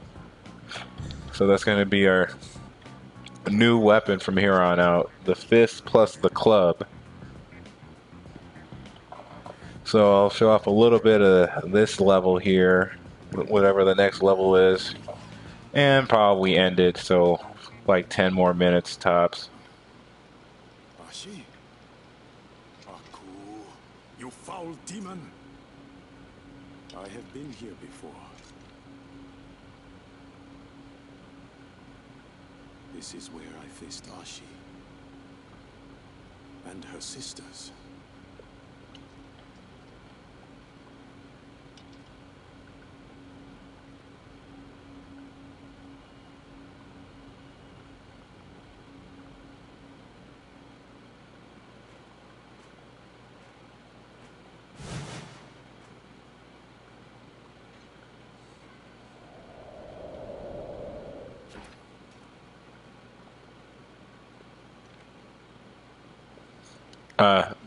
So that's going to be our new weapon from here on out. The fist plus the club. So I'll show off a little bit of this level here, whatever the next level is, and probably end it, so like 10 more minutes tops. Ashi. Aku. You foul demon. I have been here before. This is where I faced Ashi and her sisters.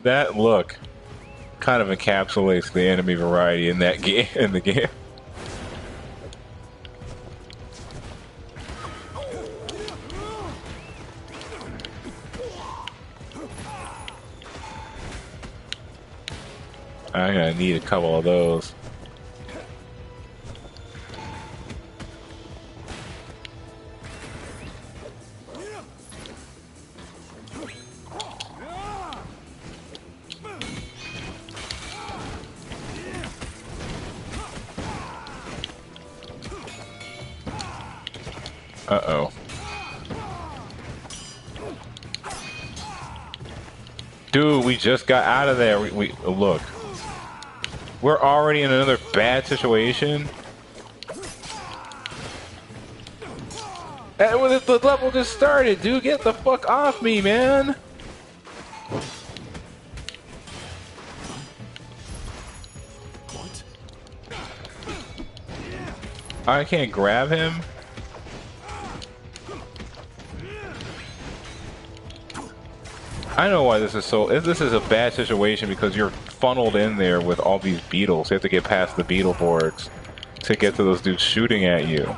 That look kind of encapsulates the enemy variety in that game. In the game. I'm gonna need a couple of those. Uh-oh. Dude, we just got out of there. We look. We're already in another bad situation. And the level just started, dude. Get the fuck off me, man. I can't grab him. I know why this is so. This is a bad situation because you're funneled in there with all these beetles. You have to get past the beetle boards to get to those dudes shooting at you.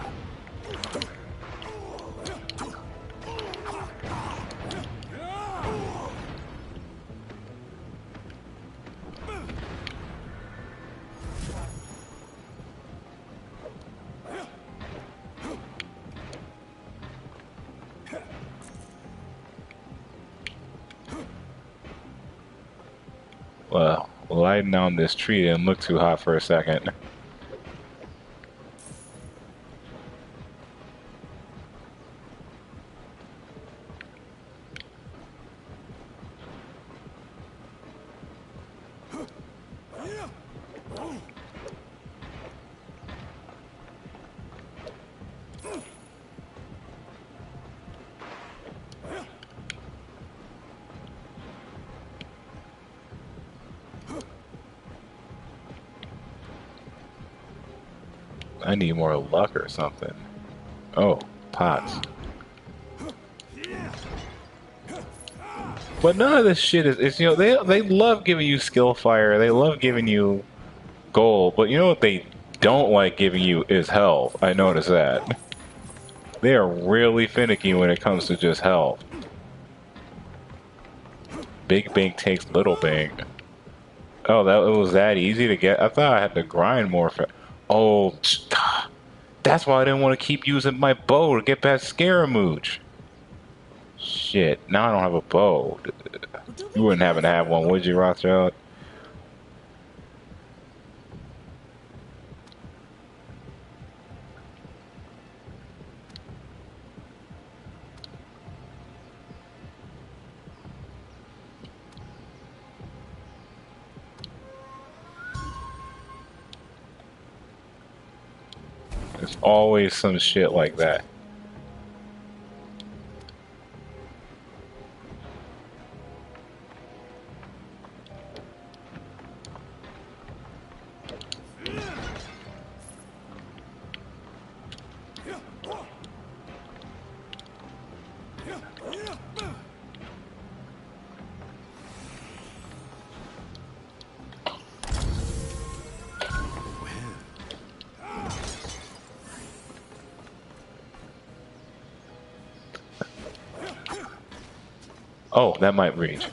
Well, lighting on this tree didn't look too hot for a second. I need more luck or something. Oh, pots. But none of this shit is you know, they love giving you skill fire, they love giving you gold, but you know what they don't like giving you is health. I noticed that. They are really finicky when it comes to just health. Big Bang takes Little Bang. Oh, that it was that easy to get? I thought I had to grind more for. Oh, that's why I didn't want to keep using my bow to get past Scaramouche. Shit, now I don't have a bow. You wouldn't happen to have one, would you, Rothschild? There's always some shit like that. Oh, that might reach.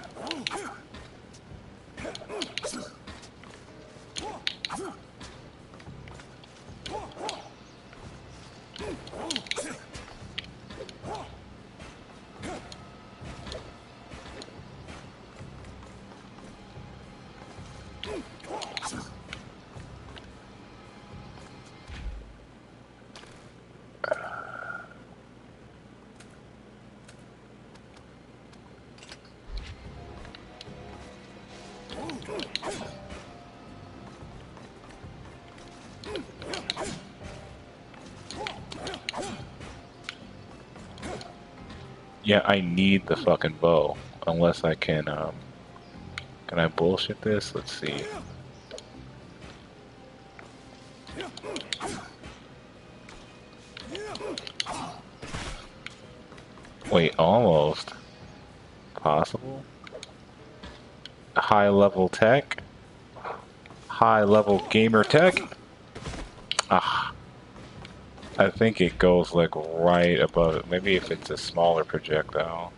Yeah, I need the fucking bow. Unless I can I bullshit this? Let's see. Wait, almost. Possible? High level tech? High level gamer tech? Ah. I think it goes like right above it. Maybe if it's a smaller projectile.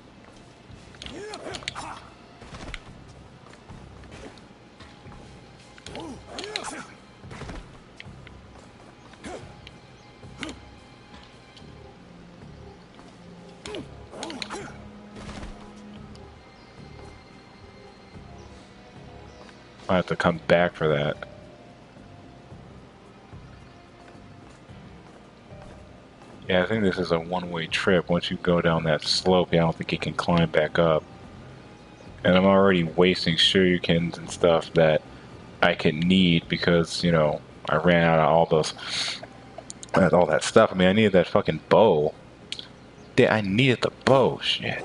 I have to come back for that. Yeah, I think this is a one-way trip. Once you go down that slope, I don't think you can climb back up. And I'm already wasting shurikens and stuff that I can need because, you know, I ran out of all that stuff. I mean, I needed that fucking bow. I needed the bow, shit.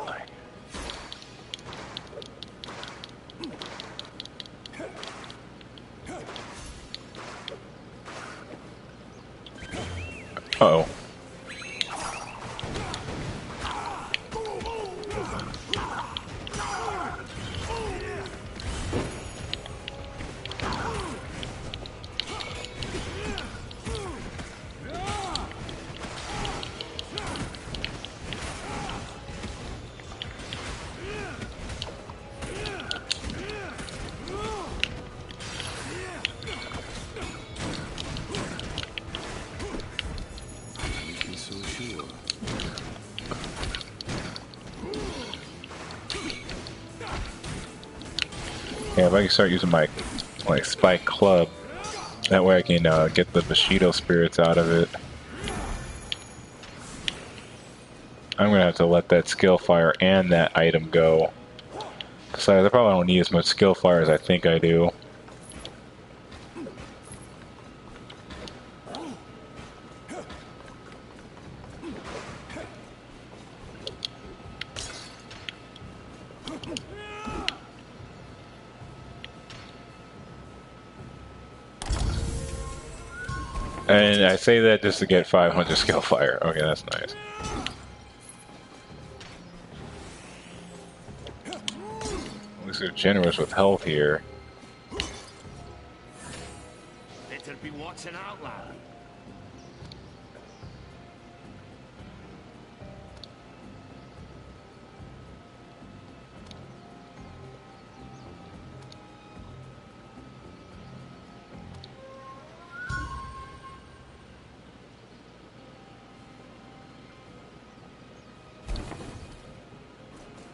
Be so sure. Yeah, if I can start using my spike club, that way I can get the Bushido spirits out of it. I'm gonna have to let that skill fire and that item go. Besides, I probably don't need as much skill fire as I think I do. And I say that just to get 500 skill fire. Okay, that's nice. At least they're generous with health here. Better be watching out, lad.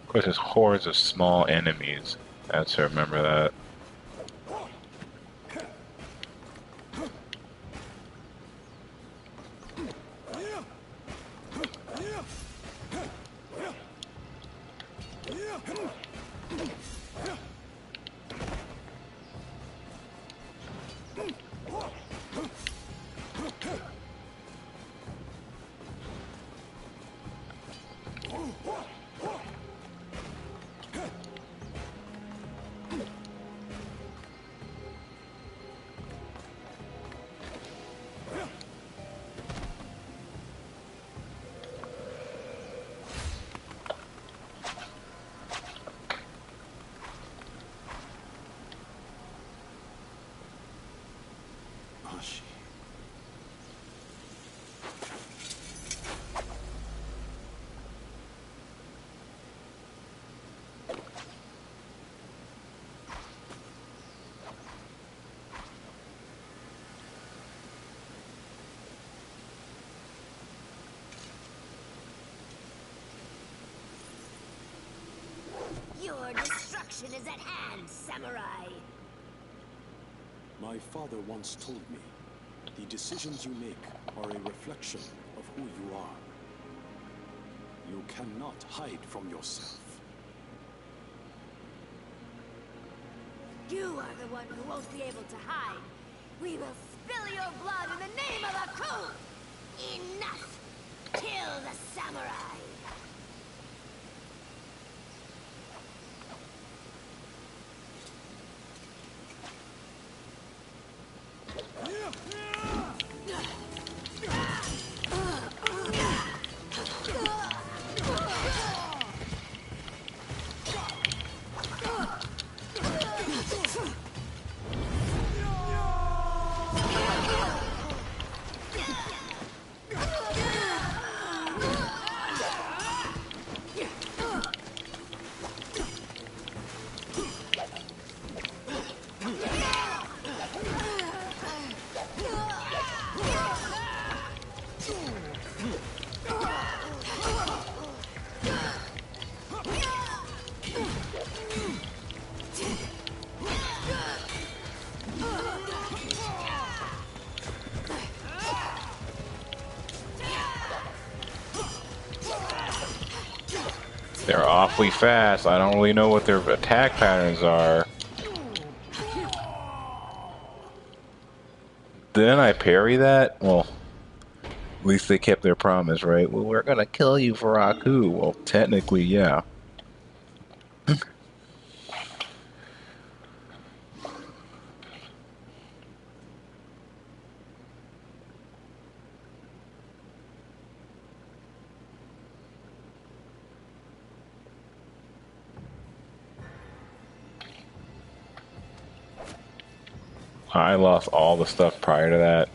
Of course, there's hordes of small enemies. I have to remember that. Hush. Your destruction is at hand, samurai! My father once told me, the decisions you make are a reflection of who you are. You cannot hide from yourself. You are the one who won't be able to hide. We will spill your blood in the name of Aku! Enough! Kill the samurai! They're awfully fast. I don't really know what their attack patterns are. Didn't I parry that? Well, at least they kept their promise, right? Well, we're gonna kill you for Aku. Well, technically, yeah. I lost all the stuff prior to that.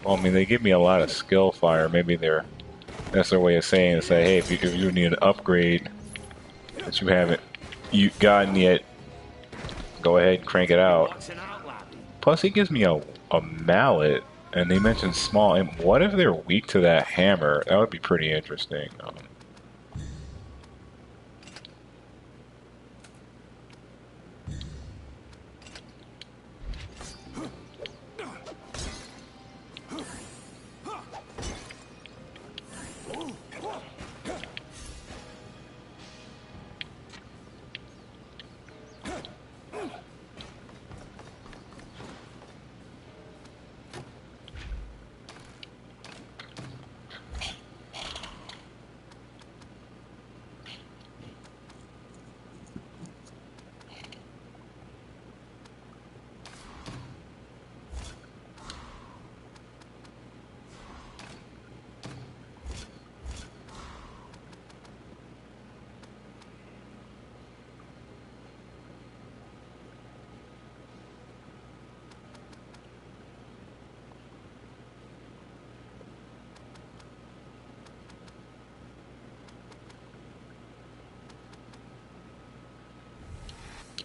Well, I mean, they give me a lot of skill fire. Maybe that's their way of saying to say, hey, if you need an upgrade that you haven't gotten yet, go ahead and crank it out. What's an outlaw? Plus, he gives me a mallet, and they mentioned small. And what if they're weak to that hammer? That would be pretty interesting.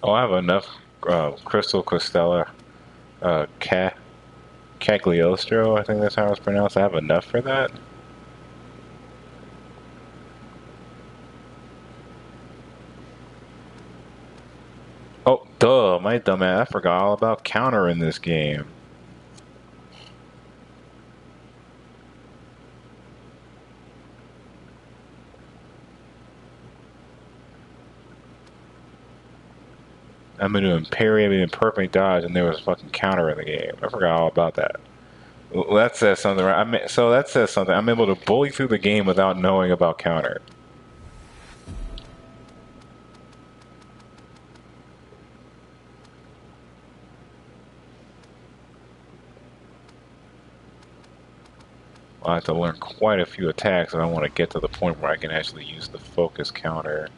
Oh, I have enough Crystal Costella Cagliostro, I think that's how it's pronounced. I have enough for that. Oh, duh, my dumbass. I forgot all about counter in this game. I've been doing parry, I've been doing perfect dodge, and there was a fucking counter in the game. I forgot all about that. Well, that says something, right? So that says something. I'm able to bully through the game without knowing about counter. I have to learn quite a few attacks if I want to get to the point where I can actually use the focus counter.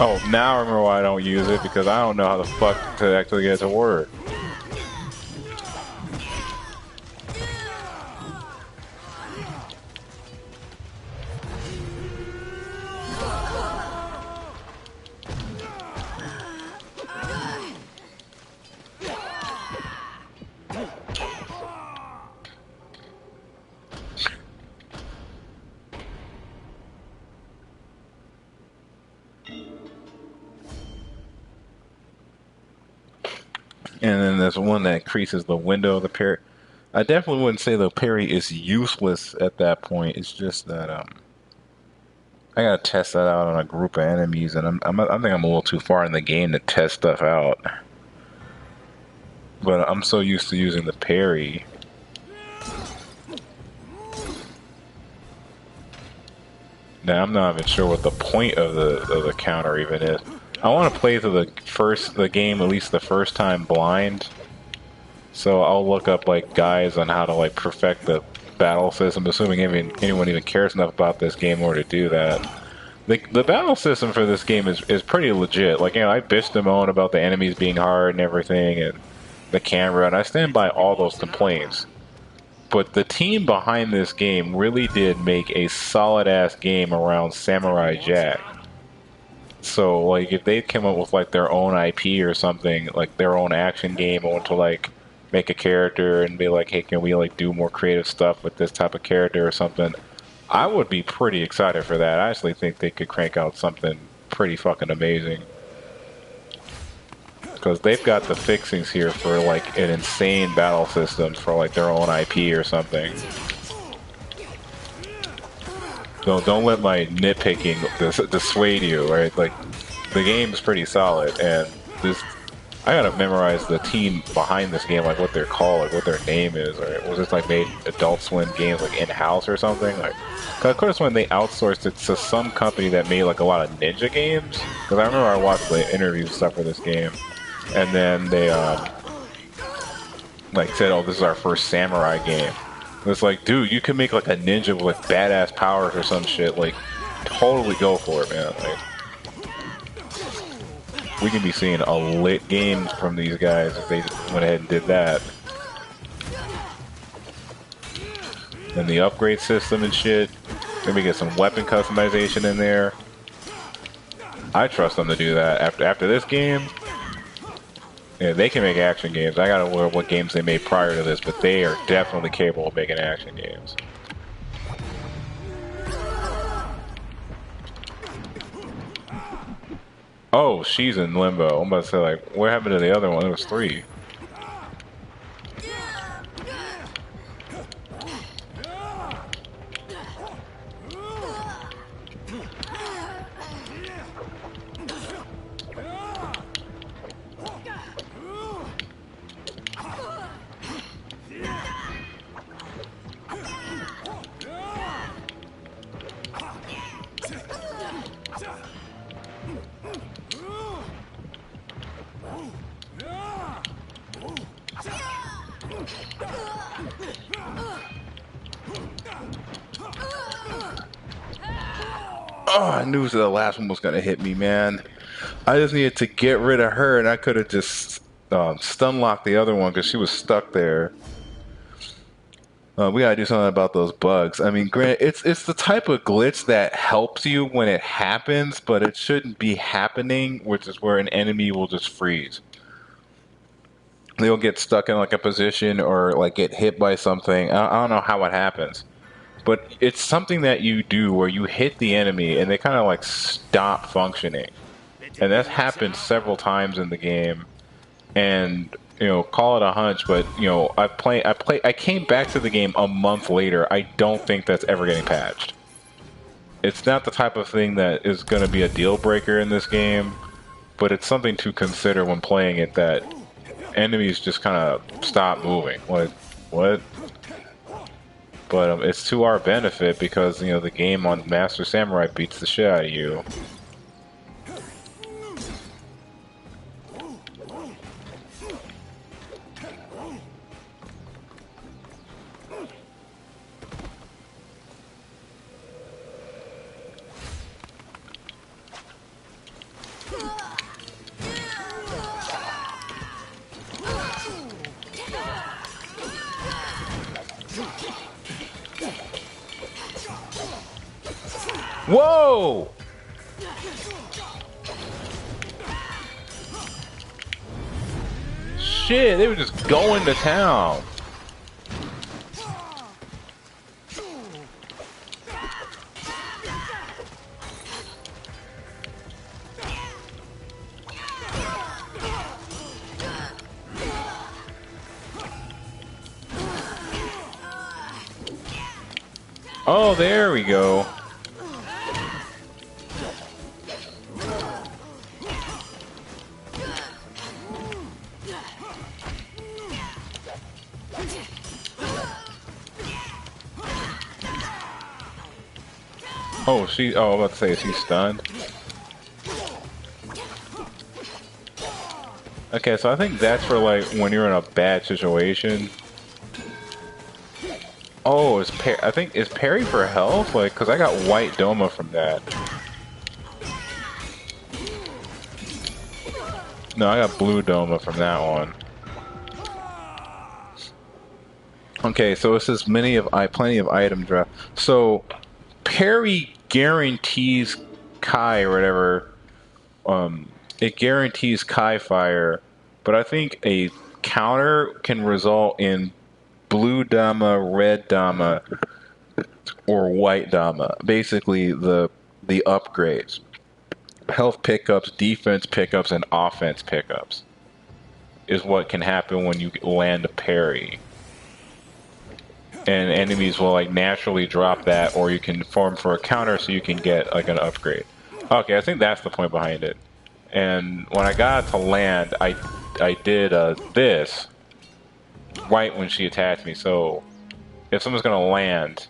Oh, now I remember why I don't use it, because I don't know how the fuck to actually get it to work. And then there's one that increases the window of the parry. I definitely wouldn't say the parry is useless at that point. It's just that I gotta test that out on a group of enemies, and I think I'm a little too far in the game to test stuff out. But I'm so used to using the parry. Now I'm not even sure what the point of the counter even is. I want to play through the game at least the first time blind, so I'll look up like guides on how to like perfect the battle system. Assuming anyone even cares enough about this game in order to do that. The battle system for this game is pretty legit. Like, you know, I bitched and moaned about the enemies being hard and everything, and the camera, and I stand by all those complaints. But the team behind this game really did make a solid ass game around Samurai Jack. So, like, if they came up with, like, their own IP or something, like, their own action game, or to, like, make a character and be like, hey, can we, like, do more creative stuff with this type of character or something, I would be pretty excited for that. I actually think they could crank out something pretty fucking amazing. because they've got the fixings here for like an insane battle system for like their own IP or something. Don't let my nitpicking dissuade you, right? Like, the game's pretty solid, and this, I gotta memorize the team behind this game, like what they're called, like what their name is, or was this like made Adult Swim games like in-house or something? Like, cause I could have sworn they outsourced it to some company that made like a lot of ninja games. Cause I remember I watched the interviews and stuff for this game, and then they like said, "Oh, this is our first samurai game." It's like, dude, you can make like a ninja with like badass powers or some shit. Like, totally go for it, man. Like, we can be seeing a lit game from these guys if they went ahead and did that. And the upgrade system and shit. Maybe get some weapon customization in there. I trust them to do that. After this game, yeah, they can make action games. I gotta look at what games they made prior to this, but they are definitely capable of making action games. Oh, she's in limbo. I'm about to say, like, what happened to the other one? There was 3. Oh, I knew the last one was gonna hit me, man. I just needed to get rid of her, and I could have just stun locked the other one because she was stuck there. We gotta do something about those bugs. I mean, it's the type of glitch that helps you when it happens, but it shouldn't be happening, which is where an enemy will just freeze. They'll get stuck in like a position or like get hit by something. I don't know how it happens. But it's something that you do where you hit the enemy and they kind of like stop functioning. And that's happened several times in the game. And, you know, call it a hunch, but, you know, I came back to the game a month later. I don't think that's ever getting patched. It's not the type of thing that is going to be a deal breaker in this game, but it's something to consider when playing it, that enemies just kind of stop moving. Like, what? But it's to our benefit because, you know, the game on Master Samurai beats the shit out of you. Whoa! Shit, they were just going to town. Oh, there we go. Oh, I'm about to say, is she stunned? Okay, so I think that's for, like, when you're in a bad situation. Oh, is parry for health? Like, because I got white Doma from that. No, I got blue Doma from that one. Okay, so it says plenty of item draft. So, parry guarantees Kai or whatever. It guarantees Kai fire, but I think a counter can result in blue Dama, red Dama, or white Dama. Basically, the upgrades, health pickups, defense pickups, and offense pickups. is what can happen when you land a parry. And enemies will like naturally drop that, or you can form for a counter so you can get like an upgrade. Okay, I think that's the point behind it. And when I got to land, I did this right when she attacked me. So if someone's gonna land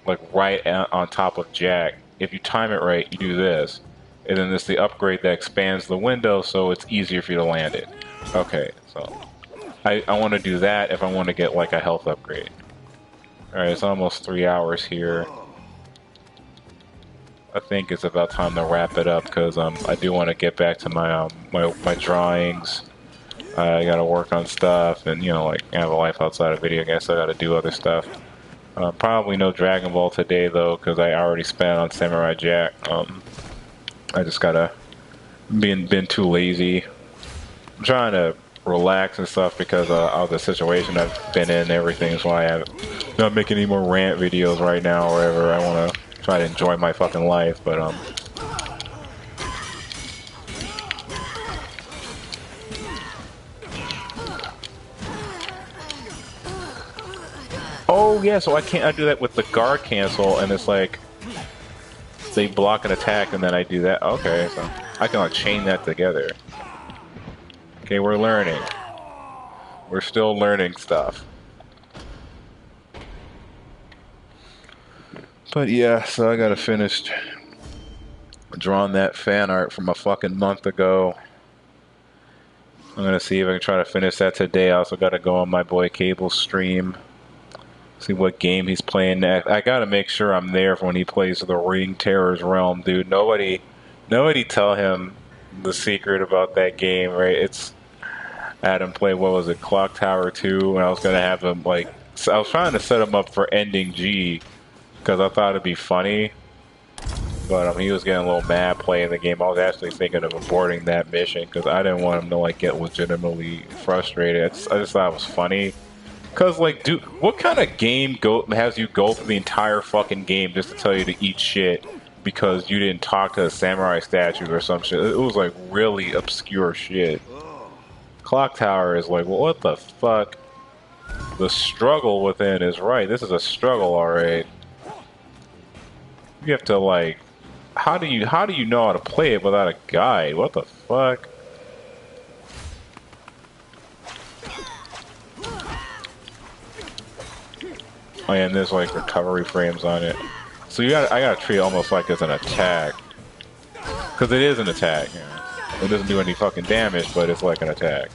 like right on top of Jack, if you time it right, you do this, and then there's the upgrade that expands the window, so it's easier for you to land it. Okay, so I want to do that if I want to get like a health upgrade. All right, it's almost 3 hours here. I think it's about time to wrap it up because I do want to get back to my my drawings. I gotta work on stuff, and you know, like I have a life outside of video games, so I gotta do other stuff. Probably no Dragon Ball today though, because I already spent on Samurai Jack. I just gotta been too lazy. I'm trying to relax and stuff because of the situation I've been in and everything. So I am not making any more rant videos right now or whatever. I want to try to enjoy my fucking life, but oh yeah, so I do that with the guard cancel, and it's like they block an attack and then I do that. Okay, so I can like chain that together. Okay, we're learning. We're still learning stuff. But yeah, so I gotta finish drawing that fan art from a fucking month ago. I'm gonna see if I can try to finish that today. I also gotta go on my boy Cable's stream. See what game he's playing next. I gotta make sure I'm there for when he plays the Ring Terror's Realm, dude. Nobody tell him the secret about that game, right? I had him play, what was it, Clock Tower 2, and I was gonna have him like, so I was trying to set him up for ending G, because I thought it'd be funny, but he was getting a little mad playing the game. I was actually thinking of aborting that mission, because I didn't want him to like get legitimately frustrated. I just thought it was funny. Because, like, dude, what kind of game has you go through the entire fucking game just to tell you to eat shit because you didn't talk to a samurai statue or some shit? It was, like, really obscure shit. Clock Tower is like, well, what the fuck? The struggle within is right. This is a struggle, alright. You have to, like... How do you know how to play it without a guide? What the fuck? Oh yeah, and there's like recovery frames on it. So I gotta treat it almost like it's an attack. Cause it is an attack, you know? It doesn't do any fucking damage, but it's like an attack.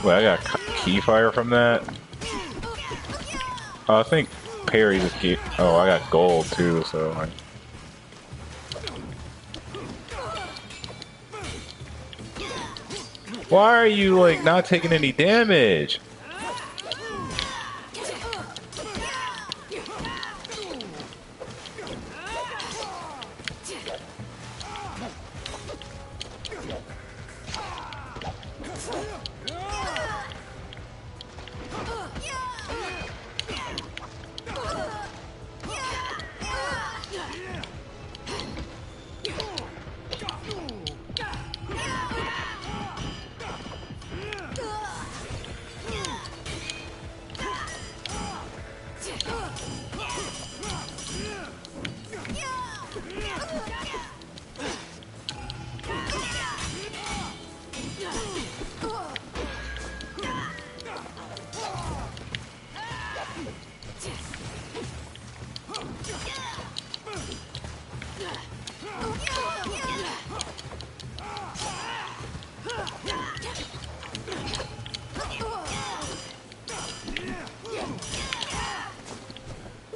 Wait, I got key fire from that? I think parry just key. Oh, I got gold too, so. Why are you like not taking any damage?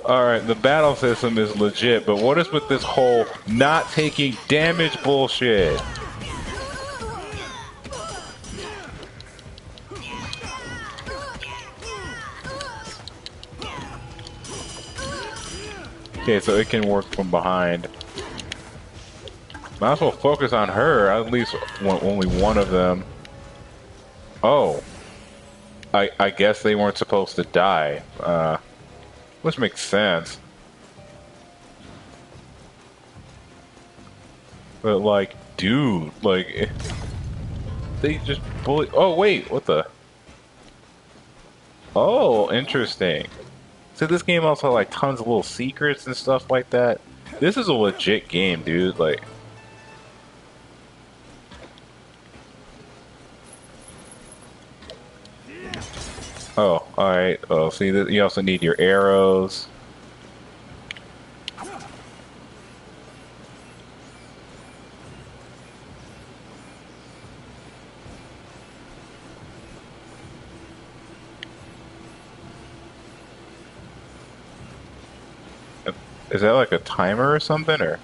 Alright, the battle system is legit, but what is with this whole not taking damage bullshit? Okay, so it can work from behind. Might as well focus on her. At least only one of them. Oh. I guess they weren't supposed to die. Which makes sense. But like, dude, like... They just bully... Oh, wait, what the... Oh, interesting. So this game also like tons of little secrets and stuff like that. This is a legit game, dude. Like... Oh, alright. Oh, see, you also need your arrows. Is that like a timer or something, or?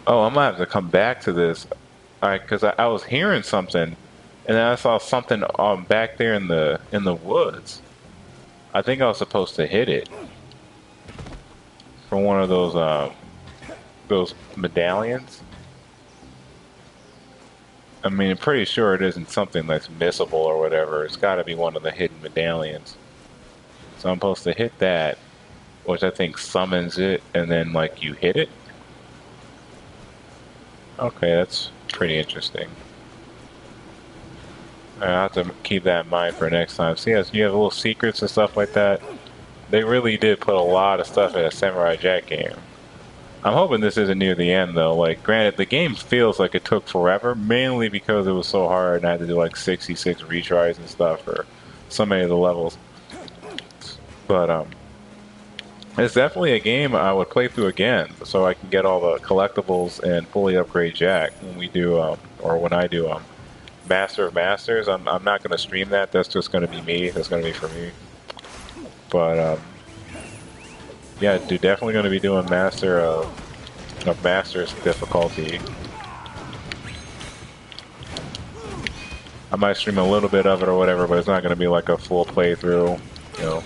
Oh, I'm gonna have to come back to this. Alright, because I was hearing something, and then I saw something back there in the woods. I think I was supposed to hit it from one of those medallions. I mean, I'm pretty sure it isn't something that's missable or whatever. It's got to be one of the hidden medallions. So I'm supposed to hit that, which I think summons it, and then like you hit it. Okay, that's pretty interesting. I have to keep that in mind for next time. See, as you have little secrets and stuff like that. They really did put a lot of stuff in a Samurai Jack game. I'm hoping this isn't near the end though. Like, granted, the game feels like it took forever, mainly because it was so hard and I had to do like 66 retries and stuff for so many of the levels. But it's definitely a game I would play through again, so I can get all the collectibles and fully upgrade Jack when we do, or when I do, Master of Masters. I'm not going to stream that. That's just going to be me. That's going to be for me. But yeah, dude, definitely going to be doing Master of Masters difficulty. I might stream a little bit of it or whatever, but it's not going to be like a full playthrough. You know,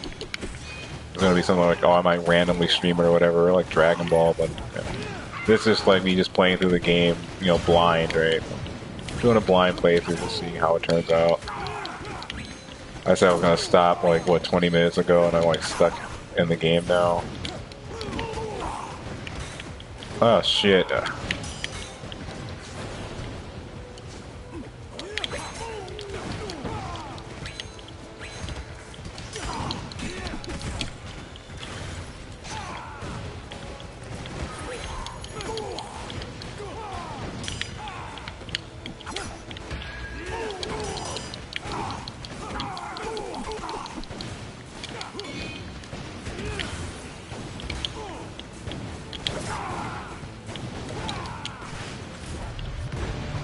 it's going to be something like, oh, I might randomly stream it or whatever, like Dragon Ball. But you know, this is like me just playing through the game, you know, blind, right? Doing a blind playthrough to see how it turns out. I said I was gonna stop like what 20 minutes ago, and I'm like stuck in the game now. Oh shit!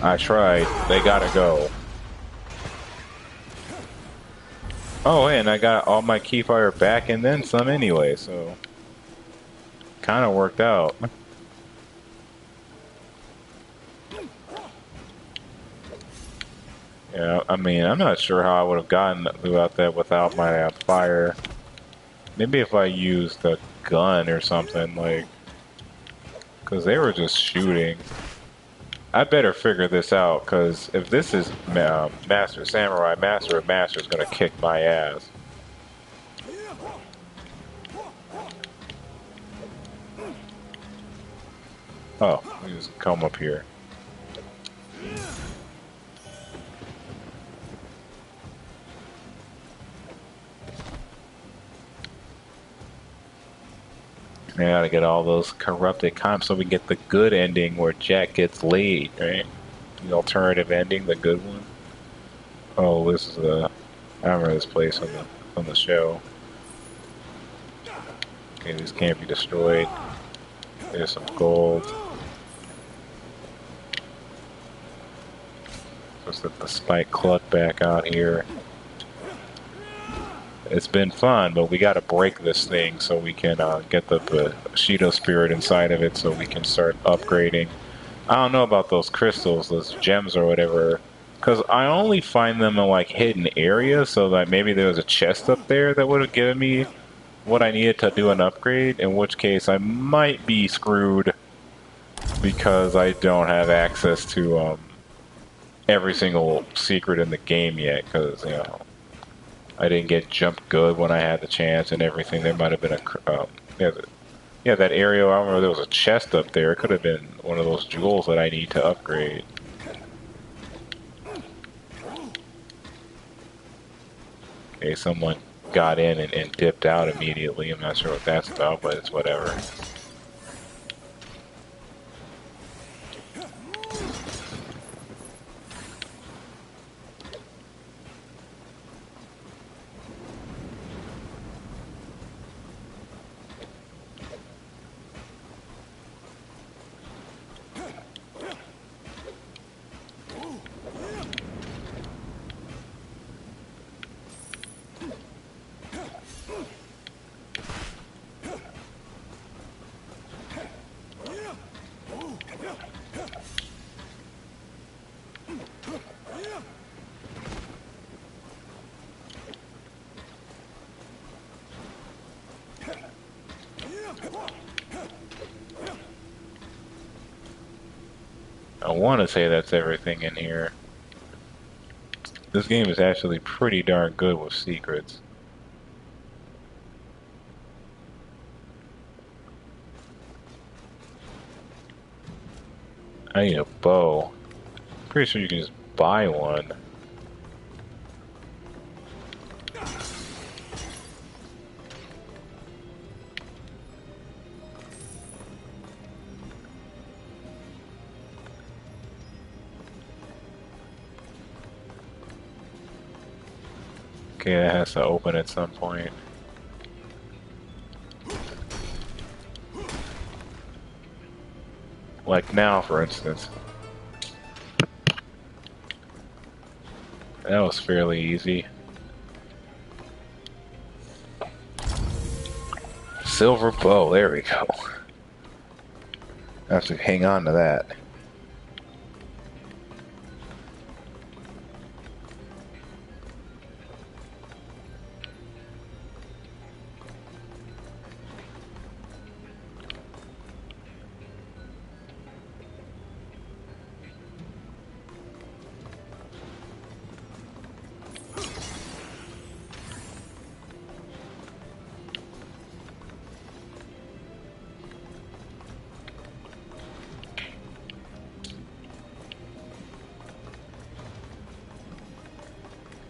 I tried. They gotta go. Oh, and I got all my Keyfire back and then some anyway, so kind of worked out. Yeah, I mean, I'm not sure how I would have gotten throughout that without my fire. Maybe if I used a gun or something, like, because they were just shooting. I better figure this out, because if this is Master Samurai, Master of Masters is going to kick my ass. Oh, let me just come up here. I gotta get all those corrupted comps so we get the good ending where Jack gets laid, right? The alternative ending, the good one. Oh, this is I remember this place on the show. Okay, these can't be destroyed. There's some gold. Let's get the Spike Cluck back out here. It's been fun, but we got to break this thing so we can get the Bushido Spirit inside of it so we can start upgrading. I don't know about those crystals, those gems or whatever, because I only find them in like hidden areas, so that maybe there was a chest up there that would have given me what I needed to do an upgrade, in which case I might be screwed because I don't have access to every single secret in the game yet, because, you know, I didn't get jumped good when I had the chance and everything. There might have been a... yeah, that area, I remember there was a chest up there. It could have been one of those jewels that I need to upgrade. Okay, someone got in and dipped out immediately. I'm not sure what that's about, but it's whatever. I want to say that's everything in here. This game is actually pretty darn good with secrets. I need a bow. Pretty sure you can just buy one. Okay, that has to open at some point. Like now, for instance. That was fairly easy. Silver bow, there we go. I have to hang on to that.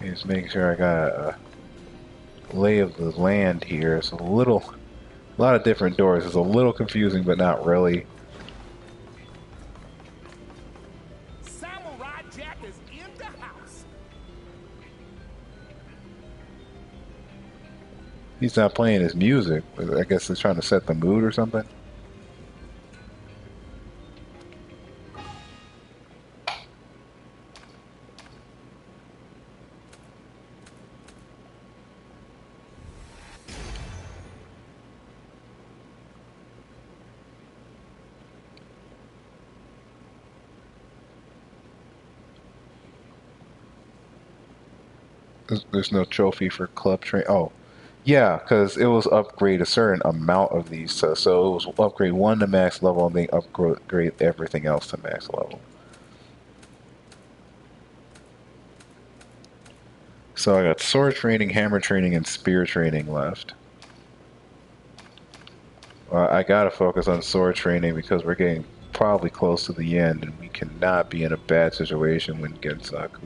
Just making sure I got a lay of the land here. It's a lot of different doors. It's a little confusing, but not really. Samurai Jack is in the house. He's not playing his music. I guess he's trying to set the mood or something. There's no trophy for club train. Oh, yeah, because it was upgrade a certain amount of these. So it was upgrade 1 to max level and then upgrade everything else to max level. So I got sword training, hammer training, and spear training left. I gotta focus on sword training because we're getting probably close to the end and we cannot be in a bad situation when Gensaku.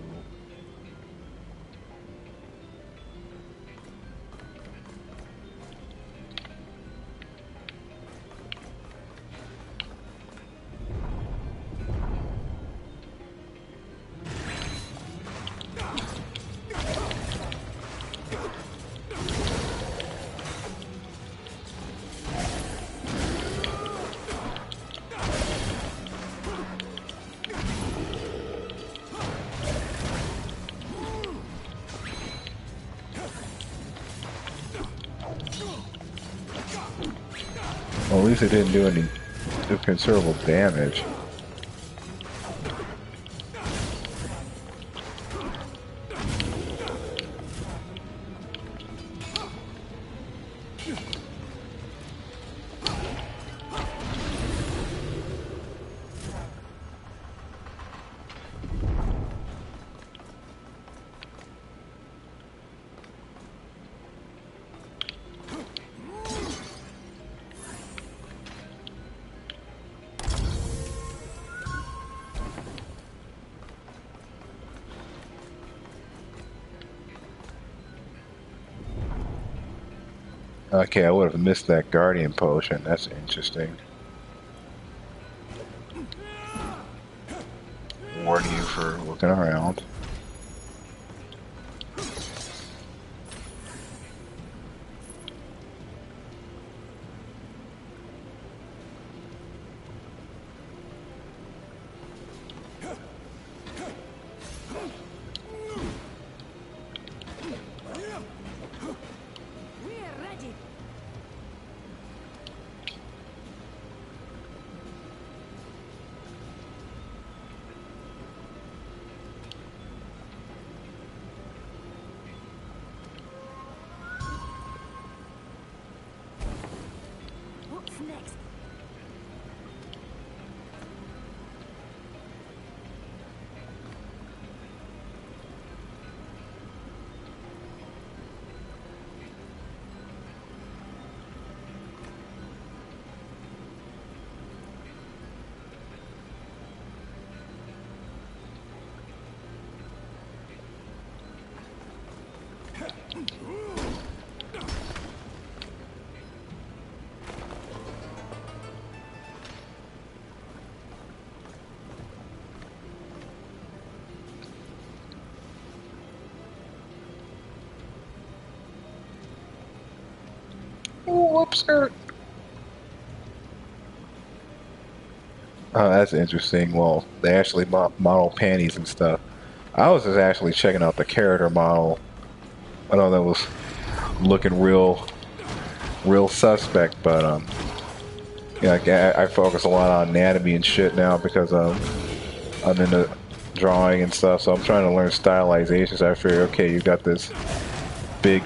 Well, at least it didn't do any considerable damage. Okay, I would have missed that Guardian potion. That's interesting. Warn you for looking around. We're ready. What's next? Whoops, skirt. Oh, that's interesting. Well, they actually model panties and stuff. I was just actually checking out the character model. I know that was looking real suspect, but yeah, I focus a lot on anatomy and shit now because I'm into drawing and stuff. So I'm trying to learn stylizations. So I figure, okay, you got this big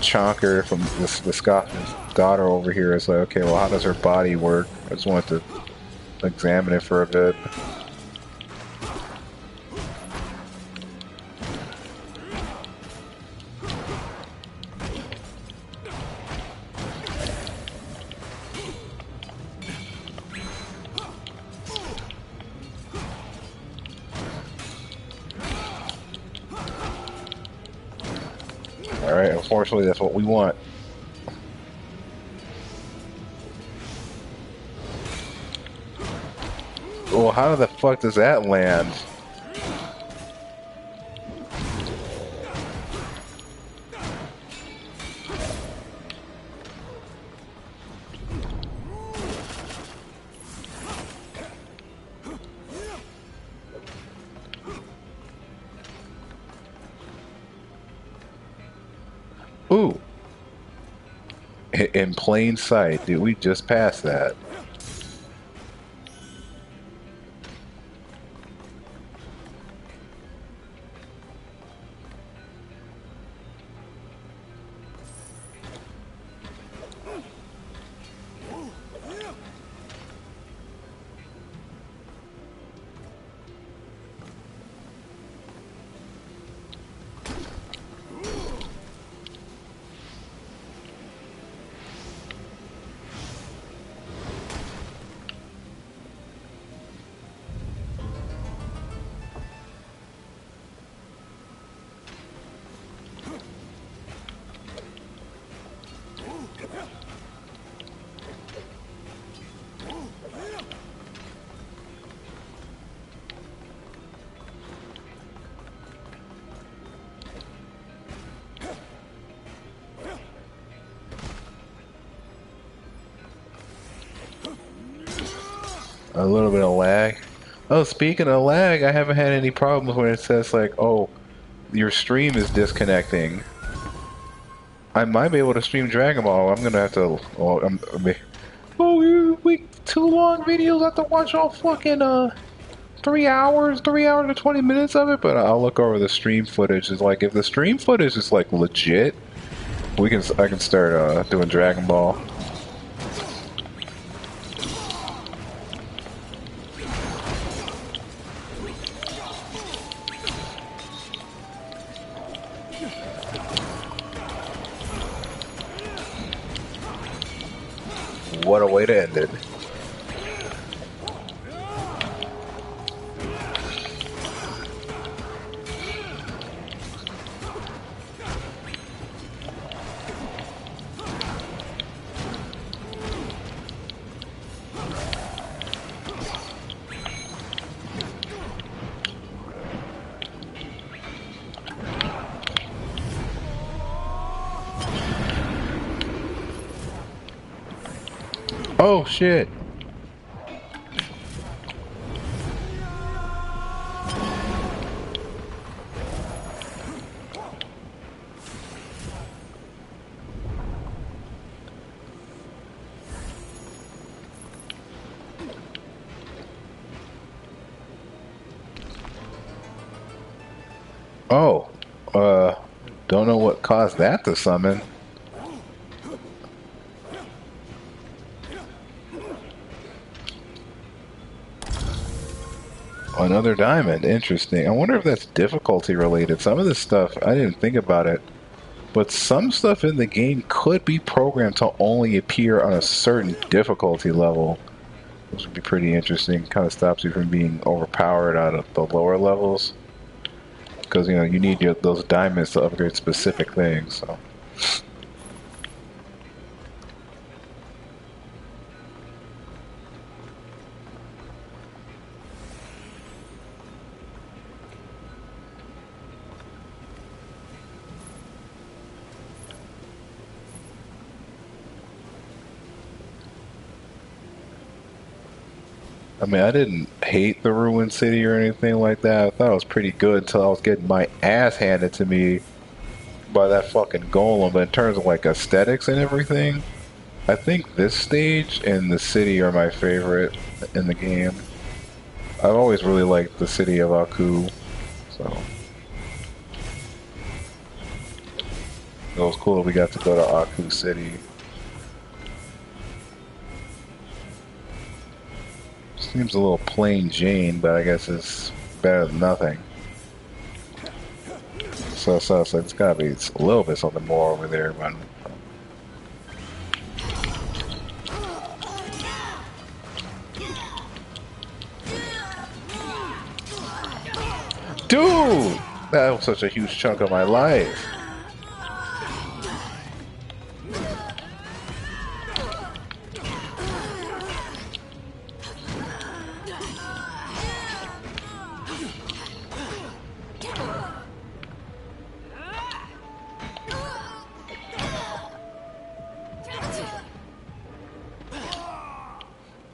chonker from the Scotsman's daughter over here. It's like, okay, well, how does her body work? I just wanted to examine it for a bit. Alright, unfortunately that's what we want. Well, how the fuck does that land? Ooh. In plain sight, dude, we just passed that. A little bit of lag. Oh, speaking of lag, I haven't had any problems when it says like, oh, your stream is disconnecting. I might be able to stream Dragon Ball. I'm gonna have to. Well, oh too long videos. I have to watch all fucking 3 hours and 20 minutes of it. But I'll look over the stream footage. It's like if the stream footage is like legit, I can start doing Dragon Ball. What a way to end it. Oh shit. Oh, don't know what caused that to summon. Another diamond. Interesting. I wonder if that's difficulty related. Some of this stuff, I didn't think about it, but some stuff in the game could be programmed to only appear on a certain difficulty level. This would be pretty interesting. Kind of stops you from being overpowered out of the lower levels. Because, you know, you need those diamonds to upgrade specific things, so... I mean, I didn't hate the Ruined City or anything like that. I thought it was pretty good until I was getting my ass handed to me by that fucking golem. But in terms of like aesthetics and everything, I think this stage and the city are my favorite in the game. I've always really liked the city of Aku, so it was cool that we got to go to Aku City. Seems a little plain Jane, but I guess it's better than nothing. So it's gotta be a little bit something more over there, but... Dude! That was such a huge chunk of my life.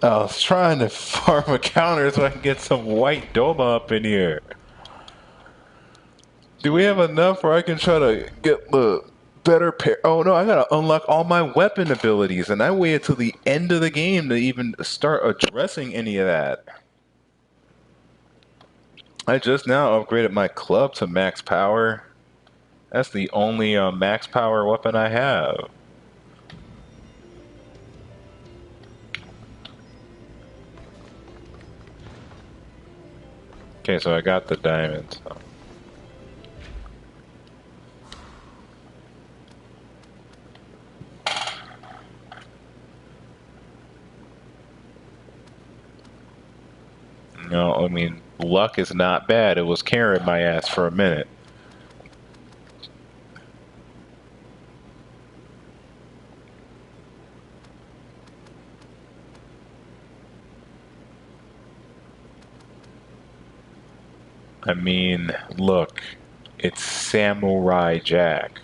I was trying to farm a counter so I can get some white Doma up in here. Do we have enough where I can try to get the better pair? Oh no, I gotta unlock all my weapon abilities, and I waited till the end of the game to even start addressing any of that. I just now upgraded my club to max power. That's the only max power weapon I have. Okay, so I got the diamonds. No, I mean, luck is not bad. It was carrying my ass for a minute. I mean, look, it's Samurai Jack.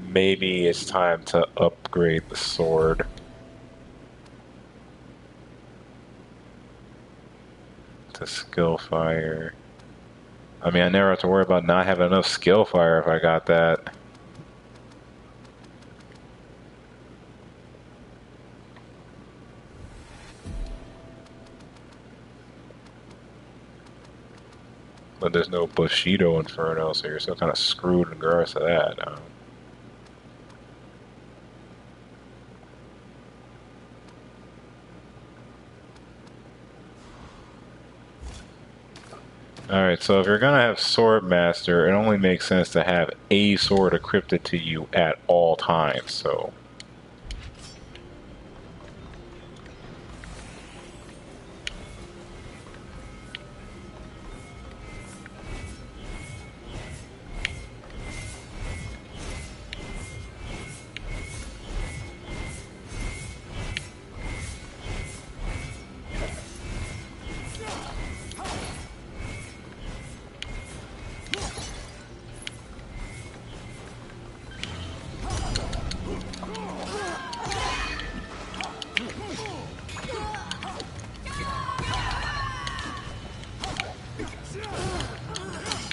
Maybe it's time to upgrade the sword. To skill fire. I mean, I never have to worry about not having enough skill fire if I got that. But there's no Bushido Inferno, so you're still kind of screwed in regards to that. Alright, so if you're gonna have Sword Master, it only makes sense to have a sword equipped to you at all times, so...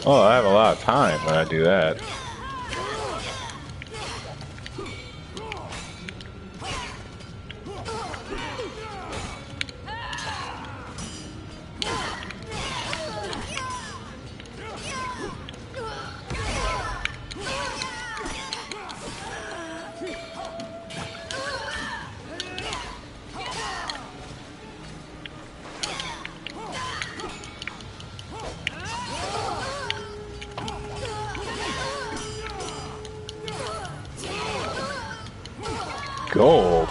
Oh, I have a lot of time when I do that. Gold.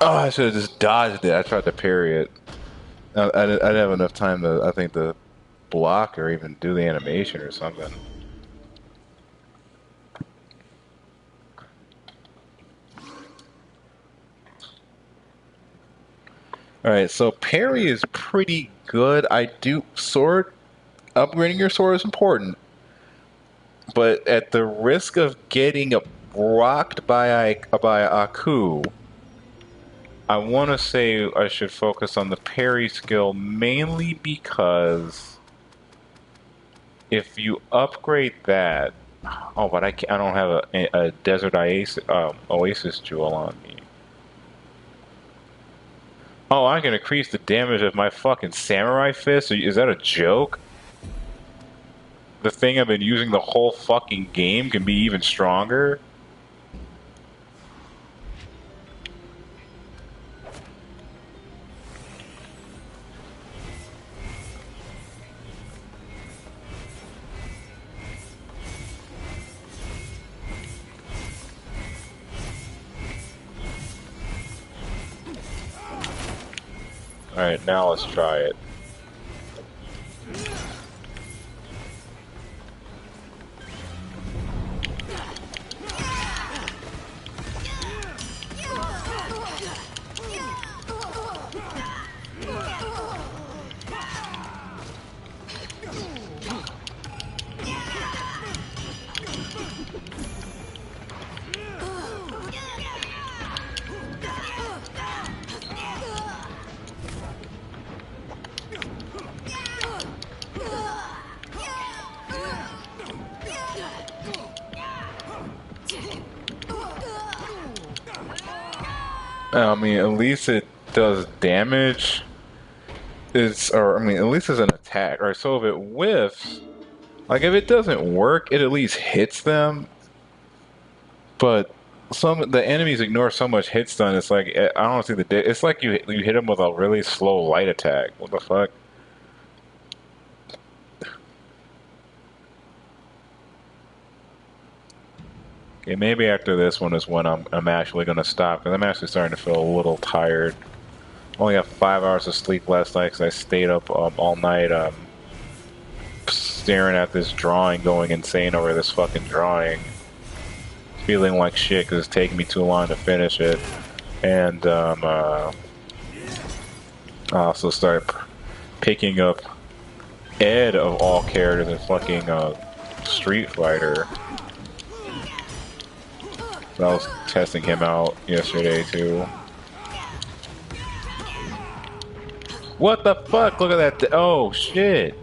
Oh, I should have just dodged it. I tried to parry it. I didn't have enough time to, I think, to block or even do the animation or something. Alright, so parry is pretty good. Upgrading your sword is important. But at the risk of getting rocked by Aku, I want to say I should focus on the parry skill mainly because if you upgrade that... Oh, but I don't have a Desert Oasis Jewel on me. Oh, I can increase the damage of my fucking Samurai Fist? Is that a joke? The thing I've been using the whole fucking game can be even stronger? Alright, now let's try it. I mean, at least it does damage. At least it's an attack. Right? So if it whiffs, like if it doesn't work, it at least hits them. But the enemies ignore so much hit stun. It's like I don't see it's like you hit them with a really slow light attack. What the fuck? Okay, maybe after this one is when I'm actually going to stop, because I'm actually starting to feel a little tired. Only got 5 hours of sleep last night because I stayed up all night staring at this drawing, going insane over this fucking drawing. Feeling like shit because it's taking me too long to finish it. And I also started picking up Ed of all characters in fucking Street Fighter. I was testing him out yesterday too. What the fuck? Look at that. Oh shit.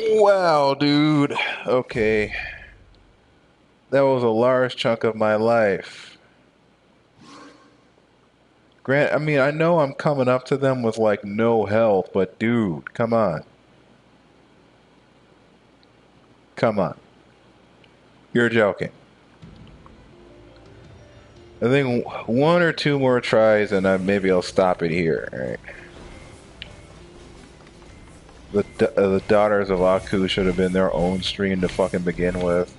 Wow, dude. Okay. That was a large chunk of my life. Grant, I mean, I know I'm coming up to them with like no health, but dude, come on. Come on. You're joking. I think one or two more tries and maybe I'll stop it here, alright? The Daughters of Aku should have been their own stream to fucking begin with.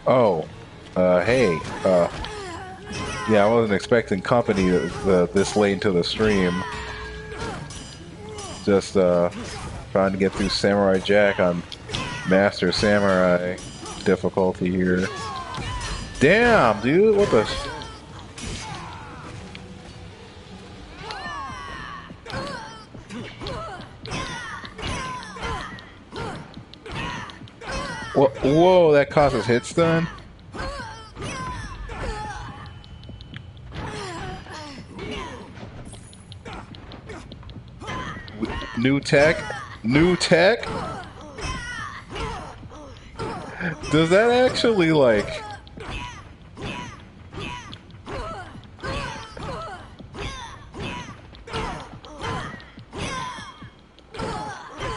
Oh, hey, yeah, I wasn't expecting company this late into the stream. Just trying to get through Samurai Jack on Master Samurai difficulty here. Damn, dude, what the? Whoa, that causes hit stun? New tech? New tech? Does that actually, like...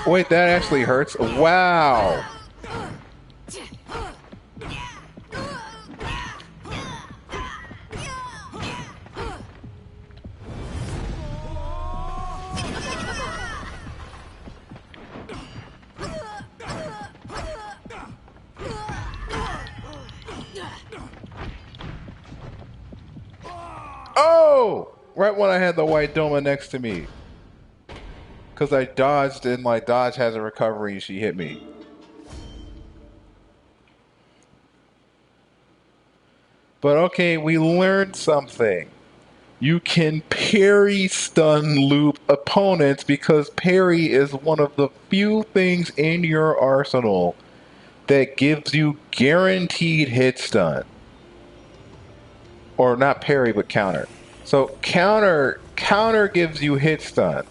Wait, that actually hurts? Wow! Oh! Right when I had the white Doma next to me. Because I dodged and my dodge has a recovery and she hit me. But okay, we learned something. You can parry stun loop opponents because parry is one of the few things in your arsenal that gives you guaranteed hit stun. Or not parry, but counter. So counter gives you hit stun.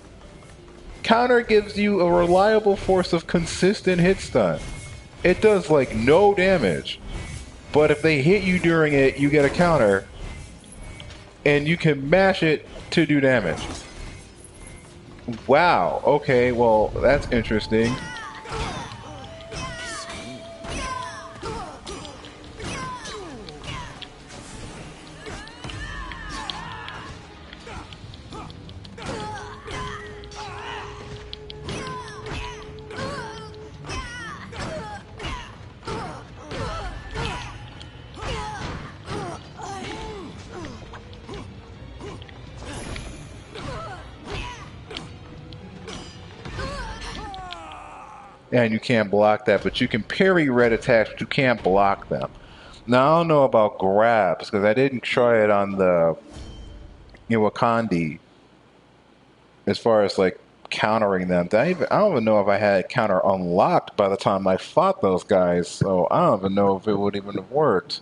Counter gives you a reliable force of consistent hit stun. It does like no damage. But if they hit you during it, you get a counter. And you can mash it to do damage. Wow, okay, well, that's interesting. And you can't block that, but you can parry red attacks, but you can't block them. Now, I don't know about grabs, because I didn't try it on the Wakandi, as far as, like, countering them. I don't even know if I had counter unlocked by the time I fought those guys, so I don't even know if it would even have worked.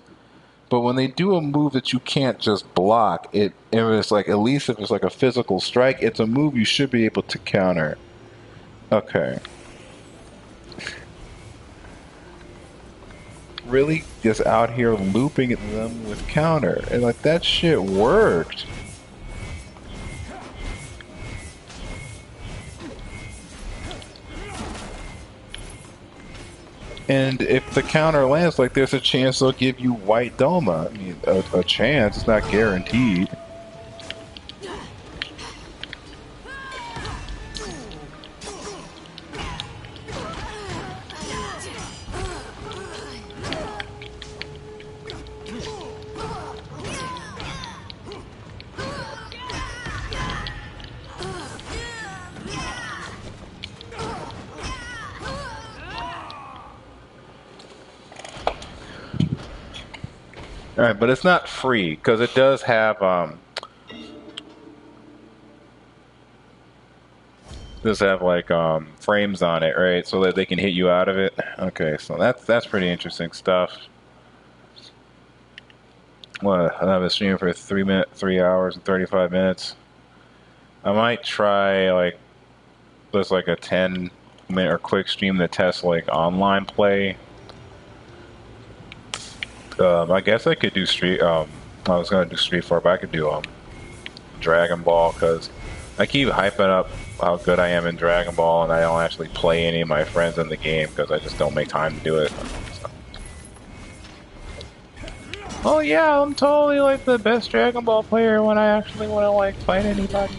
But when they do a move that you can't just block, if it's like, at least if it's like a physical strike, it's a move you should be able to counter. Okay. Really just out here looping at them with counter, and like that shit worked. And if the counter lands, like there's a chance they'll give you white Doma. I mean, a chance, it's not guaranteed. All right, but it's not free because it does have like frames on it, right? So that they can hit you out of it. Okay, so that's pretty interesting stuff. Well, I have a stream for 3 hours and 35 minutes. I might try like just like a 10-minute or quick stream to test like online play. I guess I could do I was gonna do Street Fighter, but I could do Dragon Ball because I keep hyping up how good I am in Dragon Ball, and I don't actually play any of my friends in the game because I just don't make time to do it. So. Oh yeah, I'm totally like the best Dragon Ball player when I actually want to like fight anybody.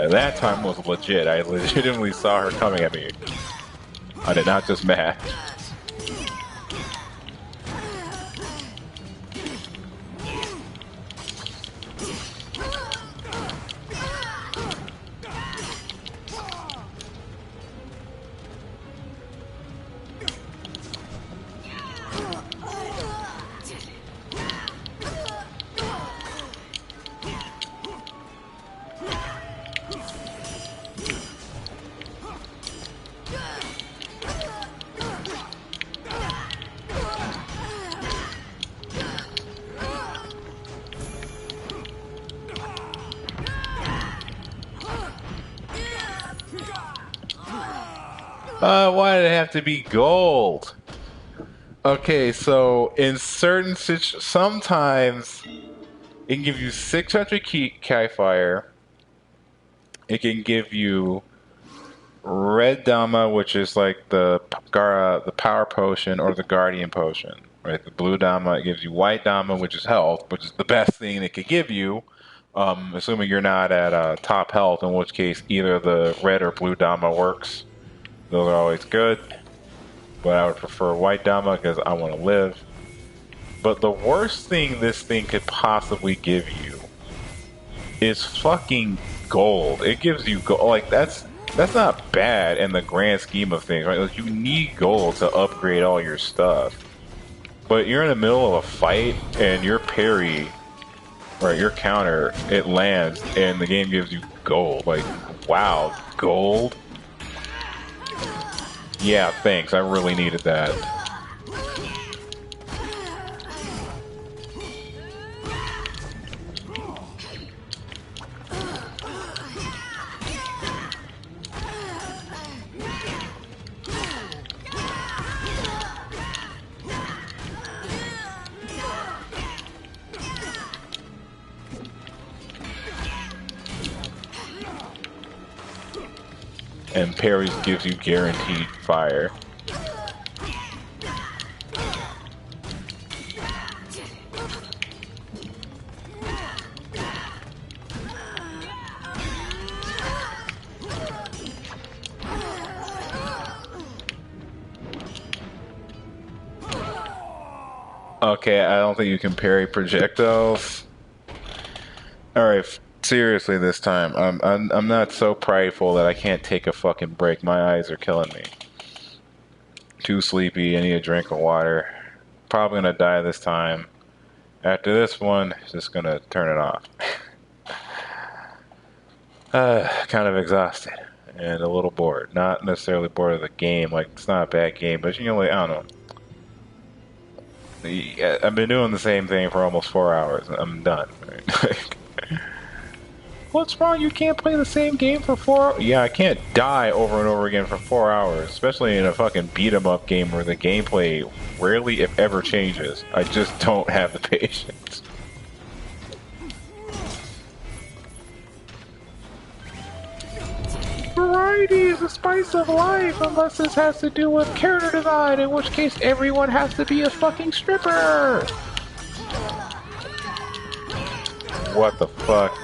That time was legit. I legitimately saw her coming at me. I did not just match. Why did it have to be gold? Okay, so in certain sometimes it can give you 600 Kai Fire. It can give you Red Dama, which is like the Power Potion or the Guardian Potion. Right, the Blue Dama, it gives you White Dama, which is health, which is the best thing it could give you. Assuming you're not at top health, in which case either the Red or Blue Dama works. Those are always good, but I would prefer White Dama because I want to live. But the worst thing this thing could possibly give you is fucking gold. It gives you gold. Like that's not bad in the grand scheme of things, right? Like, you need gold to upgrade all your stuff. But you're in the middle of a fight and your parry or your counter, it lands and the game gives you gold. Like, wow, gold? Yeah, thanks. I really needed that. And parries gives you guaranteed fire. Okay, I don't think you can parry projectiles. Alright, seriously this time. I'm not so prideful that I can't take a fucking break. My eyes are killing me. Too sleepy, I need a drink of water. Probably gonna die this time. After this one, just gonna turn it off. Kind of exhausted and a little bored. Not necessarily bored of the game, like it's not a bad game, but you know, like, I don't know. I've been doing the same thing for almost 4 hours. I'm done. What's wrong? You can't play the same game for 4 hours? Yeah, I can't die over and over again for 4 hours, especially in a fucking beat-em-up game where the gameplay rarely, if ever, changes. I just don't have the patience. Right. variety is the spice of life, unless this has to do with character design, in which case everyone has to be a fucking stripper! What the fuck?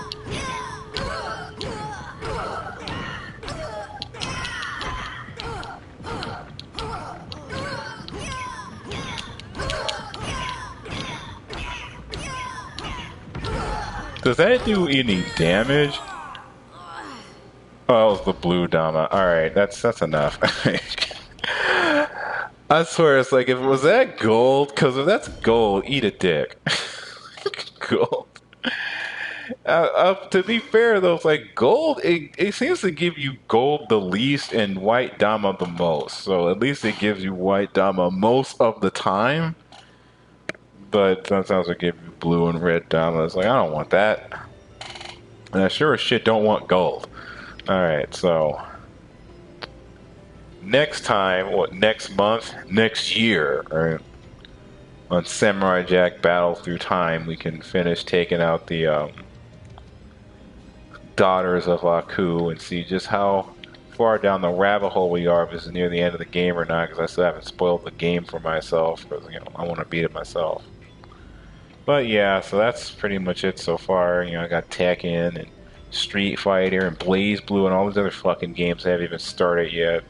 Does that do any damage? Oh, it was the blue Dama. Alright, that's enough. I swear, it's like, if it was that gold, because if that's gold, eat a dick. Gold. To be fair, though, it's like gold, it seems to give you gold the least and white Dama the most. So at least it gives you white Dama most of the time. But sometimes it gives you blue and red Dama. It's like, I don't want that. And I sure as shit don't want gold. Alright, so next time, next month, next year, right, on Samurai Jack Battle Through Time, we can finish taking out the daughters of Aku and see just how far down the rabbit hole we are, if it's near the end of the game or not, because I still haven't spoiled the game for myself, because, you know, I want to beat it myself. But yeah, so that's pretty much it so far. You know, I got Tekken and Street Fighter and Blaze Blue and all these other fucking games I haven't even started yet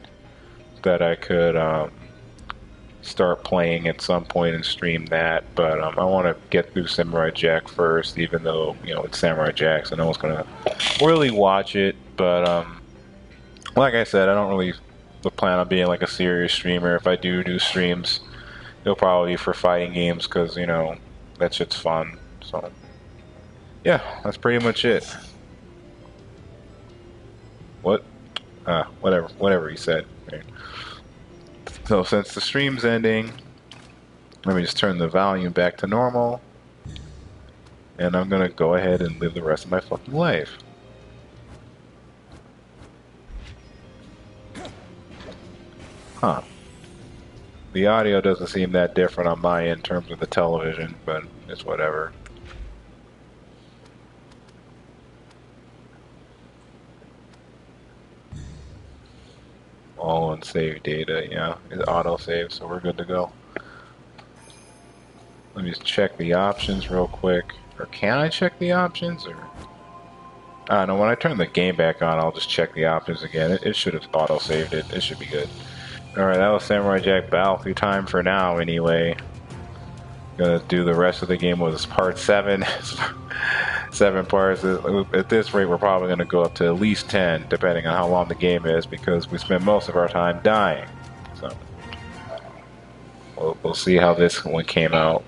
that I could start playing at some point and stream that. But I want to get through Samurai Jack first, even though, you know, it's Samurai Jack, so no one's gonna really watch it. But like I said, I don't really plan on being like a serious streamer. If I do streams, it'll probably be for fighting games, because, you know, that shit's fun. So yeah, that's pretty much it. What? Whatever he said. So since the stream's ending, let me just turn the volume back to normal, and I'm gonna go ahead and live the rest of my fucking life. Huh. The audio doesn't seem that different on my end in terms of the television, but it's whatever. All unsaved data, yeah, it's auto-save, so we're good to go. Let me just check the options real quick. Or can I check the options? Or I don't know, when I turn the game back on, I'll just check the options again. It should have auto-saved it. It should be good. Alright, that was Samurai Jack Battle Through Time for now, anyway. Gonna do the rest of the game with part 7. 7 parts. At this rate, we're probably going to go up to at least 10, depending on how long the game is, because we spend most of our time dying. So we'll see how this one came out.